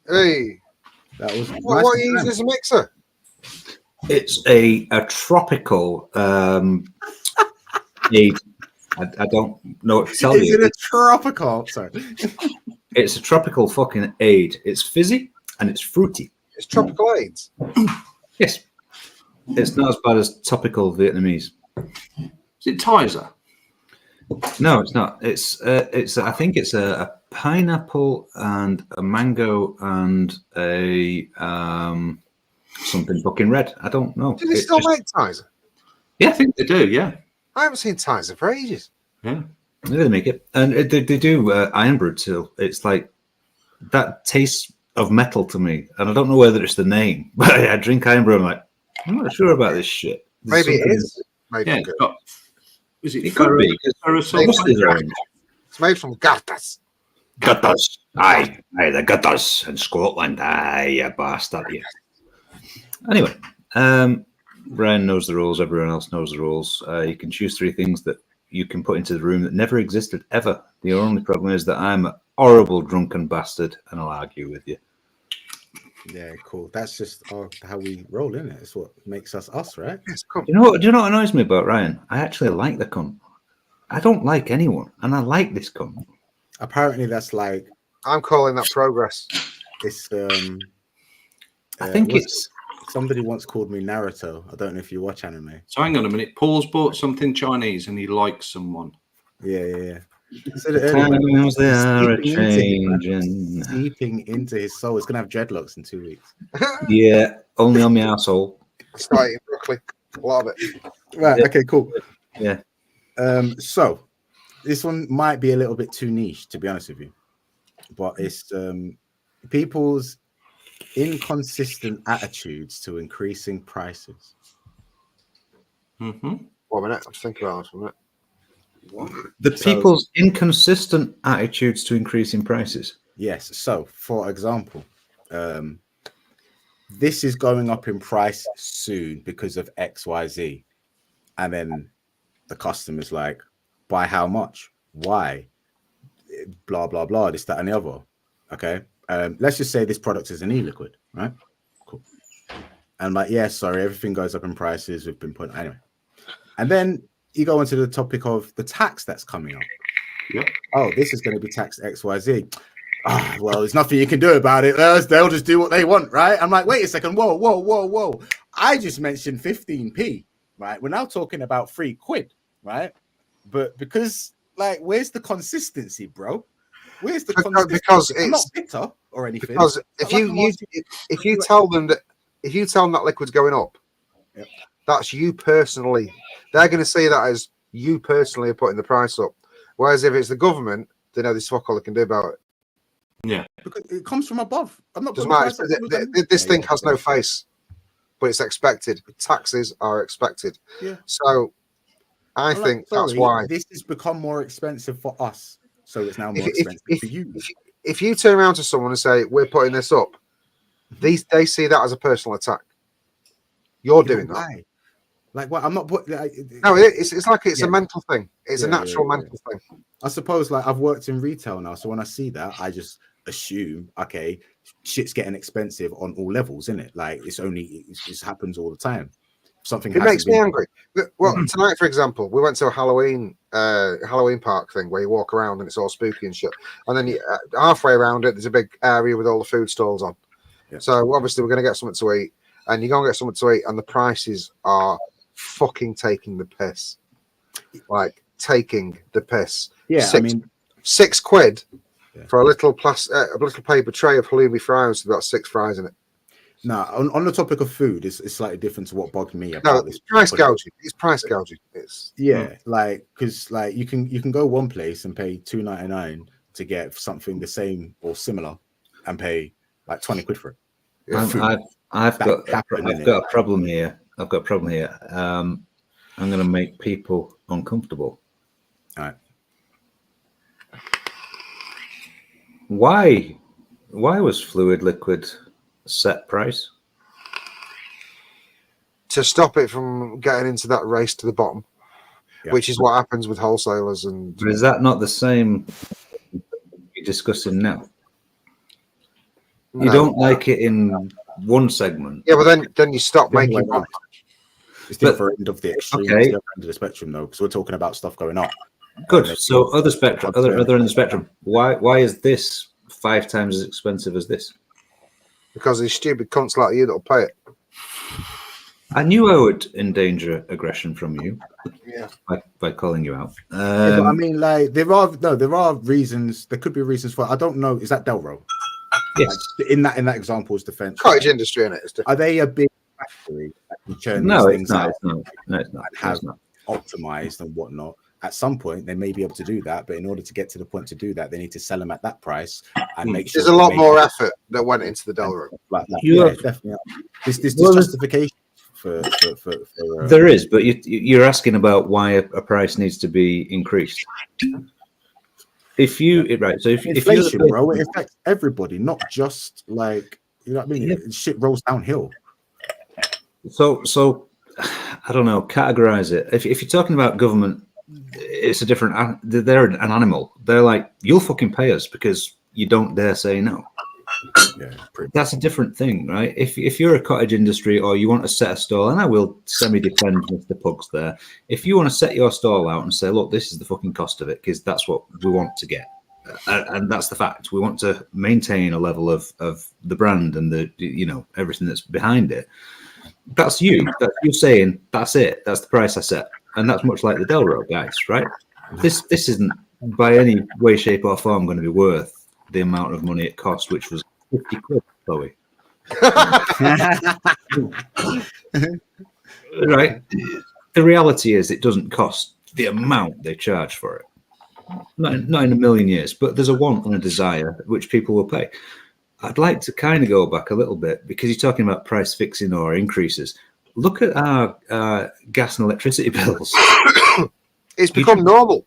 Hey, That was what are you using as a mixer? It's a tropical aid. I don't know what to tell Is you. it a tropical? Sorry. It's a tropical fucking aid. It's fizzy and it's fruity. It's tropical AIDS. Yes. It's not as bad as topical Vietnamese. Is it Tizer? No, it's not. It's I think it's a pineapple and a mango and a something fucking red. I don't know. Do they It's still just- make Tizer? Yeah, I think They do, yeah. I haven't seen Tizer for ages. Yeah. they make it, and they do iron brewed too. It's like that tastes of metal to me, and I don't know whether it's the name, but I drink iron brew. I'm like, I'm not sure about this shit. There's Maybe it something- is. Maybe Yeah, it it's is. got. Is it It could be. ferrosulfate? Must is orange. It's made from gatas. Gutters. Aye, the gutters in Scotland. Aye, you bastard. Yeah. Anyway, Brian knows the rules. Everyone else knows the rules. You can choose 3 things that you can put into the room that never existed ever. The only problem is that I'm a horrible drunken bastard, and I'll argue with you. Yeah, cool. That's just how we roll, isn't it? It's what makes us us, right? Yes, come. Do you know what annoys me about Ryan? I actually like the cunt. I don't like anyone, and I like this cunt. Apparently, that's like I'm calling that progress. it's. I think what's it's Somebody once called me Naruto. I don't know if you watch anime. So hang on a minute. Paul's bought something Chinese and he likes someone. Yeah. Said it earlier, man. Times they are Seeping into him, man. changing. Seeping into his soul. It's gonna have dreadlocks in 2 weeks. Yeah, only on my asshole. Start eating broccoli. A lot of it. Right. Yeah. Okay. Cool. Yeah. So this one might be a little bit too niche, to be honest with you, but it's people's inconsistent attitudes to increasing prices. Mm-hmm. 1 minute. I'm just thinking about this 1 minute. The people's inconsistent attitudes to increasing prices. Yes. So, for example, this is going up in price soon because of XYZ. And then the customer's like, by how much? Why? Blah, blah, blah, this, that, and the other. Okay. Let's just say this product is an e-liquid, right? Cool. And like, yeah, sorry, everything goes up in prices. We've been putting anyway. And then you go into the topic of the tax that's coming up. Yep. Oh, this is going to be taxed XYZ. Ah, well, there's nothing you can do about it. They'll just do what they want, right? I'm like, wait a second. Whoa. I just mentioned 15p, right? We're now talking about £3, right? But because, like, where's the consistency, bro? Where's the consistency? Because I'm not it's bitter or anything. because if you tell them that liquid's going up, Yep. that's you personally. They're going to see that as you personally are putting the price up. Whereas if it's the government, they know this fuck all they can do about it. Yeah. Because it comes from above. I'm not. Doesn't matter. This thing has no face, but it's expected. Taxes are expected. Yeah. So I think that's why this has become more expensive for us. So it's now more expensive for you. If you turn around to someone and say we're putting this up, they see that as a personal attack. You're doing that. Why? Like what? I'm not putting. No, it's like it's Yeah. a mental thing. It's a Yeah, natural yeah. mental thing. I suppose like I've worked in retail now, so when I see that, I just assume, okay, shit's getting expensive on all levels, isn't it? Like it just happens all the time. Something It makes me angry. Well, tonight, for example, we went to a Halloween park thing where you walk around and it's all spooky and shit. And then halfway around it, there's a big area with all the food stalls on. Yeah. So obviously we're going to get something to eat, and you go and get something to eat, and the prices are fucking taking the piss. Like taking the piss. Yeah, I mean, £6 yeah. for a little paper tray of halloumi fries with about 6 fries in it. no, on the topic of food, it's slightly different to what bugged me about No, this. it's price gouging. It's price gouging. It's like because like you can go one place and pay £2.99 to get something the same or similar, and pay like £20 for it. yeah. I've got a problem here. I'm going to make people uncomfortable. All right. Why was fluid liquid set price? To stop it from getting into that race to the bottom, which is what happens with wholesalers. And But is that not the same you're discussing now? No. You don't like it in one segment. Yeah, but then you stop making money. It's the other end of the extreme, Okay. it's the other end of the spectrum, though, because we're talking about stuff going up. Good. So other end of the spectrum. Why is this 5 times as expensive as this? Because these stupid cunts like you that'll pay it. I knew I would endanger aggression from you. Yeah. By calling you out. Yeah, but I mean, like there are reasons. There could be reasons for. I don't know. Is that Delro? Yes. Like, in that example's defense, Cottage industry in it. It's are they a big factory that can churn No, these it's things out? not. No, it's not. And have It's not. optimized and whatnot. At some point, they may be able to do that, but in order to get to the point to do that, they need to sell them at that price and make sure There's a lot more effort that went into the Delro. like that. You Yeah, have- definitely. There's Well, justification for There is, but you're asking about why a price needs to be increased. If inflation, bro. It affects everybody, not just like you know what I mean. Yeah. Shit rolls downhill. So I don't know. Categorize it. If you're talking about government, it's a different. They're an animal. They're like, you'll fucking pay us because you don't dare say no. Yeah, That's a different thing, right? If you're a cottage industry or you want to set a stall, and I will semi-defend Mr. Pugs there. If you want to set your stall out and say, look, this is the fucking cost of it, because that's what we want to get, and that's the fact. We want to maintain a level of the brand and the everything that's behind it. That's you. That's you saying that's it. That's the price I set, and that's much like the Delro guys, right? This isn't by any way, shape, or form going to be worth the amount of money it cost, which was 50 quid, Chloe. Right. The reality is, it doesn't cost the amount they charge for it. Not in a million years, but there's a want and a desire which people will pay. I'd like to kind of go back a little bit because you're talking about price fixing or increases. Look at our gas and electricity bills. It's become normal.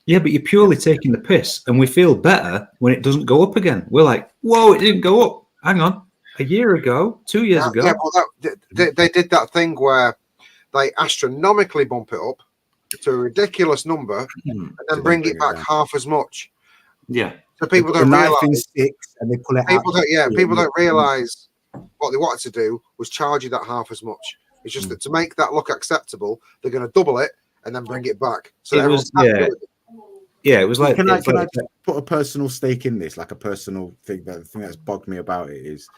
Yeah, but you're purely taking the piss, and we feel better when it doesn't go up again. We're like, whoa, it didn't go up. Hang on. A year ago, 2 years ago. Yeah, well, they did that thing where they astronomically bump it up to a ridiculous number and then bring it back half as much. Yeah. So people don't realize. And they pull it People out. people don't realize what they wanted to do was charge you that half as much. It's just that to make that look acceptable, they're going to double it and then bring it back. So It was, it was like. Can I put a personal stake in this? Like a personal thing. The thing that's bugged me about it is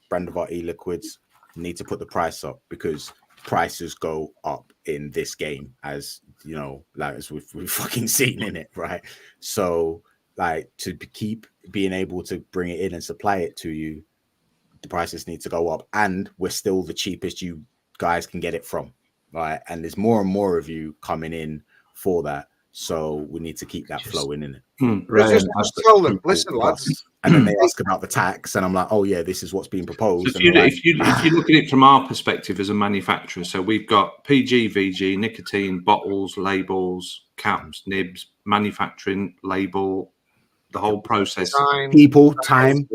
brand of our e-liquids need to put the price up because prices go up in this game, as you know, like as we've fucking seen in it, right? So, like, to keep being able to bring it in and supply it to you, the prices need to go up, and we're still the cheapest you guys can get it from, right? And there's more and more of you coming in for that, so we need to keep that flowing in it. Right. Just tell them, listen, lads. And then they ask about the tax, and I'm like, oh yeah, this is what's being proposed. So if you look at it from our perspective as a manufacturer, so we've got PG, VG, nicotine, bottles, labels, caps, nibs, manufacturing, label, the whole process, people, time,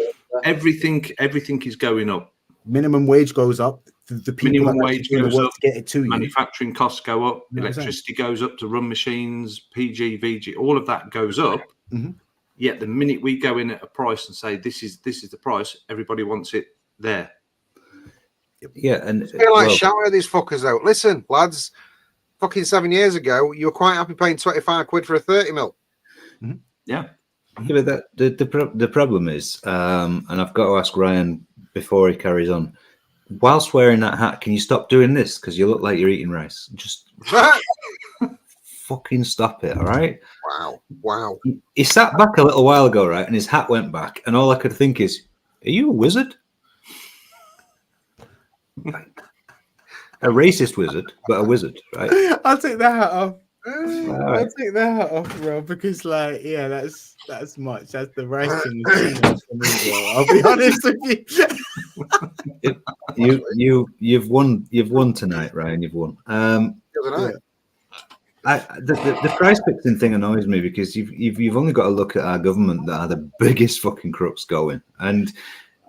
everything is going up. Minimum wage goes up. The people minimum wage goes up. To get it to you. Manufacturing costs go up. Electricity goes up to run machines. PG, VG, all of that goes up. Mm-hmm. Yet the minute we go in at a price and say this is the price, everybody wants it there. Yeah, and I feel like shouting at these fuckers out. Listen, lads, fucking 7 years ago, you were quite happy paying 25 quid for a 30 mil. Mm-hmm. Yeah. Yeah, but the problem is, and I've got to ask Ryan before he carries on. Whilst wearing that hat, can you stop doing this? Because you look like you're eating rice. Just fucking stop it, all right? Wow. He sat back a little while ago, right, and his hat went back, and all I could think is, are you a wizard? A racist wizard, but a wizard, right? I'll take that hat off. I'll take that hat off, bro, because like, yeah, that's much. That's the rice thing. For me, bro. I'll be honest with you. You've won tonight, Ryan. You've won. The price fixing thing annoys me because you've only got to look at our government that are the biggest fucking crooks going, and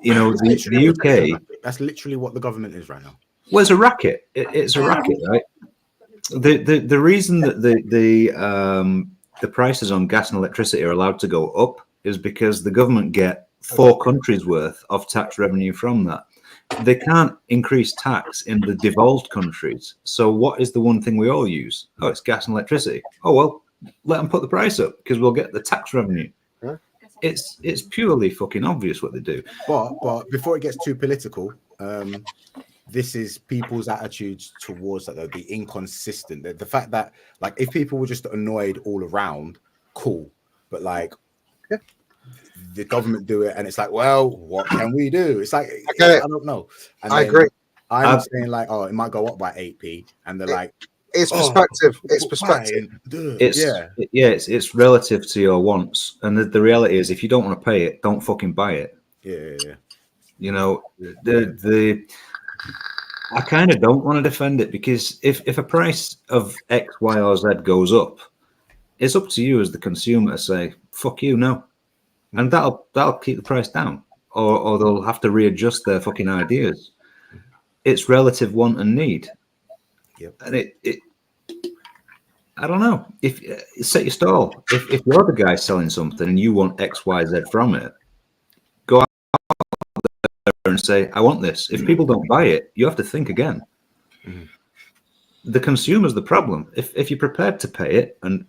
you know the UK. That's literally what the government is right now. Well, it's a racket. It's a racket, right? The reason that the prices on gas and electricity are allowed to go up is because the government get 4 countries worth of tax revenue from that. They can't increase tax in the devolved countries. So what is the one thing we all use? Oh, it's gas and electricity. Oh, well, let them put the price up because we'll get the tax revenue. Huh? It's purely fucking obvious what they do. But before it gets too political, this is people's attitudes towards that, though, the inconsistent, the fact that, like, if people were just annoyed all around, cool. But like, the government do it, and it's like, well, what can we do? It's like, I don't know. And I agree. I'm saying like, oh, it might go up by 8p, and they're like, it's perspective. It's perspective. It's relative to your wants, and the reality is, if you don't want to pay it, don't fucking buy it. Yeah. You know, I kind of don't want to defend it because if a price of X, Y, or Z goes up, it's up to you as the consumer to say, fuck you, no. And that'll keep the price down. Or they'll have to readjust their fucking ideas. It's relative want and need. Yep. And it I don't know. If set your stall. If you're the guy selling something and you want X, Y, Z from it, go out there and say, I want this. If people don't buy it, you have to think again. Mm-hmm. The consumer's the problem. If you're prepared to pay it, and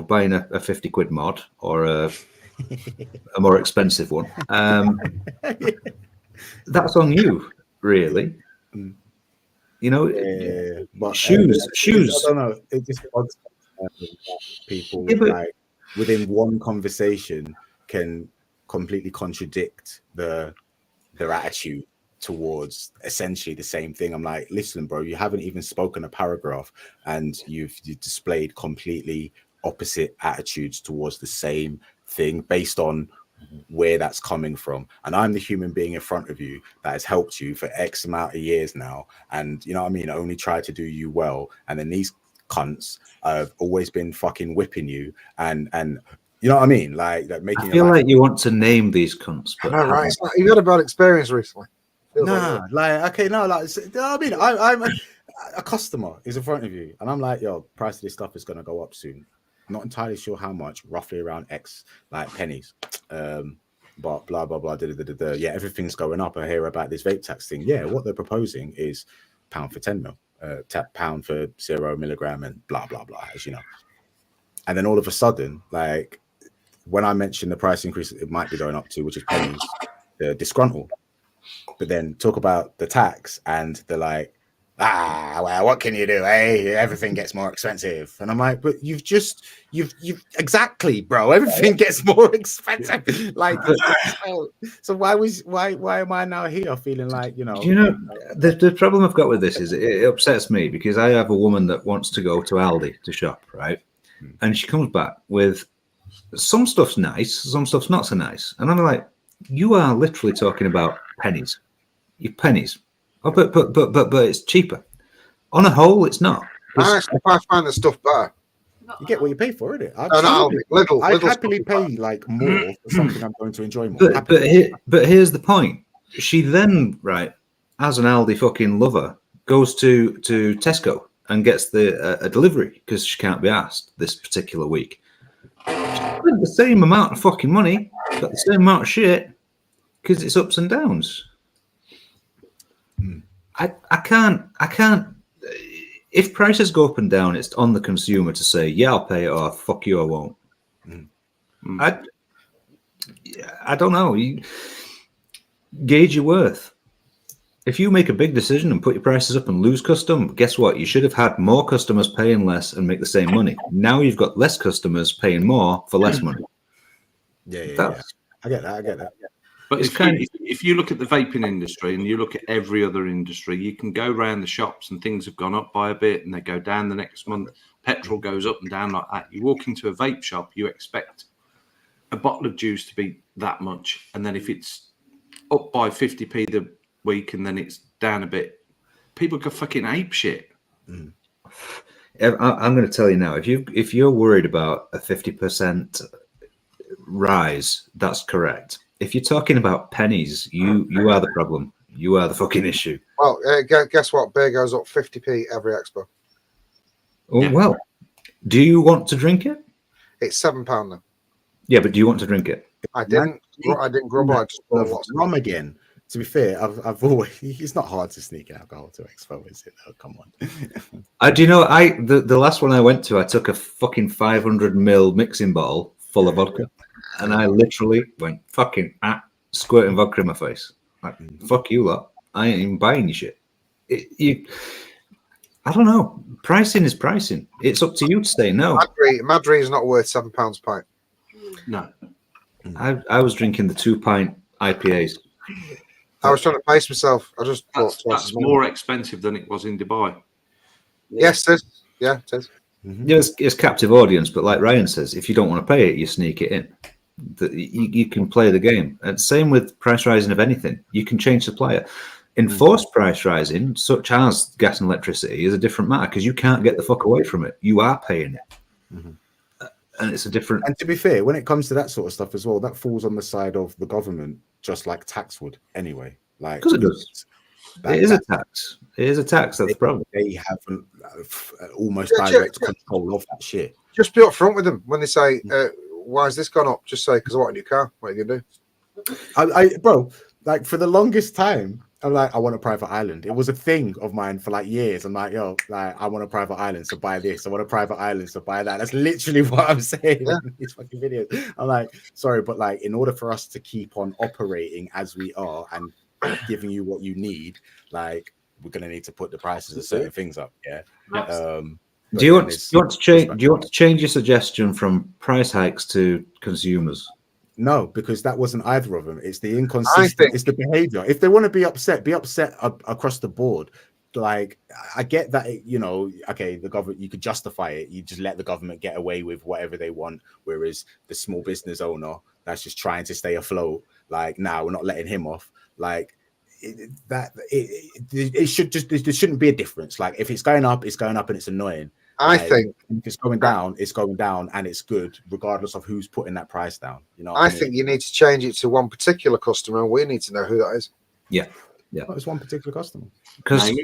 buying a 50 quid mod or a more expensive one, that's on you, really. You know, Yeah, but shoes. I don't know. It just bugs me that people Yeah, but- like within one conversation can completely contradict their attitude towards essentially the same thing. I'm like, listen, bro, you haven't even spoken a paragraph, and you've displayed completely opposite attitudes towards the same thing based on where that's coming from. And I'm the human being in front of you that has helped you for X amount of years now, and you know what I mean, only try to do you well, and then these cunts have always been fucking whipping you and you know what I mean, like making I your feel life. like you want to name these cunts, I but know, right? It's like, you've had a bad experience recently. Feels Nah, like like okay, no, like you know what I mean, I'm a customer is in front of you, and I'm like, yo, price of this stuff is gonna go up soon. Not entirely sure how much, roughly around X like pennies. But blah blah blah. Yeah, everything's going up. I hear about this vape tax thing. Yeah, what they're proposing is £1 for 10 mil, £1 for 0 milligram, and blah blah blah. As you know, and then all of a sudden, like when I mentioned the price increase, it might be going up to, which is pennies, they're disgruntled. But then talk about the tax, and they're like, well, what can you do? Hey, everything gets more expensive. And I'm like, but you've exactly, bro. Everything gets more expensive. Like, so why am I now here feeling like, you know? Do you know, the problem I've got with this is it upsets me because I have a woman that wants to go to Aldi to shop, right? And she comes back with some stuff's nice, some stuff's not so nice. And I'm like, you are literally talking about pennies. Your pennies. Oh, but it's cheaper. On a whole, it's not. I find the stuff better. You get what you pay for, isn't it? I'd happily pay like more for something I'm going to enjoy more. But here's the point. She then, right, as an Aldi fucking lover, goes to Tesco and gets a delivery because she can't be asked this particular week. She spent the same amount of fucking money, got the same amount of shit because it's ups and downs. I can't. If prices go up and down, it's on the consumer to say, yeah, I'll pay it, or fuck you, I won't. I don't know. You gauge your worth. If you make a big decision and put your prices up and lose custom, guess what? You should have had more customers paying less and make the same money. Now you've got less customers paying more for less money. Yeah. I get that. But if you look at the vaping industry and you look at every other industry, you can go around the shops and things have gone up by a bit and they go down the next month. Petrol goes up and down like that. You walk into a vape shop, you expect a bottle of juice to be that much. And then if it's up by 50p the week and then it's down a bit, people go fucking ape shit. I'm going to tell you now, if you're worried about a 50% rise, that's correct. If you're talking about pennies, you are the problem. You are the fucking issue. Well, guess what? Beer goes up 50p every Expo. Oh, yeah. Well, do you want to drink it? It's £7 now. Yeah, but do you want to drink it? I didn't grumble. I just bought lots. Rum again. To be fair, I've always. It's not hard to sneak alcohol to Expo, is it? Oh, come on. Do you know? The last one I went to, I took a fucking 500ml mixing bottle full of vodka. And I literally went fucking squirting vodka in my face. Like, fuck you lot. I ain't even buying your shit. I don't know. Pricing is pricing. It's up to you to say no. Madri is not worth £7 a pint. No. I was drinking the 2-pint IPAs. I was trying to pace myself. I just bought that's more expensive than it was in Dubai. Yes, it is. Yeah, it is. Yeah, it's captive audience, but like Ryan says, if you don't want to pay it, you sneak it in. You can play the game. And same with price rising of anything. You can change supplier. Enforced price rising, such as gas and electricity, is a different matter because you can't get the fuck away from it. You are paying it. And it's a different. And to be fair, when it comes to that sort of stuff as well, that falls on the side of the government, just like tax would anyway. Like, because it does. It is a tax. It is a tax. That's the problem. They have almost direct control of that shit. Just be upfront with them when they say, why has this gone up? Just say, because I want a new car. What are you going to do? Bro, like for the longest time, I'm like, I want a private island. It was a thing of mine for like years. I'm like, yo, like, I want a private island, so buy this. I want a private island, so buy that. That's literally what I'm saying in these fucking videos. I'm like, sorry, but like, in order for us to keep on operating as we are and giving you what you need, like, we're going to need to put the prices of certain things up. Yeah. Do you want to change? Do you want to change your suggestion from price hikes to consumers? No, because that wasn't either of them. It's the inconsistent. It's the behavior. If they want to be upset across the board. Like, I get that, okay, the government, you could justify it. You just let the government get away with whatever they want. Whereas the small business owner that's just trying to stay afloat, like, now we're not letting him off. Like, there shouldn't be a difference. Like, if it's going up, it's going up, and it's annoying. I think if it's going down, it's going down, and it's good, regardless of who's putting that price down. I think you need to change it to one particular customer, and we need to know who that is. Yeah. Well, it's one particular customer. Name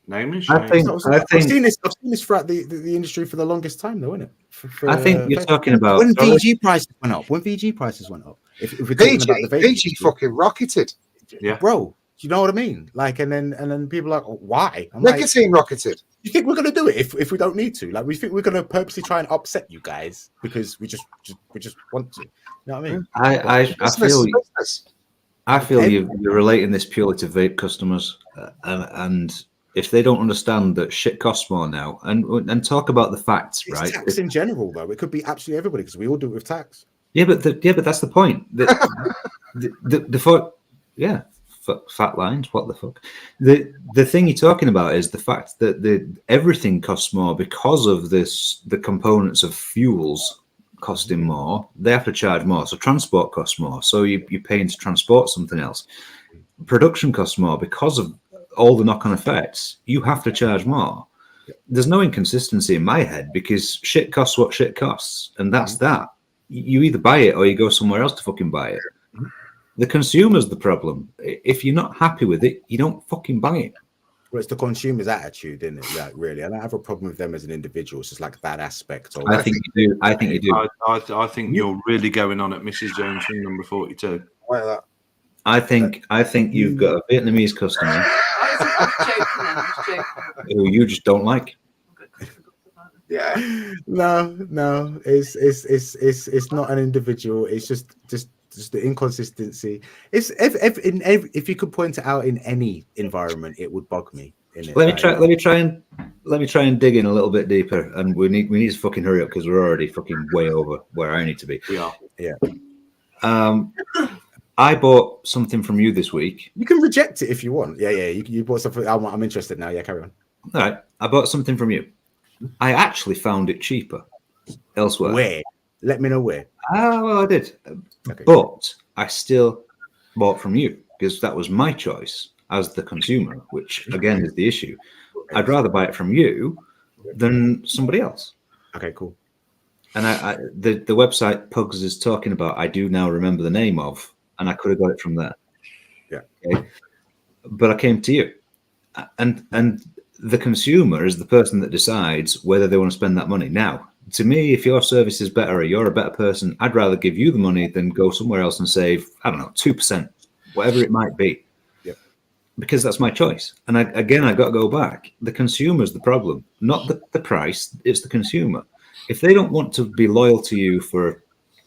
and shame. I think I've seen this throughout the industry for the longest time, though, isn't it? I think you're talking about when VG prices went up. If we're talking about the vape, VG fucking rocketed. Yeah, bro. Do you know what I mean? Like, and then people are like, oh, why? Nicotine rocketed. You think we're gonna do it if we don't need to? Like, we think we're gonna purposely try and upset you guys because we just want to. You know what I mean? I feel you're relating this purely to vape customers, and if they don't understand that shit costs more now, and talk about the facts, it's right? Tax in general, though, it could be absolutely everybody because we all do it with tax. Yeah, but that's the point. Fat lines. What the fuck? The thing you're talking about is the fact that everything costs more because of this. The components of fuels costing more, they have to charge more. So transport costs more. So you're paying to transport something else. Production costs more because of all the knock-on effects. You have to charge more. There's no inconsistency in my head because shit costs what shit costs, and that's that. You either buy it or you go somewhere else to fucking buy it. The consumer's the problem. If you're not happy with it, you don't fucking buy it. Well, it's the consumer's attitude, isn't it? Like, really, I don't have a problem with them as an individual. It's just like that aspect. I think you do. I think you do. I think you're really going on at Mrs. Jones from number 42. Like that. I think you've got a Vietnamese customer who you just don't like. Yeah. No. It's not an individual. It's just the inconsistency. It's if you could point it out in any environment, it would bug me. Let me try and dig in a little bit deeper, and we need to fucking hurry up because we're already fucking way over where I need to be. We are. Yeah. I bought something from you this week. You can reject it if you want. Yeah. You bought something. I'm interested now. Yeah, carry on. All right. I bought something from you. I actually found it cheaper elsewhere. Where? Let me know where. Well, I did. Okay. But I still bought from you because that was my choice as the consumer, which again is the issue. I'd rather buy it from you than somebody else. Okay, cool. And the website Pugs is talking about, I do now remember the name of, and I could have got it from there. Yeah. Okay? But I came to you. And the consumer is the person that decides whether they want to spend that money. Now, to me, if your service is better or you're a better person, I'd rather give you the money than go somewhere else and save, 2%, whatever it might be. Yep. Because that's my choice. And I got to go back. The consumer's the problem, not the price. It's the consumer. If they don't want to be loyal to you for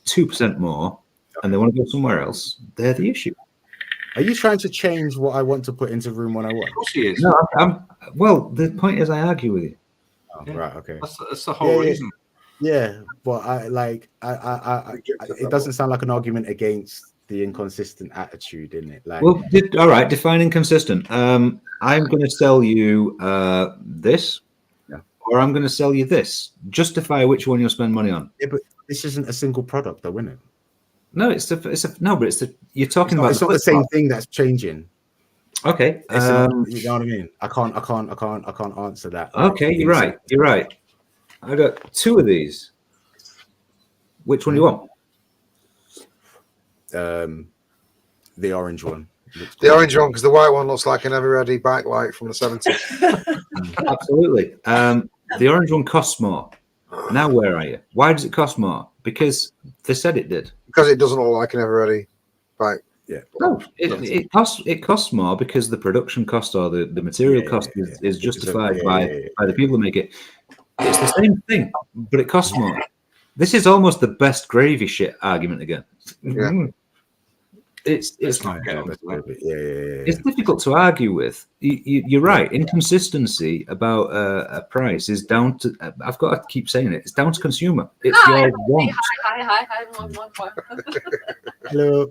2% more and they want to go somewhere else, they're the issue. Are you trying to change what I want to put into room 101? Of course he is. No, well, the point is I argue with you. Oh, yeah. Right, okay. That's the whole reason. Yeah, but it doesn't sound like an argument against the inconsistent attitude, in it. Like, well, all right, define inconsistent. I'm going to sell you this, or I'm going to sell you this. Justify which one you'll spend money on. Yeah, but this isn't a single product, though, isn't it? No, you're talking about. It's not the same thing that's changing. Okay, you know what I mean. I can't answer that. Okay, you're right. You're right. I got 2 of these. Which one do you want? The orange one. The orange one, because the white one looks like an ever-ready bike light from the 70s. Absolutely. The orange one costs more. Now, where are you? Why does it cost more? Because they said it did. Because it doesn't look like an ever-ready bike. Yeah. No, it costs more because the production cost or the material cost is justified by the people who make it. It's the same thing, but it costs more. This is almost the best gravy shit argument again. Yeah. it's Let's not get Yeah, onto that's that. good. Yeah. it's difficult to argue with. You're right. Inconsistency about a price is down to. I've got to keep saying it. It's down to consumer. It's Hi, your everybody. want. Hi. Hello.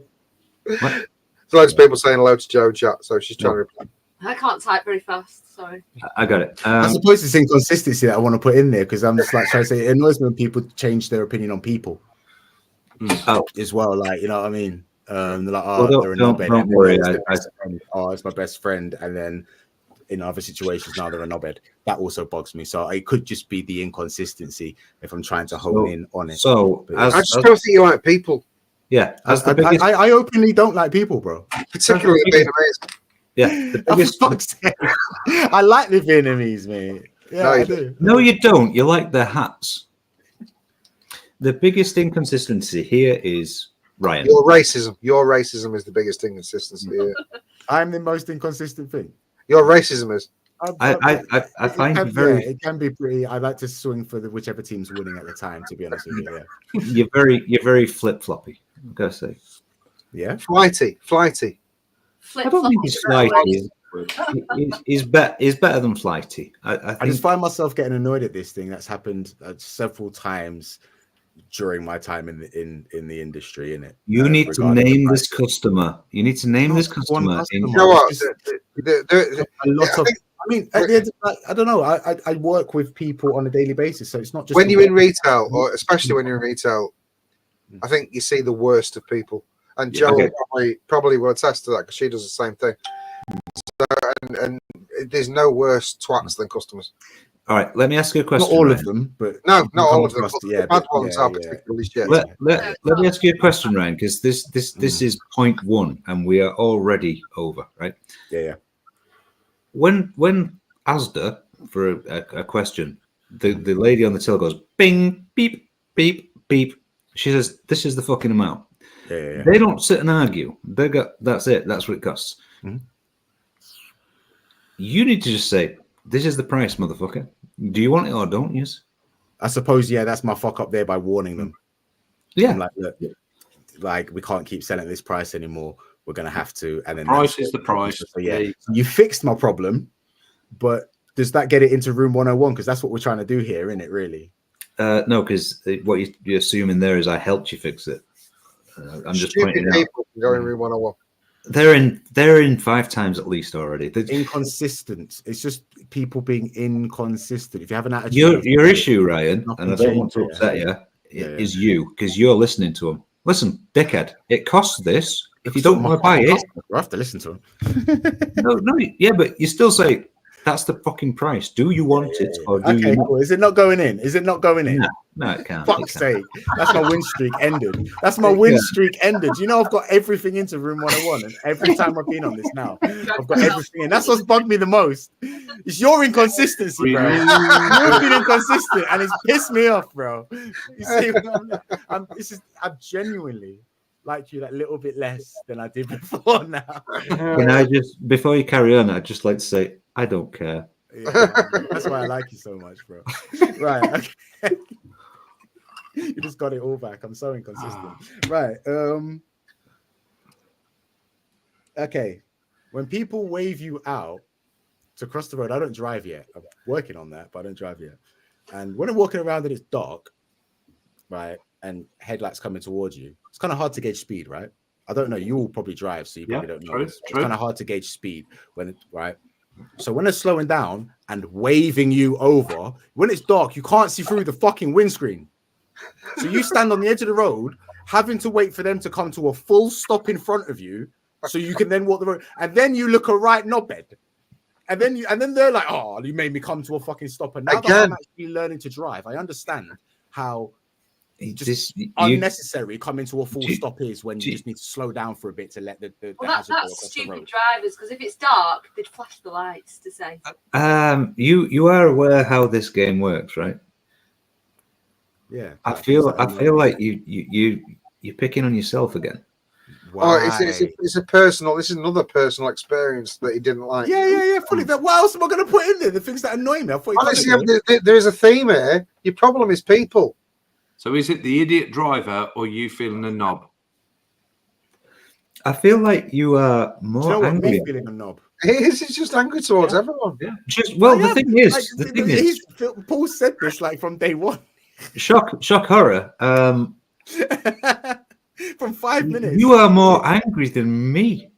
What? There's loads of people saying hello to Joe chat, so she's trying to reply. I can't type very fast. Sorry. I got it. I suppose it's inconsistency that I want to put in there because I'm just like trying to say it annoys me when people change their opinion on people as well. Like, you know what I mean? They're like, oh, Well, they're a don't knobhead. worry. Oh, it's my best friend. And then in other situations, now they're a knobhead. That also bugs me. So it could just be the inconsistency if I'm trying to hone in on it. So, But I just don't think you like people, yeah, as the biggest, I openly don't like people, bro. particularly the Vietnamese. yeah, the biggest. For fuck's sake. I like the Vietnamese, mate. Yeah, No, I you do. No, you don't. You like their hats. The biggest inconsistency here is Ryan. Your racism is the biggest inconsistency here. I'm the most inconsistent thing. Your racism is. I find it very. it can be pretty. I like to swing for whichever team's winning at the time. To be honest with you, You're very flip floppy. I gotta say. yeah. Flighty. I don't think he's flighty. He's better than flighty. I I think just find myself getting annoyed at this thing that's happened several times during my time in the industry. In it, you need to name this customer. You need to name this customer. You know what? A lot of. I mean, at the end of, I don't know. I work with people on a daily basis, so it's not just When you're in retail, or especially when you're in retail, I think you see the worst of people. And Jo probably will attest to that because she does the same thing. So, and there's no worse twats than customers. All right, let me ask you a question. Not all Ryan. of them, but No, not all of them. across, The bad ones are particularly shit. Let me ask you a question, Ryan, because this is point one, and we are already over, right? Yeah. When Asda for a question, the lady on the till goes bing beep beep beep. She says, "This is the fucking amount." Yeah. They don't sit and argue. They got that's it. That's what it costs. Mhm. You need to just say, "This is the price, motherfucker. Do you want it or don't you?" I suppose, that's my fuck up there by warning them. Yeah. I'm like, look, like we can't keep selling at this price anymore. We're gonna have to. And then Price is the price. So, you fixed my problem, but does that get it into room 101? Because that's what we're trying to do here, isn't it? Really? No, because what you're assuming there is I helped you fix it. I'm just pointing out. People can go in room 101. They're in 5 times at least already. Inconsistent. It's just people being inconsistent. If you have an attitude, Your issue, Ryan, and I don't want to change, upset you, is you because you're listening to them. Listen, dickhead, it costs this. If you don't want to buy it, I have to listen to them. no, yeah, but you still say that's the fucking price. Do you want it or do you not? Cool. Is it not going in? Is it not going in? No, it can't. Fuck's sake. That's my win streak ended. That's my win streak ended. You know, I've got everything into room 101, and every time I've been on this now, I've got everything in. That's what's bugged me the most. It's your inconsistency, bro. You've been inconsistent, and it's pissed me off, bro. You see, I'm genuinely like you that little bit less than I did before now. Can I just, before you carry on, I'd just like to say, I don't care. Yeah, that's why I like you so much, bro. Right. Okay. You just got it all back. I'm so inconsistent. Right. Okay. When people wave you out to cross the road, I don't drive yet. I'm working on that, but I don't drive yet. And when I'm walking around and it's dark, right, and headlights coming towards you, it's kind of hard to gauge speed, right? I don't know. You all probably drive, so you probably don't know. It's kind of hard to gauge speed right? So when they're slowing down and waving you over, when it's dark, you can't see through the fucking windscreen. So you stand on the edge of the road, having to wait for them to come to a full stop in front of you, so you can then walk the road. And then you look a right knobhead. And then they're like, "Oh, you made me come to a fucking stop." And now that I'm actually learning to drive, I understand how unnecessary coming to a full stop is when you just need to slow down for a bit to let the that's stupid drivers, because if it's dark, they'd flash the lights to say. You are aware how this game works, right? Yeah. I feel like you're picking on yourself again. Why? Oh, it's a personal. This is another personal experience that he didn't like. Yeah. Fully. What else am I going to put in there? The things that annoy me. I thought honestly, there is a theme here. Your problem is people. So is it the idiot driver or you feeling a knob? I feel like you are Do you more know what? angry. Me feeling a knob. He's just angry towards everyone. Just well, I the am. thing is, Like, the thing is, Paul said this like from day one. shock horror. From 5 minutes. You are more angry than me.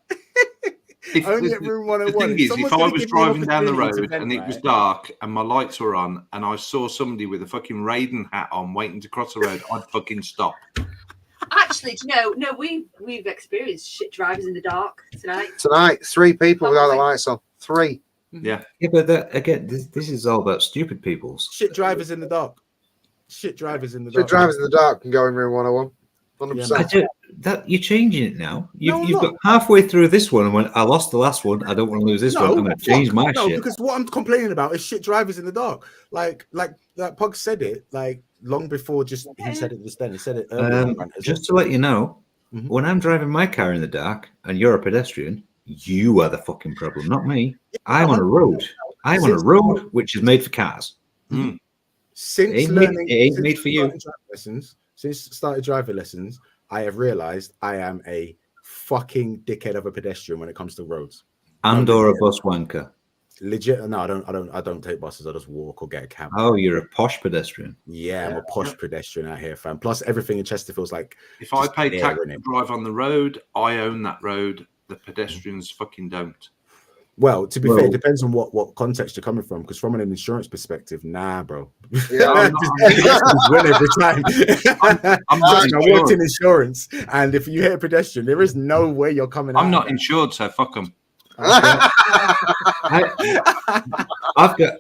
Only at room 101. The thing is, if someone's I gonna was give me an driving down the opportunity to road vent, and it was right? dark and my lights were on and I saw somebody with a fucking Raiden hat on waiting to cross the road, I'd fucking stop. Actually, do you know? No, we've experienced shit drivers in the dark tonight. Tonight, 3 people without the lights on. 3. Yeah. Yeah, but again, this is all about stupid people's. Shit drivers in the dark. Shit drivers in the The dark. drivers in the dark can go in room 101. 100%. That you're changing it now. No, I'm You've not. got halfway through this one and went, I lost the last one. I don't want to lose this one. I'm going to change my no, shit. because what I'm complaining about is shit drivers in the dark. Like Pug said it like long before just he said it just then. He said it earlier. Just to let you know, Mhm. when I'm driving my car in the dark and you're a pedestrian, you are the fucking problem, not me. I'm on a road. I'm on a road which is made for cars. Since It learning, ain't since made for you. starting driving lessons, since started driving lessons, I have realized I am a fucking dickhead of a pedestrian when it comes to roads. And or a bus wanker. Legit? No, I don't take buses. I just walk or get a cab. Oh, you're a posh pedestrian. Yeah, I'm a posh pedestrian out here, fam. Plus, everything in Chesterfield's like. If I just pay there, tax innit? to drive on the road, I own that road. The pedestrians fucking don't. Well, to be fair, it depends on what context you're coming from. Because from an insurance perspective, nah, bro. Yeah, Just win every time. I'm not I worked in insured. insurance, and if you hit a pedestrian, there is no way you're coming out. I'm not of insured, so fuck them. I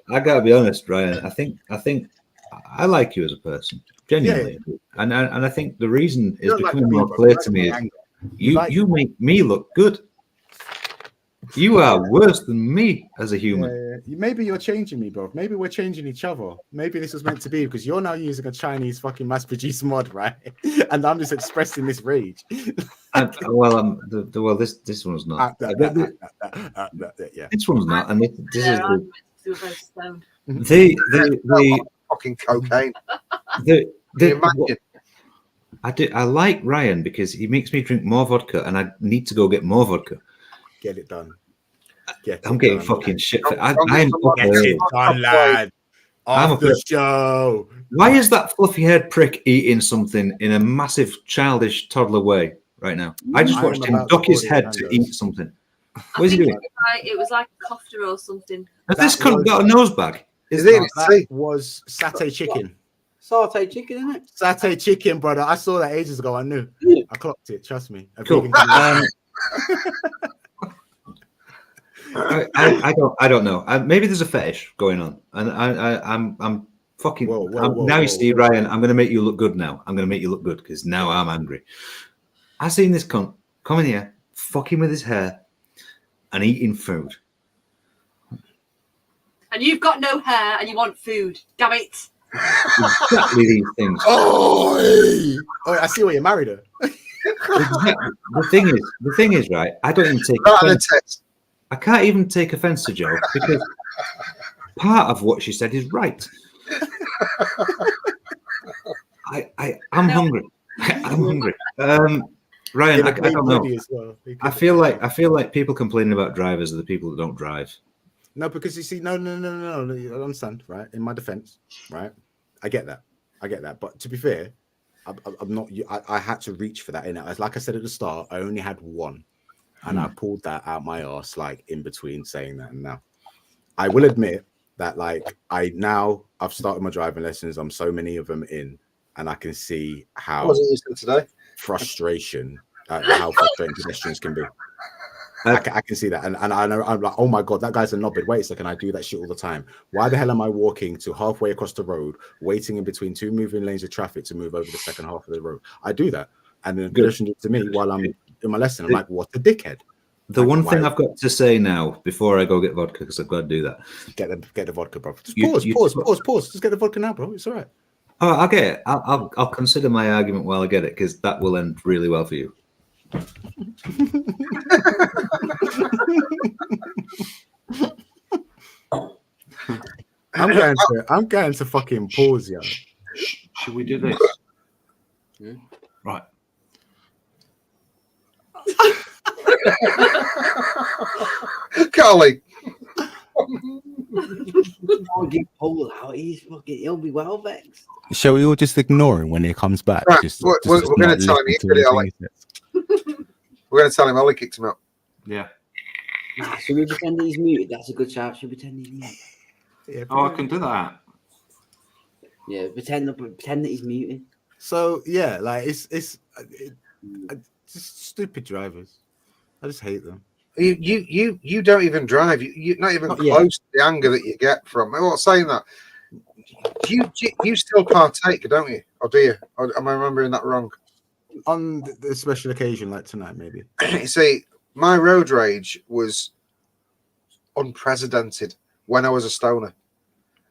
gotta be honest, Ryan. I think I like you as a person, genuinely, and I think the reason is don't like becoming me, more bro. clear You to like me my is anger. you make me look good. You are worse than me as a human. Maybe you're changing me, bro. Maybe we're changing each other. Maybe this was meant to be because you're now using a Chinese fucking mass-produced mod, right? And I'm just expressing this rage. This one's not. Yeah. This one's not, and this is I'm both stoned. the fucking cocaine. the Can you imagine? I like Ryan because he makes me drink more vodka, and I need to go get more vodka. Get it done. I'm getting fucking shit. I'm Get it done, lad. Off the show. Why is that fluffy-haired prick eating something in a massive childish toddler way right now? I just watched him duck his head to eat something. What is he doing? It was like a kofta or something. Has this cunt got a nose bag? That was satay chicken. Satay chicken, isn't it? Satay chicken, brother. I saw that ages ago. I knew. I clocked it. Trust me. Cool. I don't know. Maybe there's a fetish going on, and I'm fucking. Now you see, Ryan. I'm going to make you look good. Now I'm going to make you look good because now I'm angry. I seen this cunt come in here, fucking with his hair, and eating food. And you've got no hair, and you want food. Damn it! Exactly these things. Oh, I see why you married her. Exactly. The thing is, right? I don't even take offense. I can't even take offense to Joe because part of what she said is right. I'm hungry. I'm hungry. Ryan, I don't know. Well. I feel like people complaining about drivers are the people that don't drive. No, because you see, no. I understand, right? In my defense, right? I get that. But to be fair, I'm not. I had to reach for that. Like I said at the start, I only had one, and I pulled that out my arse, like in between saying that and now. I will admit that, like, I've started my driving lessons. I'm so many of them in, and I can see how frustration, how frustrating pedestrians can be. I can see that, and I know I'm like, oh my god, that guy's a knobhead. Wait a second, I do that shit all the time. Why the hell am I walking to halfway across the road, waiting in between two moving lanes of traffic to move over the second half of the road? I do that, and then the pedestrian does to me while I'm in my lesson. I'm like, what a dickhead. The one thing I've got to say now before I go get vodka, because I've got to do that. Get the vodka, bro. Just pause. Just get the vodka now, bro. It's all right. Oh, I'll get it. I'll consider my argument while I get it, because that will end really well for you. I'm going to fucking pause, yo. Should we do this? Right. Carly. I'll get Paul out. He'll be well vexed. Shall we all just ignore him when he comes back? Right, we're not going to tell him listen he to did it, anything Ollie. he says. We're going to tell him Ollie kicked him out. Yeah. Nah, should we pretend that he's muted? That's a good shout. Should we pretend he's muted? Oh, I can do that. Yeah, pretend that he's muted. So yeah, like it's just stupid drivers. I just hate them. You don't even drive. You're not even Oh, close to the anger that you get from. I'm not saying that. You still partake, don't you? Or do you? Or am I remembering that wrong? On the special occasion like tonight, maybe. You see, my road rage was unprecedented when I was a stoner.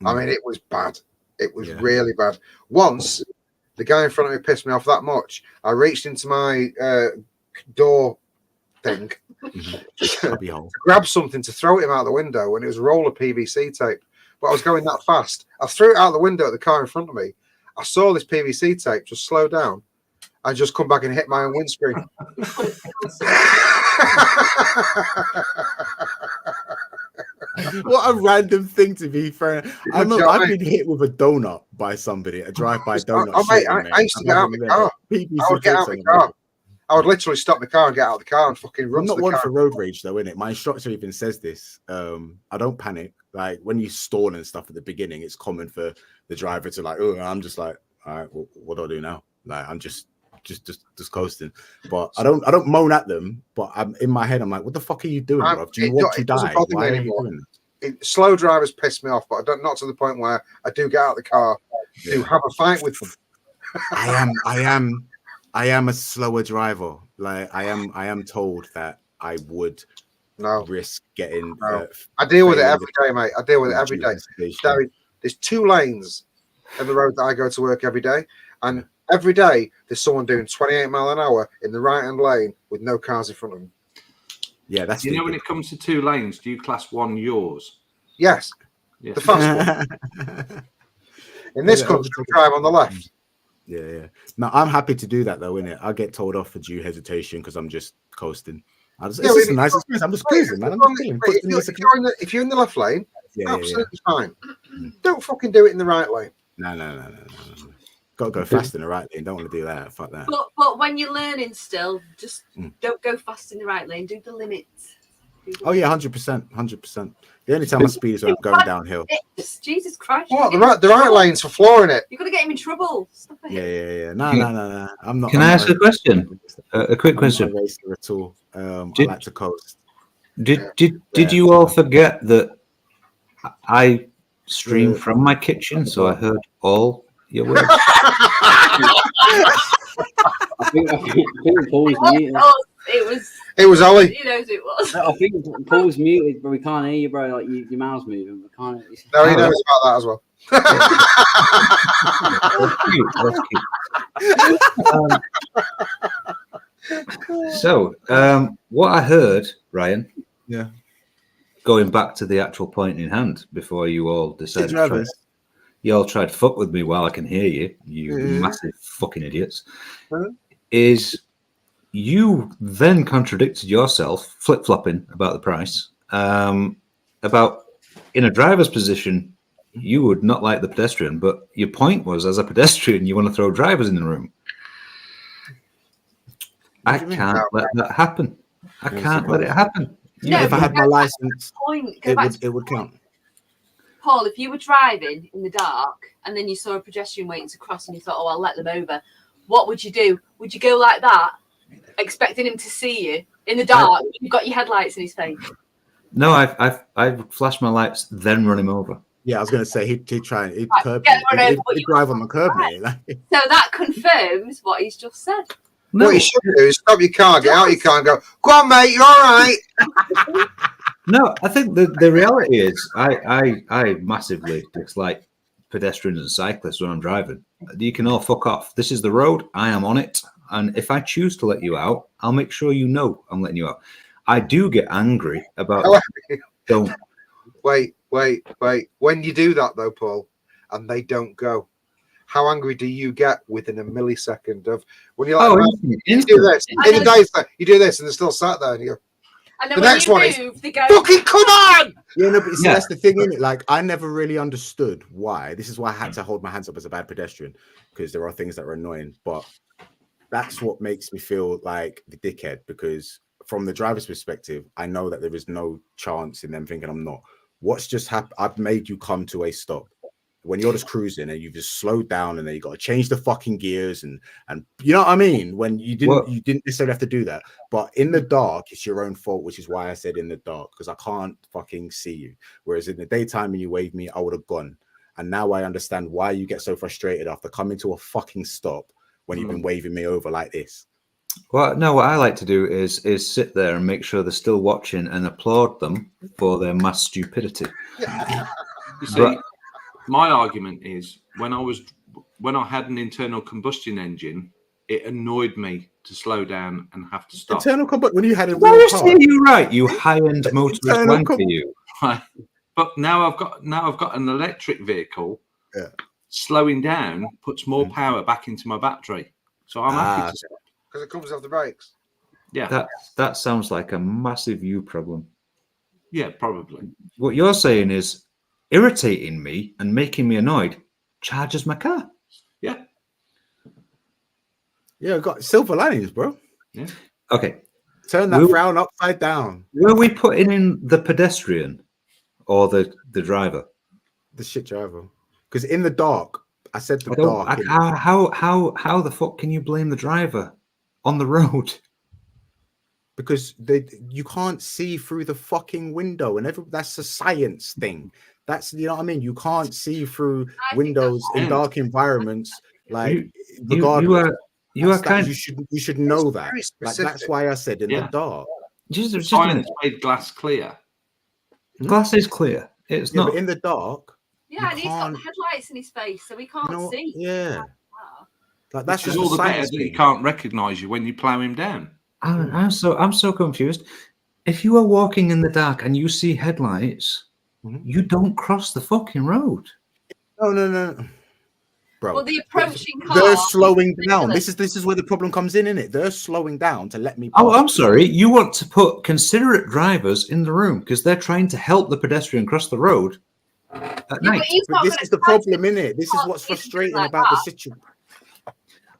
I mean, it was bad. It was really bad. Once, the guy in front of me pissed me off that much. I reached into my door thing to grab something to throw at him out the window, and it was a roll of PVC tape. But I was going that fast. I threw it out the window at the car in front of me. I saw this PVC tape just slow down and just come back and hit my own windscreen. What a random thing to be fair. I've been hit with a donut by somebody, a drive-by donut. I used to get out of my car. I would get out of my car. I would literally stop the car and get out of the car and fucking run. I'm not to the one car. for road rage though, innit? My instructor even says this. I don't panic. Like when you stall and stuff at the beginning, it's common for the driver to like, oh, I'm just like, all right, well, what do I do now? Like I'm just coasting. But I don't moan at them. But I'm in my head, I'm like, what the fuck are you doing, bro? Do you want to die? Why are you doing this? Slow drivers piss me off, but not to the point where I do get out of the car to have a fight with them. I am a slower driver. Like I am told that I would risk getting. I deal with it every day, mate. I deal with it every day. There's 2 lanes in the road that I go to work every day, and every day there's someone doing 28 mile an hour in the right hand lane with no cars in front of them. Yeah, that's. You know, when it comes to 2 lanes, do you class one yours? Yes, the fast one. In this country, we drive on the left. Yeah. No, I'm happy to do that though, innit? I get told off for due hesitation because I'm just coasting. It's just a nice experience. I'm just cruising, man. If you're in the left lane, absolutely fine. Don't fucking do it in the right lane. No. Got to go fast in the right lane. Don't want to do that. Fuck that. But when you're learning still, just don't go fast in the right lane. Do the limits. Oh yeah, 100%. The only time I speed is when I'm going downhill. Jesus Christ! What the right lane's for flooring it. You're gonna get him in trouble. Stop it. Yeah. No. I'm not. Can I ask a question? A quick question. I'm not a racer at all. I like to coast. Did you all forget that I stream from my kitchen, so I heard all your words? I think Paul's muted. It was Ollie. He knows it was. I think Paul's muted, but we can't hear you, bro. Like your mouth's moving. We can't. No, he knows about that as well. So, what I heard, Ryan. Yeah. Going back to the actual point in hand, before you all decided. You all tried to fuck with me while I can hear you, you massive fucking idiots. Is you then contradicted yourself, flip-flopping about the price, about in a driver's position, you would not like the pedestrian, but your point was, as a pedestrian, you want to throw drivers in the room. I can't let that happen. I can't let it happen. No, if I had my license, it would count. Paul, if you were driving in the dark and then you saw a pedestrian waiting to cross and you thought, oh, I'll let them over, what would you do? Would you go like that, expecting him to see you in the dark? You've got your headlights in his face. No, I've flashed my lights, then run him over. Yeah, I was going to say he'd try and he'd curb he'd drive on the curb. So that confirms what he's just said. No. What you should do is stop your car, get out your car, and go on, mate, you're all right. No, I think the reality is I massively dislike pedestrians and cyclists when I'm driving. You can all fuck off. This is the road. I am on it. And if I choose to let you out, I'll make sure you know I'm letting you out. I do get angry about don't. Wait. When you do that, though, Paul, and they don't go, how angry do you get within a millisecond of when you're like, Oh, you instant. do this in the day, it's like, you do this, and they're still sat there, and you go, And then The when next you one is move, they go. fucking come on! Yeah, no, but you see, Yeah. that's the thing, innit? Like, I never really understood why. This is why I had to hold my hands up as a bad pedestrian, because there are things that are annoying. But that's what makes me feel like the dickhead, because from the driver's perspective, I know that there is no chance in them thinking I'm not. What's just happened? I've made you come to a stop. When you're just cruising and you've just slowed down, and then you got to change the fucking gears, and you know what I mean? When you didn't necessarily have to do that, but in the dark, it's your own fault, which is why I said in the dark, because I can't fucking see you. Whereas in the daytime, when you waved me, I would have gone. And now I understand why you get so frustrated after coming to a fucking stop when you've been waving me over like this. Well, no, what I like to do is sit there and make sure they're still watching and applaud them for their mass stupidity. You see, my argument is when I had an internal combustion engine, it annoyed me to slow down and have to stop. Internal combustion, when you had a Why real you car. say you right, you high-end motorist Internal wanker, you. Right. But now I've got an electric vehicle. Yeah. Slowing down puts more power back into my battery, so I'm happy to stop. Because it comes off the brakes. Yeah, That sounds like a massive you problem. yeah, probably. What you're saying is irritating me and making me annoyed charges my car. Yeah, Yeah, got silver linings, bro. yeah. Okay. Turn that frown upside down. Were we putting in the pedestrian or the driver? The shit driver. Because in the dark, I said the I don't. dark. How the fuck can you blame the driver on the road? Because you can't see through the fucking window, and that's a science thing. That's, you know what I mean. You can't see through windows in dark environments. Like regardless, you should know that. Like, that's why I said in the dark. Just a Science minute. made glass clear. Glass is clear. It's not but in the dark. Yeah, and he's got the headlights in his face, so he can't see. Yeah, like that's It's just all the better science that thing. he can't recognise you when you plough him down. I'm so confused. If you are walking in the dark and you see headlights, you don't cross the fucking road. No. Bro, Well, the approaching car. they're slowing down. This is where the problem comes in, innit? They're slowing down to let me pass. Oh, I'm sorry. You want to put considerate drivers in the room because they're trying to help the pedestrian cross the road at night. But this is the problem, innit? This is what's frustrating about the situation.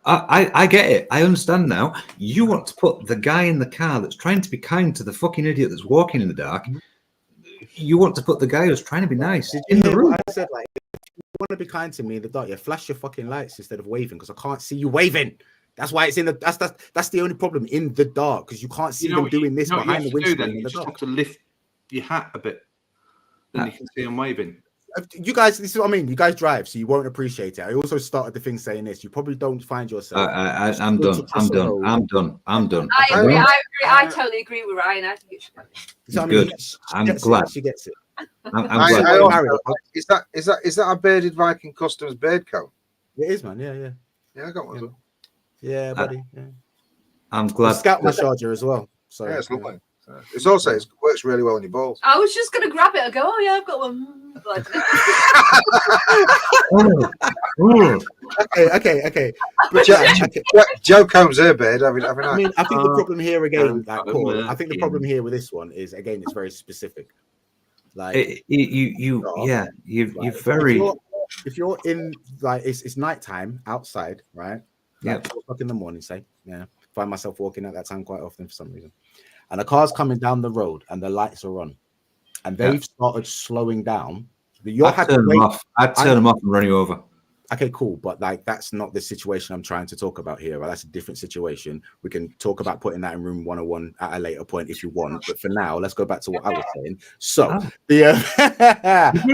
I get it. I understand now. You want to put the guy in the car that's trying to be kind to the fucking idiot that's walking in the dark. You want to put the guy who's trying to be nice in the room. I said, like, if you want to be kind to me in the dark, yeah, flash your fucking lights instead of waving, because I can't see you waving. That's why it's in the that's the only problem in the dark, because you can't see them doing this behind the windscreen in You the just dark. have to lift your hat a bit, then you can see them waving. You guys, this is what I mean. You guys drive, so you won't appreciate it. I also started the thing saying this. You probably don't find yourself. I'm done. I'm done. I agree. I totally agree with Ryan. I think it should. So, I mean, Good. I'm glad. she gets it. I'm glad. Is that a bearded Viking Customs beard coat? It is, man. Yeah. Yeah, I got one. As well. Yeah, buddy. Yeah. I'm glad. Scout my charger as well. So Yeah, it's lovely. It's also it works really well on your balls. I was just gonna grab it and go, oh yeah, I've got one. Okay. But Joe combs her beard every night. I mean, I think the problem here again, like Paul, I think the problem here with this one is, again, it's very specific. Like you very. If you're in, like, it's nighttime outside, right? Yeah. Like 4 o'clock in the morning, say. Yeah. Find myself walking at that time quite often for some reason. And a car's coming down the road and the lights are on, and they've started slowing down. I'd turn them off and run you over. Okay, cool, but like that's not the situation I'm trying to talk about here. Right? That's a different situation. We can talk about putting that in room 101 at a later point if you want. But for now, let's go back to what I was saying. So I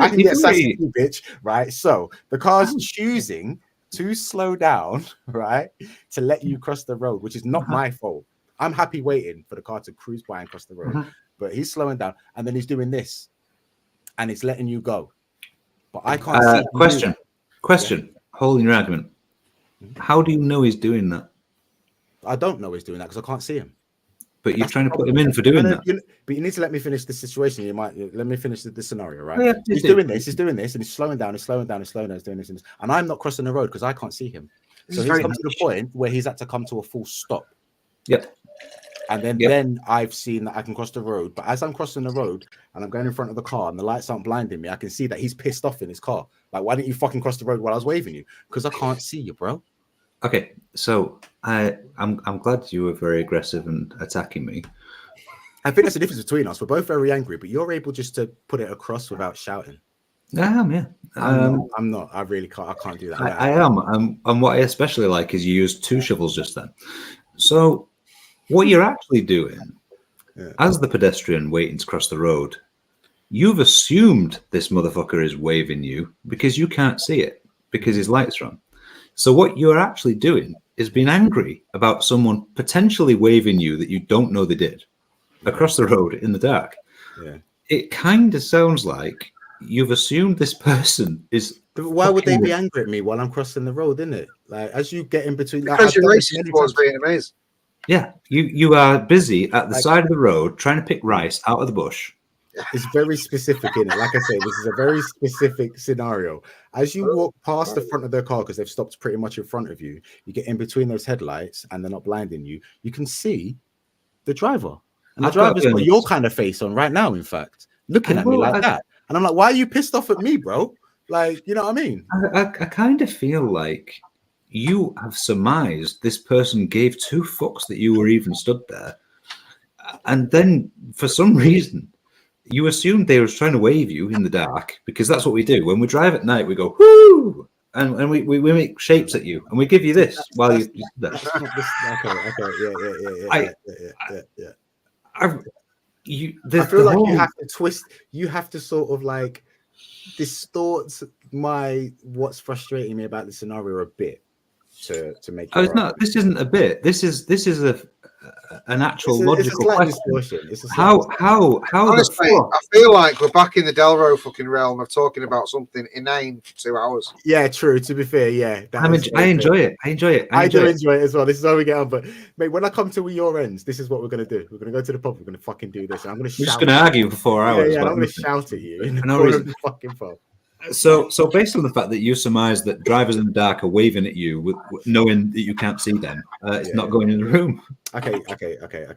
can get sassy, bitch, right? So the car's choosing to slow down, right, to let you cross the road, which is not my fault. I'm happy waiting for the car to cruise by and cross the road, but he's slowing down, and then he's doing this, and it's letting you go. But I can't see. Question. Holding your argument. How do you know he's doing that? I don't know he's doing that because I can't see him. but you're That's trying the to put problem. him in for doing that. But you need to let me finish the situation. Let me finish the scenario, right? Oh, yeah, He's doing this, and he's slowing down, he's doing this, and I'm not crossing the road because I can't see him. So he's come to the point where he's had to come to a full stop. Yep. And then I've seen that I can cross the road. But as I'm crossing the road and I'm going in front of the car and the lights aren't blinding me, I can see that he's pissed off in his car. Like, why didn't you fucking cross the road while I was waving you? Because I can't see you, bro. Okay, so I'm glad you were very aggressive and attacking me. I think that's the difference between us. We're both very angry, but you're able just to put it across without shouting. I am, yeah. I'm not. I really can't. I can't do that. I am. And what I especially like is you used 2 shovels just then. So what you're actually doing, as the pedestrian waiting to cross the road, you've assumed this motherfucker is waving you because you can't see it because his lights are on. So what you're actually doing is being angry about someone potentially waving you that you don't know they did across the road in the dark. Yeah. It kind of sounds like you've assumed this person is. Why would they be angry at me while I'm crossing the road, isn't it? Like, as you get in between, because you're racist towards Vietnamese. Yeah, you are busy at the side of the road trying to pick rice out of the bush. It's very specific in it. Like I say, this is a very specific scenario. As you walk past the front of their car, because they've stopped pretty much in front of you, you get in between those headlights and they're not blinding you. You can see the driver, and the driver's got your kind of face on right now. In fact, looking at me like that, and I'm like, "Why are you pissed off at me, bro?" Like, you know what I mean? I kind of feel like you have surmised this person gave 2 fucks that you were even stood there, and then for some reason you assumed they were trying to wave you in the dark, because that's what we do when we drive at night. We go whoo, and we make shapes at you, and we give you this while you. Okay, yeah. I feel like you have to twist. You have to sort of like distort what's frustrating me about the scenario a bit to make. Oh, it's not. This isn't a bit. This is an actual logical question. How honestly, I feel like we're back in the Delro fucking realm of talking about something inane for 2 hours. Yeah, true. To be fair, yeah, I enjoy it. I enjoy it. I do enjoy it as well. This is how we get on. But mate, when I come to your ends, this is what we're gonna do. We're gonna go to the pub. We're gonna fucking do this. And I'm gonna. We're just gonna argue for 4 hours. Yeah, I'm gonna shout at you in the corner of the fucking pub. So based on the fact that you surmise that drivers in the dark are waving at you, with knowing that you can't see them, it's not going in the room. Okay.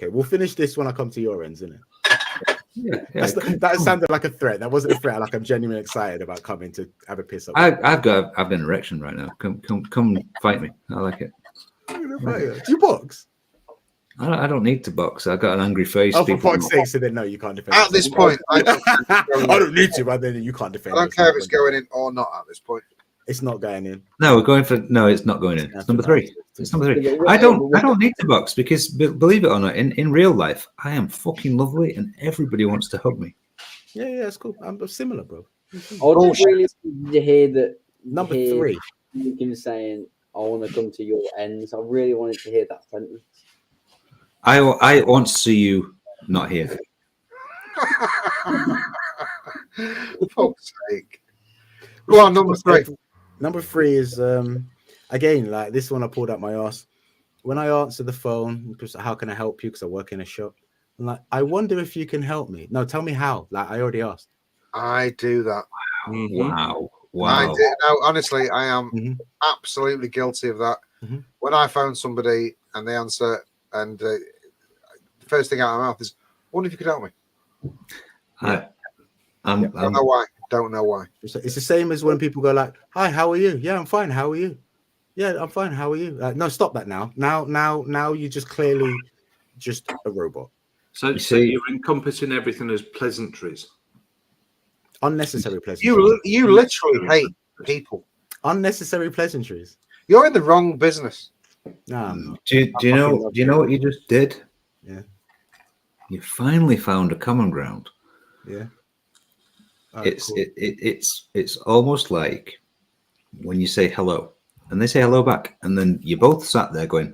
We'll finish this when I come to your ends, isn't it? Yeah. That sounded like a threat. That wasn't a threat. Like, I'm genuinely excited about coming to have a piss up. I've got an erection right now. Come fight me. I like it. Do you box? I don't need to box. I've got an angry face. Oh, for fuck's sake! So then no, you can't defend. At this point, I don't need to, but then you can't defend. I don't care if it's going in or not. At this point, it's not going in. No, we're going for no. It's not going in. It's number 3. It's number 3. I don't need to box because, believe it or not, in real life, I am fucking lovely and everybody wants to hug me. Yeah, it's cool. I'm similar, bro. I don't really need to hear that. Number 3. You can saying, "I want to come to your ends." I really wanted to hear that sentence. I want to see you not here. For fuck's sake. Go on, number 3. Number 3 is again, like this one I pulled out my ass. When I answer the phone, because how can I help you? Because I work in a shop. I'm like, I wonder if you can help me. No, tell me how. Like, I already asked. I do that. Wow. I do. No, honestly, I am absolutely guilty of that. When I phone somebody and they answer, and the first thing out of my mouth is, I wonder if you could help me. Don't know why. Don't know why. It's the same as when people go like, "Hi, how are you?" "Yeah, I'm fine. How are you?" "Yeah, I'm fine. How are you?" No, stop that now. Now you just clearly just a robot. So you're encompassing everything as pleasantries. Unnecessary pleasantries. You literally hate people. Unnecessary pleasantries. You're in the wrong business. No. Do you know what you just did? Yeah. You finally found a common ground. Yeah. It's almost like when you say hello and they say hello back, and then you both sat there going,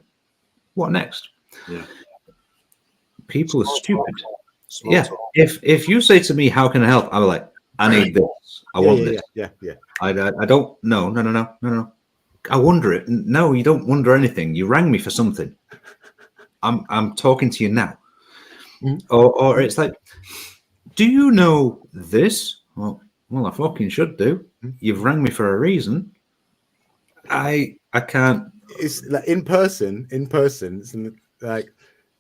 "What next?" Yeah. People are stupid. If you say to me, "How can I help?" I'm like, "I need this. I want this." Yeah. I don't. No. I wonder it. No, you don't wonder anything. You rang me for something. I'm talking to you now. or it's like, do you know this? Well, I fucking should do. You've rang me for a reason. I can't. It's like in person. It's like,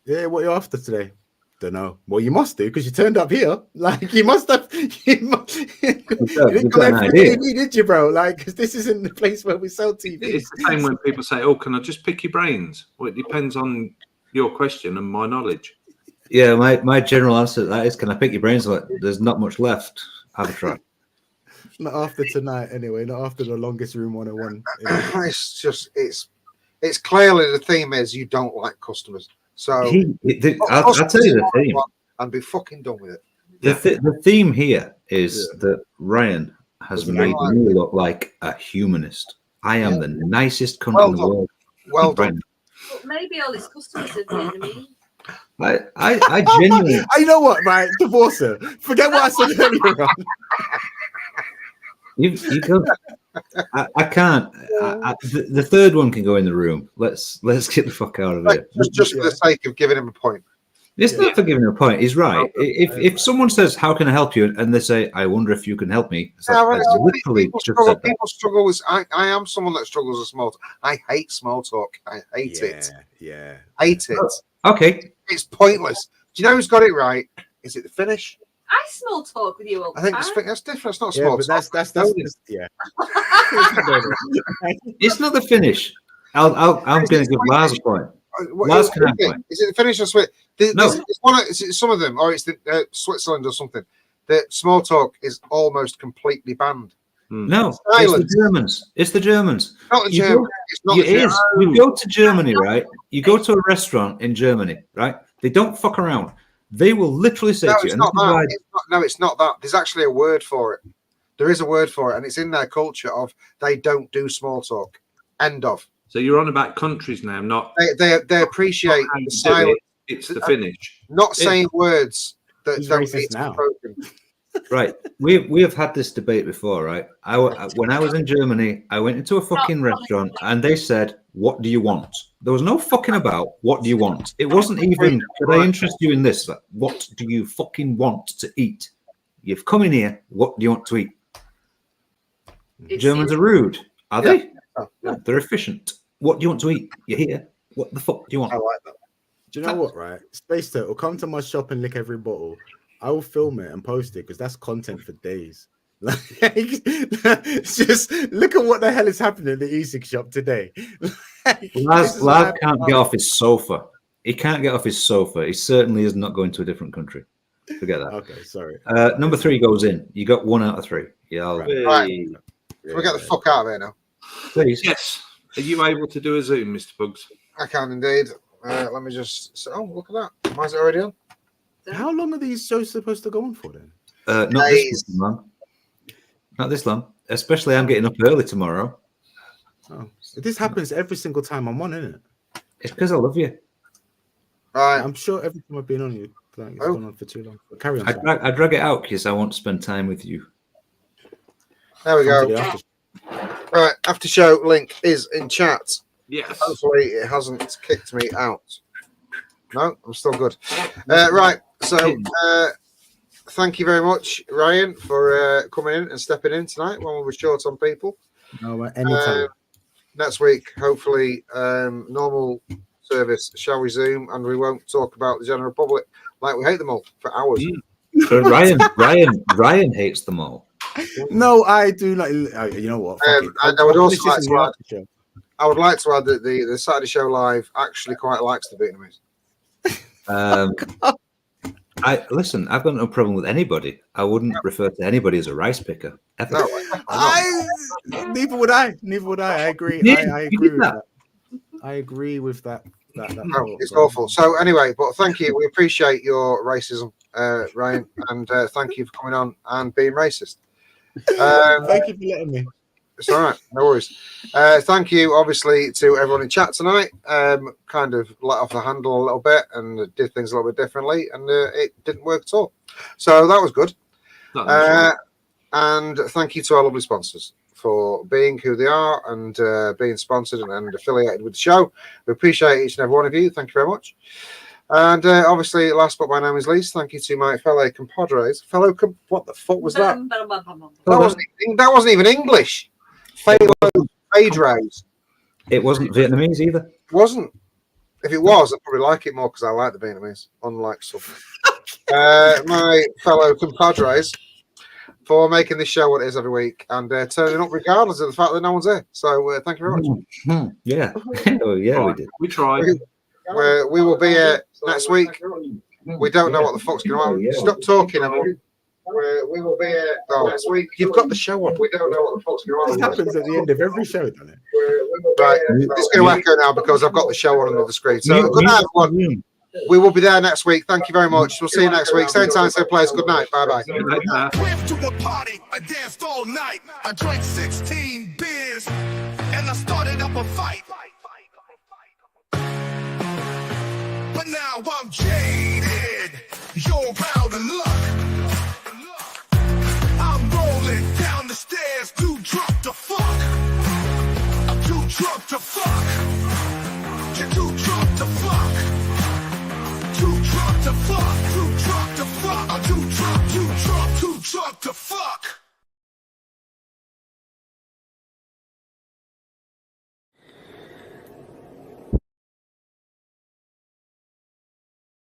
yeah, what are you after today? Don't know. Well, you must do because you turned up here. Like you must have. You didn't come an here for idea. TV, did you, bro? Like, because this isn't the place where we sell TV. It's the same when people say, "Oh, can I just pick your brains?" Well, it depends on your question and my knowledge. Yeah, my general answer to that is, can I pick your brains? Like, there's not much left. Have a try. Not after tonight, anyway. Not after the longest room 101. It's just it's clearly the theme is you don't like customers. So I'll tell you the theme. And be fucking done with it. The theme here is that Ryan has made me look like a humanist. I am the nicest cunt in the world. Well done. But maybe all his customers are Vietnamese. I genuinely. You know what, right? Divorce her. Forget what I said earlier on. You don't. I can't. The third one can go in the room. Let's get the fuck out of here. Just for the sake of giving him a point. It's not for giving him a point. He's right. If someone says, "How can I help you?" and they say, "I wonder if you can help me," it's like, people struggle with. I am someone that struggles with small talk. I hate small talk. I hate it. Yeah. Hate it. Okay. It's pointless. Do you know who's got it right? Is it the finish? I small talk with you all the I think time. that's different. It's not Yeah, small but talk. that's yeah. It's not the finish. I'm going to give Lars a point. Lars can have a point. Is it the finish or Switzerland? No. It's some of them, or it's the Switzerland or something. The small talk is almost completely banned. No, it's the Germans. It's the Germans. Not the Germans. It's not the Germans. You go to Germany, right? You go to a restaurant in Germany, right? They don't fuck around. They will literally say to you, it's not that. There's actually a word for it. There is a word for it, and it's in their culture of they don't do small talk. End of. So you're on about countries now, not they appreciate the silence. It's the finish. Not saying words that don't need now. broken. Right. We have had this debate before, right? When I was in Germany, I went into a fucking restaurant and they said, "What do you want?" There was no fucking about what do you want. It wasn't even, could I interest you in this? Like, what do you fucking want to eat? You've come in here, what do you want to eat? Germans are rude. Are they? No, they're efficient. What do you want to eat? You're here. What the fuck do you want? I like that. Do you know what, right? Space Turtle, come to my shop and lick every bottle. I will film it and post it because that's content for days. Just look at what the hell is happening in the e-cig shop today. Lars can't get off his sofa. He can't get off his sofa. He certainly is not going to a different country. Forget that. Okay, sorry. Number 3 goes in. You got 1 out of 3. Yeah. Right. Can we get the fuck out of here now? Please. Yes. Are you able to do a Zoom, Mr. Bugs? I can indeed. Let me just. Oh, look at that. Why is it already on? How long are these shows supposed to go on for then? Not this long. Not this long. Especially I'm getting up early tomorrow. Oh, this happens every single time I'm on, isn't it? It's because I love you. Right. I'm sure every time I've been on you, like, it's gone on for too long. But carry on. I drag it out because I want to spend time with you. There we go. Right. After show link is in chat. Yes. Hopefully it hasn't kicked me out. No, I'm still good. Right. So thank you very much, Ryan, for coming in and stepping in tonight when we were short on people. No, anytime. Next week, hopefully, normal service shall resume, and we won't talk about the general public like we hate them all for hours. But Ryan hates them all. No, I do like. You know what? And I would also like to add. I would like to add that the Saturday Show Live actually quite likes the Vietnamese. Listen, I've got no problem with anybody. I wouldn't refer to anybody as a rice picker ever. No, neither would I. I agree. I agree with that. I agree with that. No, it's awful. So anyway, but thank you. We appreciate your racism, Ryan, and thank you for coming on and being racist. Thank you for letting me. It's all right, no worries. Thank you, obviously, to everyone in chat tonight. Kind of let off the handle a little bit and did things a little bit differently, and it didn't work at all. So that was good. And thank you to our lovely sponsors for being who they are and being sponsored and affiliated with the show. We appreciate each and every one of you. Thank you very much. And obviously, last but by no means least, thank you to my fellow compadres. What the fuck was that? That wasn't even English. Padres. It wasn't Vietnamese either. Wasn't. If it was, I'd probably like it more because I like the Vietnamese, unlike some. My fellow compadres for making this show what it is every week and turning up regardless of the fact that no one's here. So thank you very much. Yeah. Oh, yeah, we did. We tried. We will be here next week. We don't know what the fuck's going on. Stop talking, everyone. We will be here next week. You've got the show on. We don't know what the fuck's going on. This happens at the end of every show, doesn't it? Right. It's going to echo now because I've got the show on under the screen. So good night, everyone. We will be there next week. Thank you very much. We'll see you next week. Same time, same place. Good night. Bye-bye. Went to a party, I danced all night. I drank 16 beers, and I started up a fight. But now I'm jaded. You're out of luck. I'm rolling down the stairs, too drunk to fuck. I'm too drunk to fuck. You're too drunk to fuck. Too drunk to fuck. Too drunk to fuck. I'm too drunk to fuck.